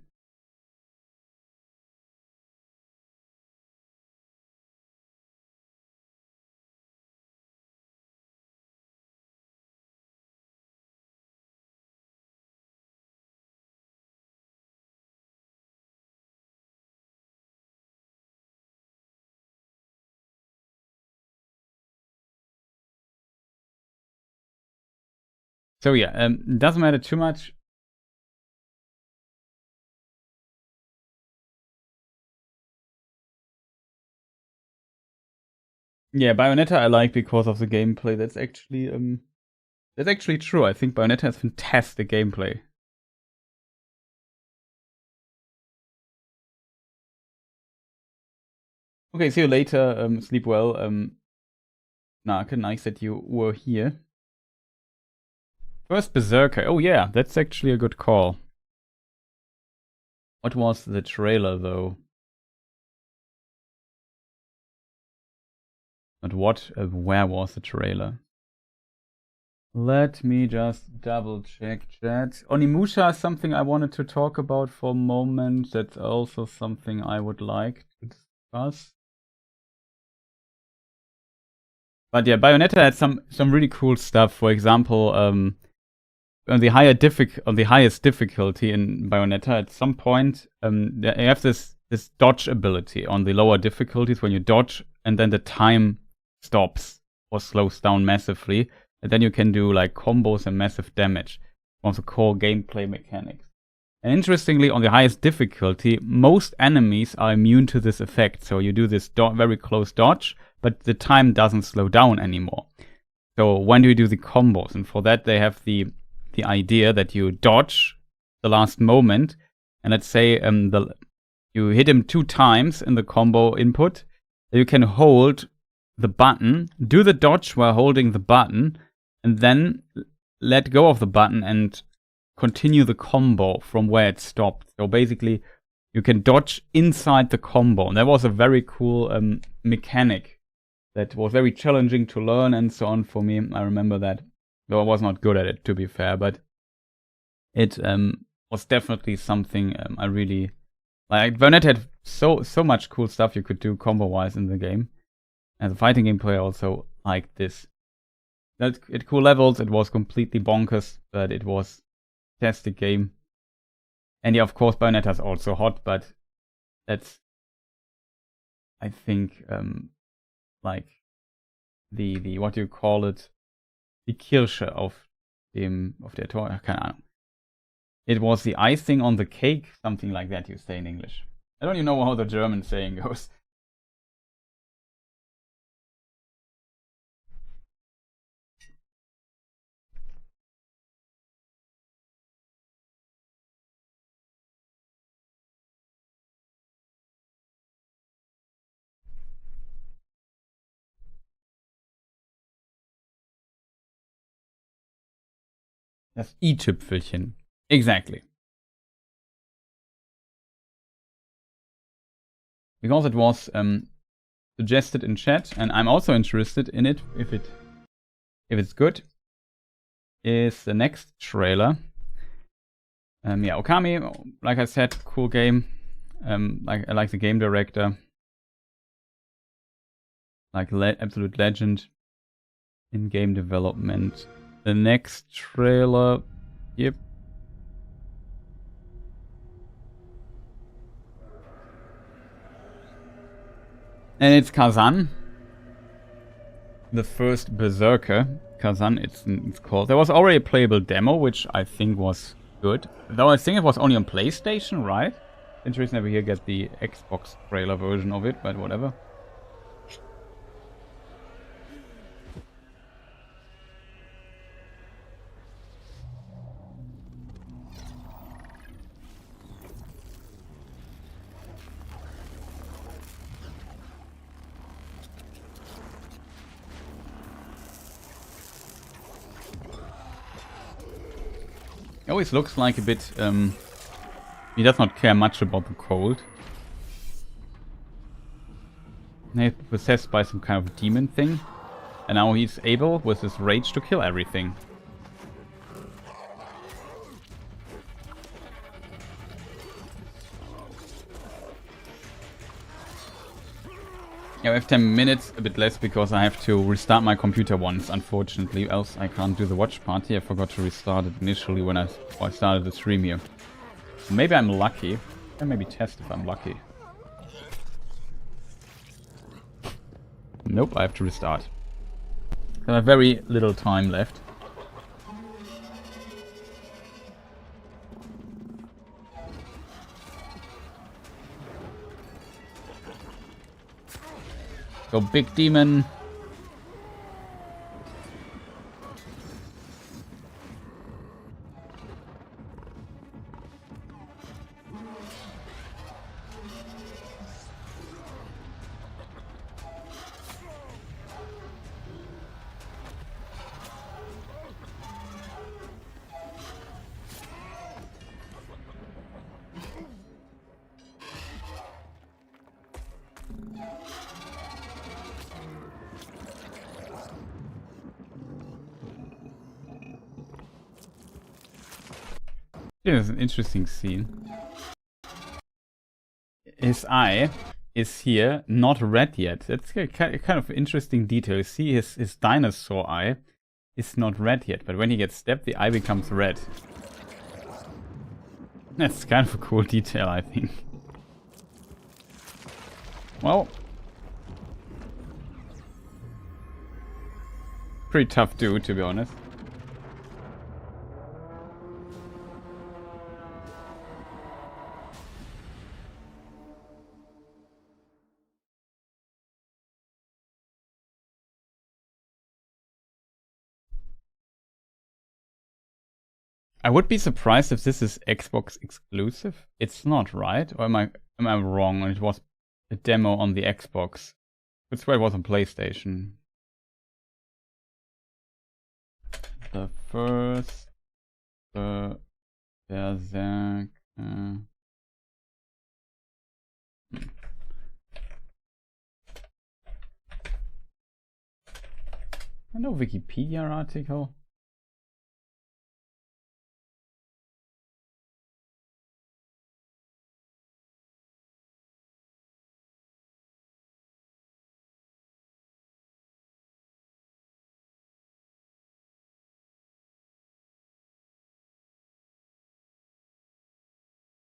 So yeah, doesn't matter too much. Yeah, Bayonetta I like because of the gameplay. That's actually true. I think Bayonetta has fantastic gameplay. Okay, see you later. Sleep well. Nake, nice that you were here. First Berserker. Oh yeah, that's actually a good call. What was the trailer though? Not what, where was the trailer? Let me just double check chat. Onimusha is something I wanted to talk about for a moment. That's also something I would like to discuss. But yeah, Bayonetta had some really cool stuff. For example, on the highest difficulty in Bayonetta, at some point, you have this dodge ability on the lower difficulties when you dodge, and then the time stops or slows down massively, and then you can do like combos and massive damage. One of the core gameplay mechanics. And interestingly, on the highest difficulty, most enemies are immune to this effect. So you do this very close dodge, but the time doesn't slow down anymore. So when do you do the combos? And for that, they have the idea that you dodge the last moment, and let's say you hit him 2 times in the combo input. You can hold the button, do the dodge while holding the button, and then let go of the button and continue the combo from where it stopped. So basically, you can dodge inside the combo. And that was a very cool mechanic that was very challenging to learn and so on for me. I remember that. Though I was not good at it, to be fair, but it was definitely something I really like. Bayonetta had so much cool stuff you could do combo-wise in the game. As a fighting game player, I also liked this. That at cool levels, it was completely bonkers, but it was a fantastic game. And yeah, of course, Bayonetta is also hot, but that's, I think, like the what do you call it? Die Kirsche auf der Torte, keine Ahnung. It was the icing on the cake, something like that you say in English. I don't even know how the German saying goes. Das i-Tüpfelchen. Exactly. Because it was suggested in chat, and I'm also interested in it if it's good. Is the next trailer. Yeah, Okami, like I said, cool game. I like the game director. Like absolute legend in game development. The next trailer, yep. And it's Kazan. The first Berserker. Kazan, it's called. There was already a playable demo, which I think was good. Though I think it was only on PlayStation, right? Interesting that we here get the Xbox trailer version of it, but whatever. He always looks like a bit, he does not care much about the cold. He's possessed by some kind of demon thing. And now he's able, with his rage, to kill everything. Yeah, we have 10 minutes, a bit less, because I have to restart my computer once, unfortunately, else I can't do the watch party. I forgot to restart it initially when I started the stream here. Maybe I'm lucky. Or maybe test if I'm lucky. Nope, I have to restart. I have very little time left. Go big demon. Yeah, it's an interesting scene. His eye is here, not red yet. That's a kind of interesting detail. You see his dinosaur eye is not red yet, but when he gets stabbed, the eye becomes red. That's kind of a cool detail, I think. Well, pretty tough dude, to be honest. I would be surprised if this is Xbox exclusive. It's not, right? Or am I wrong? And it was a demo on the Xbox. I swear it was on PlayStation. The first Berserk. No Wikipedia article.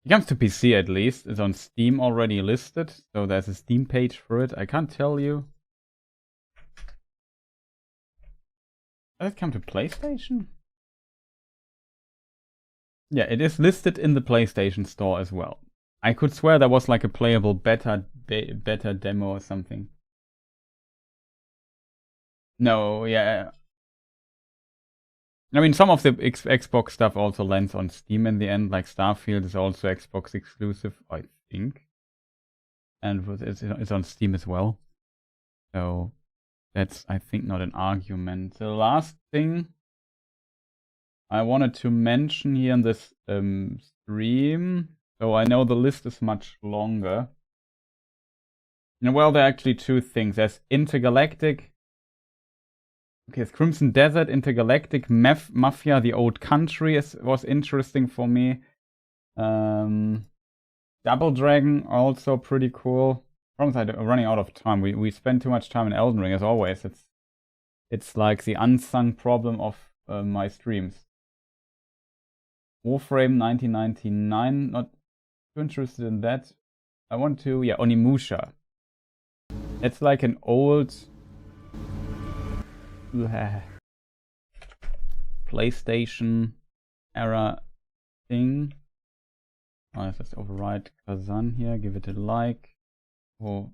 It comes to PC at least. It's on Steam already listed, so there's a Steam page for it. I can't tell you. Does it come to PlayStation? Yeah, it is listed in the PlayStation Store as well. I could swear there was like a playable beta demo or something. No, yeah. I mean, some of the Xbox stuff also lands on Steam in the end, like Starfield is also Xbox exclusive, I think. And it's on Steam as well. So that's, I think, not an argument. The last thing I wanted to mention here in this stream. So I know the list is much longer. And well, there are actually two things. There's Intergalactic. Okay, it's Crimson Desert, Intergalactic, Mafia, the Old Country was interesting for me. Double Dragon, also pretty cool. Problem is I'm running out of time. We spend too much time in Elden Ring, as always. It's like the unsung problem of my streams. Warframe 1999, not too interested in that. I want to, yeah, Onimusha. It's like an old PlayStation era thing. Let's just override Kazan here, give it a like. Oh,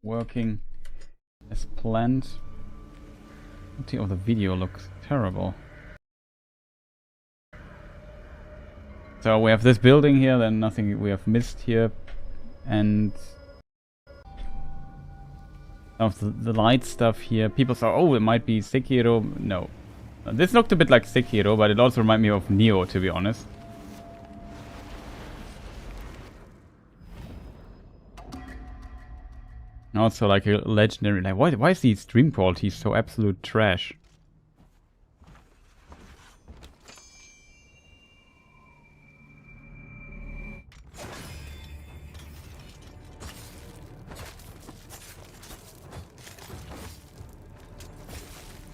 working as planned. Oh, the video looks terrible. So we have this building here, then nothing we have missed here, and of the light stuff here. People thought, oh, it might be Sekiro. No. This looked a bit like Sekiro, but it also reminded me of Nioh, to be honest. Also like a legendary. Like, why is the stream quality so absolute trash?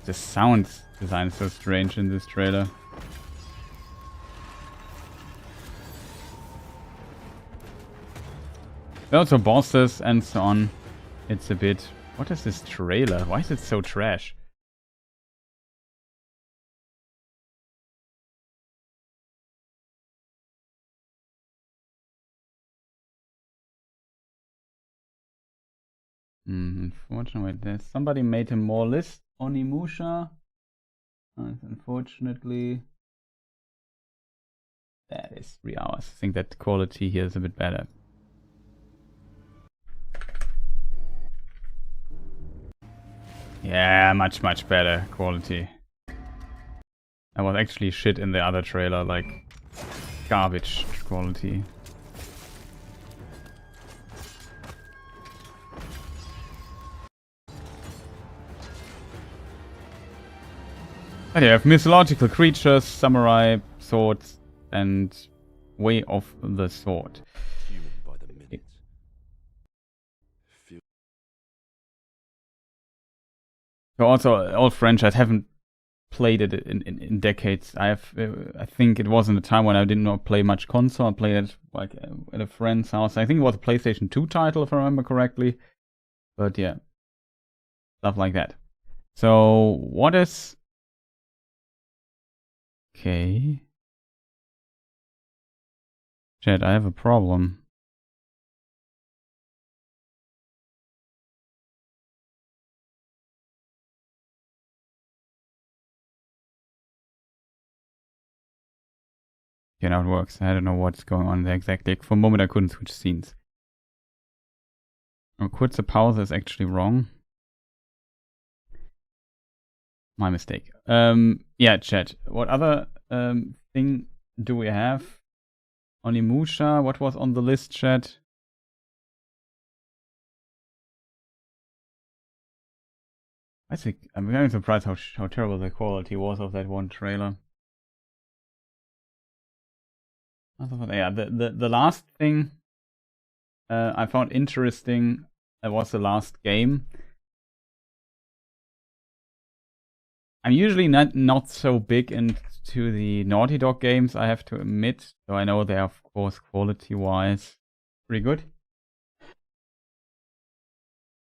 The sound design is so strange in this trailer. Also bosses and so on. It's a bit... What is this trailer? Why is it so trash? Unfortunately, there's somebody made a more list. Onimusha. Unfortunately, that is 3 hours. I think that quality here is a bit better. Yeah, much better quality. I was actually shit in the other trailer, like garbage quality. But you have mythological creatures, samurai, swords, and way of the sword. Human by the minute. So also, old franchise, haven't played it in decades. I think it was in the time when I did not play much console. I played it like at a friend's house. I think it was a PlayStation 2 title, if I remember correctly. But yeah, stuff like that. So what is... Okay. Chat, I have a problem. Okay, now it works. I don't know what's going on there exactly. For a moment I couldn't switch scenes. Oh, kurze Pause is actually wrong. My mistake. Yeah, chat. What other thing do we have? Onimusha, what was on the list, chat? I think I'm very surprised how terrible the quality was of that one trailer. Yeah, the last thing I found interesting was the last game. I'm usually not so big into the Naughty Dog games, I have to admit. So I know they are, of course, quality-wise pretty good.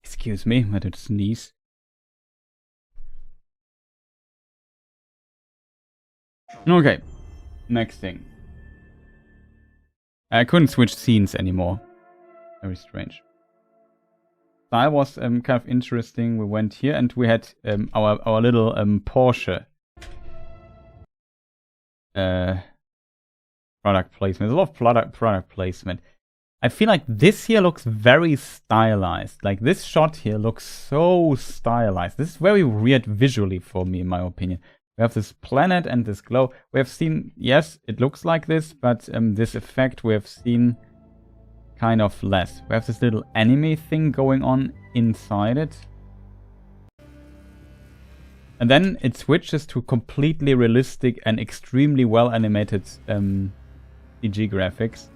Excuse me, I had to sneeze. Okay, next thing. I couldn't switch scenes anymore. Very strange. Style was kind of interesting. We went here and we had our little Porsche product placement. There's a lot of product placement. I feel like this here looks very stylized. Like this shot here looks so stylized. This is very weird visually for me, in my opinion. We have this planet and this glow. We have seen, yes, it looks like this, but this effect we have seen kind of less. We have this little anime thing going on inside it. And then it switches to completely realistic and extremely well animated CG graphics.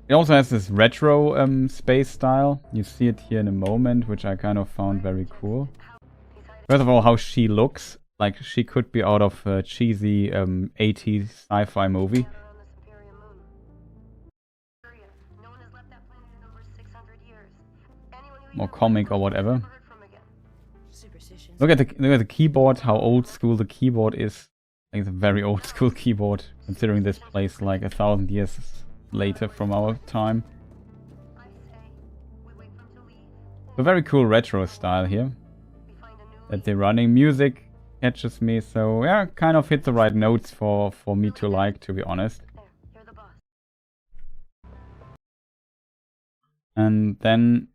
It also has this retro space style. You see it here in a moment, which I kind of found very cool. First of all, how she looks. Like, she could be out of a cheesy 80s sci-fi movie. Or comic or whatever. Look at the keyboard, how old school the keyboard is. I think it's a very old school keyboard, considering this plays like 1,000 years later from our time. A very cool retro style here that they're running. Music catches me, so yeah, kind of hit the right notes for me to like, to be honest. And then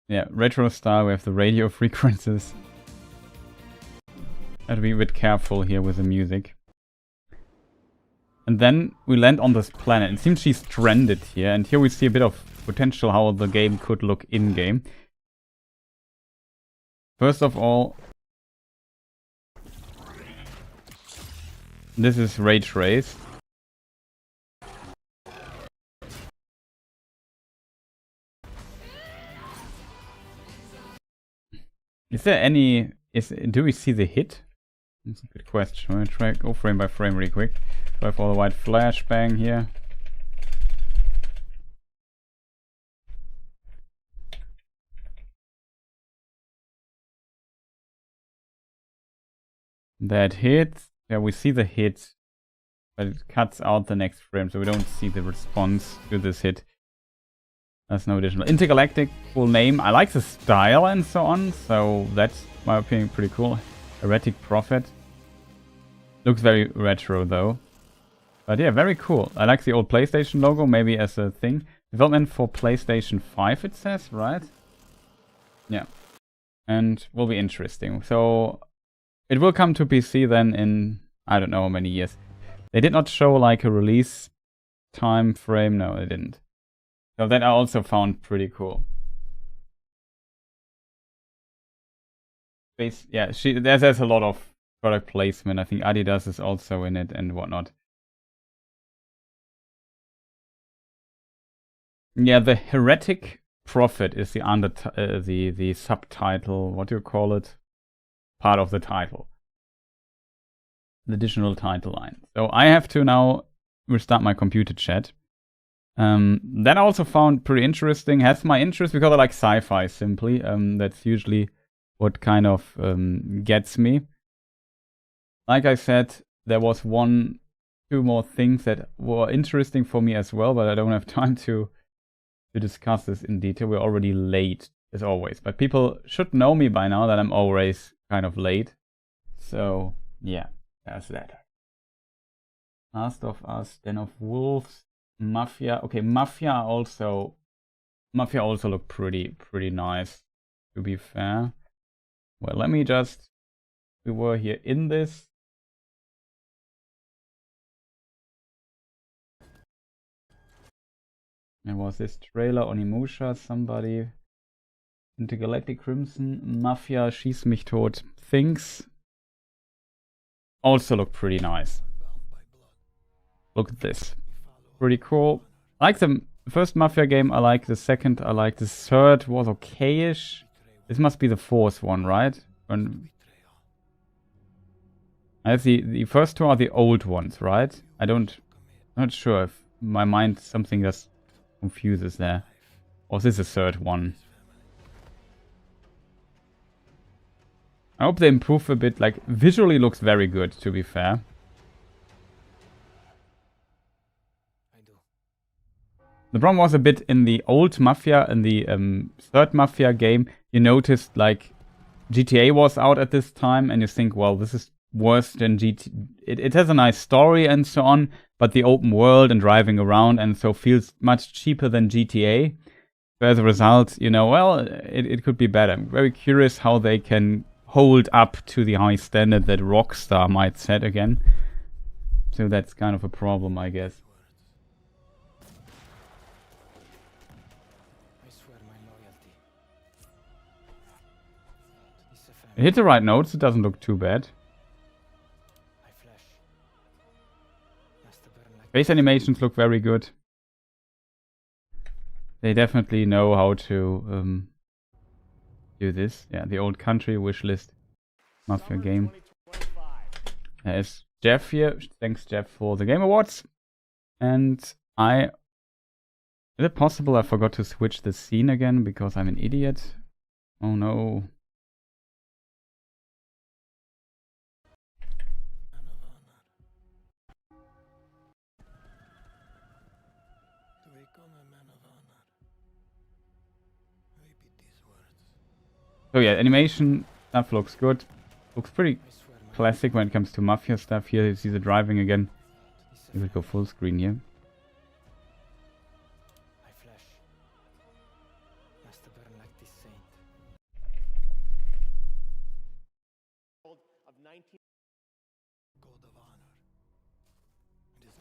yeah, retro style, we have the radio frequencies. Have to be a bit careful here with the music. And then we land on this planet. It seems she's stranded here, and here we see a bit of potential how the game could look in-game. First of all, this is ray traced. Is there any... do we see the hit? That's a good question. I'm gonna try go frame by frame really quick. So I have all the white flashbang here. That hit. Yeah, we see the hit, but it cuts out the next frame, so we don't see the response to this hit. That's no additional. Intergalactic, full name. I like the style and so on, so that's, in my opinion, pretty cool. Heretic Prophet. Looks very retro though. But yeah, very cool. I like the old PlayStation logo, maybe as a thing. Development for PlayStation 5, it says, right? Yeah. And will be interesting. So it will come to PC then in, I don't know how many years. They did not show like a release time frame. No, they didn't. So that I also found pretty cool. Yeah, there's a lot of product placement. I think Adidas is also in it and whatnot. Yeah, the Heretic Prophet is the subtitle. What do you call it? Part of the title. The additional title line. So I have to now restart my computer chat. That I also found pretty interesting. Has my interest because I like sci-fi simply. That's usually what kind of gets me. Like I said, there was two more things that were interesting for me as well, but I don't have time to discuss this in detail. We're already late, as always. But people should know me by now that I'm always kind of late. So, yeah, that's that. Last of Us, Den of Wolves, Mafia. Okay, Mafia also look pretty nice, to be fair. Well, let me just... We were here in this. There was this trailer, Onimusha, somebody. Intergalactic Crimson, Mafia, Schieß mich tot, things. Also look pretty nice. Look at this. Pretty cool. I like the first Mafia game, I like the second, I like the third, was okay-ish. This must be the fourth one, right? And I the first two are the old ones, right? I'm not sure if my mind something just confuses there. Or is this the third one? I hope they improve a bit. Like, visually looks very good, to be fair. The problem was a bit in the old Mafia, in the third Mafia game, you noticed like GTA was out at this time and you think, well, this is worse than GT. It has a nice story and so on, but the open world and driving around and so feels much cheaper than GTA. So as a result, you know, well, it could be better. I'm very curious how they can hold up to the high standard that Rockstar might set again. So that's kind of a problem, I guess. It hit the right notes, it doesn't look too bad. Face animations look very good. They definitely know how to do this. Yeah, the old country wishlist Mafia game. There's Jeff here. Thanks, Jeff, for the Game Awards. And is it possible I forgot to switch the scene again because I'm an idiot? Oh no. So yeah, animation stuff looks good. Looks pretty classic when it comes to Mafia stuff. Here you see the driving again. We will go full screen here.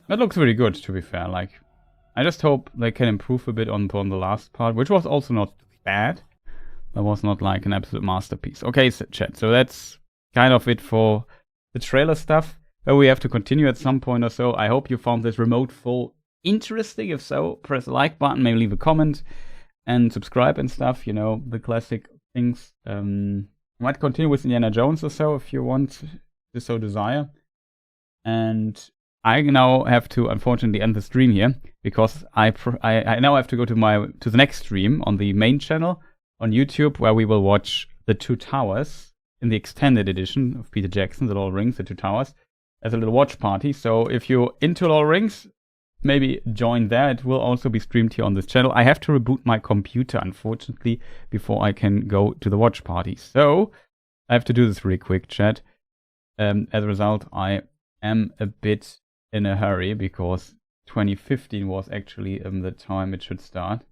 That looks really good, to be fair. Like, I just hope they can improve a bit on the last part, which was also not bad. That was not like an absolute masterpiece. Okay, so chat. So that's kind of it for the trailer stuff. But we have to continue at some point or so. I hope you found this remote full interesting. If so, press the like button, maybe leave a comment and subscribe and stuff. You know, the classic things. I might continue with Indiana Jones or so if you want to so desire. And I now have to unfortunately end the stream here because I now have to go to the next stream on the main channel on YouTube, where we will watch The Two Towers in the extended edition of Peter Jackson's The Lord of the Rings, The Two Towers, as a little watch party. So if you're into Lord of the Rings, maybe join there. It will also be streamed here on this channel. I have to reboot my computer, unfortunately, before I can go to the watch party. So I have to do this really quick, chat. As a result, I am a bit in a hurry because 2015 was actually the time it should start.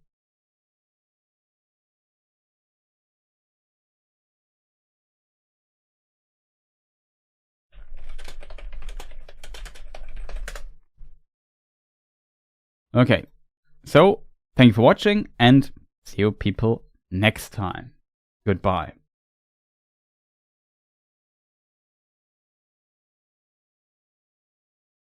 Okay, so thank you for watching and see you people next time. Goodbye.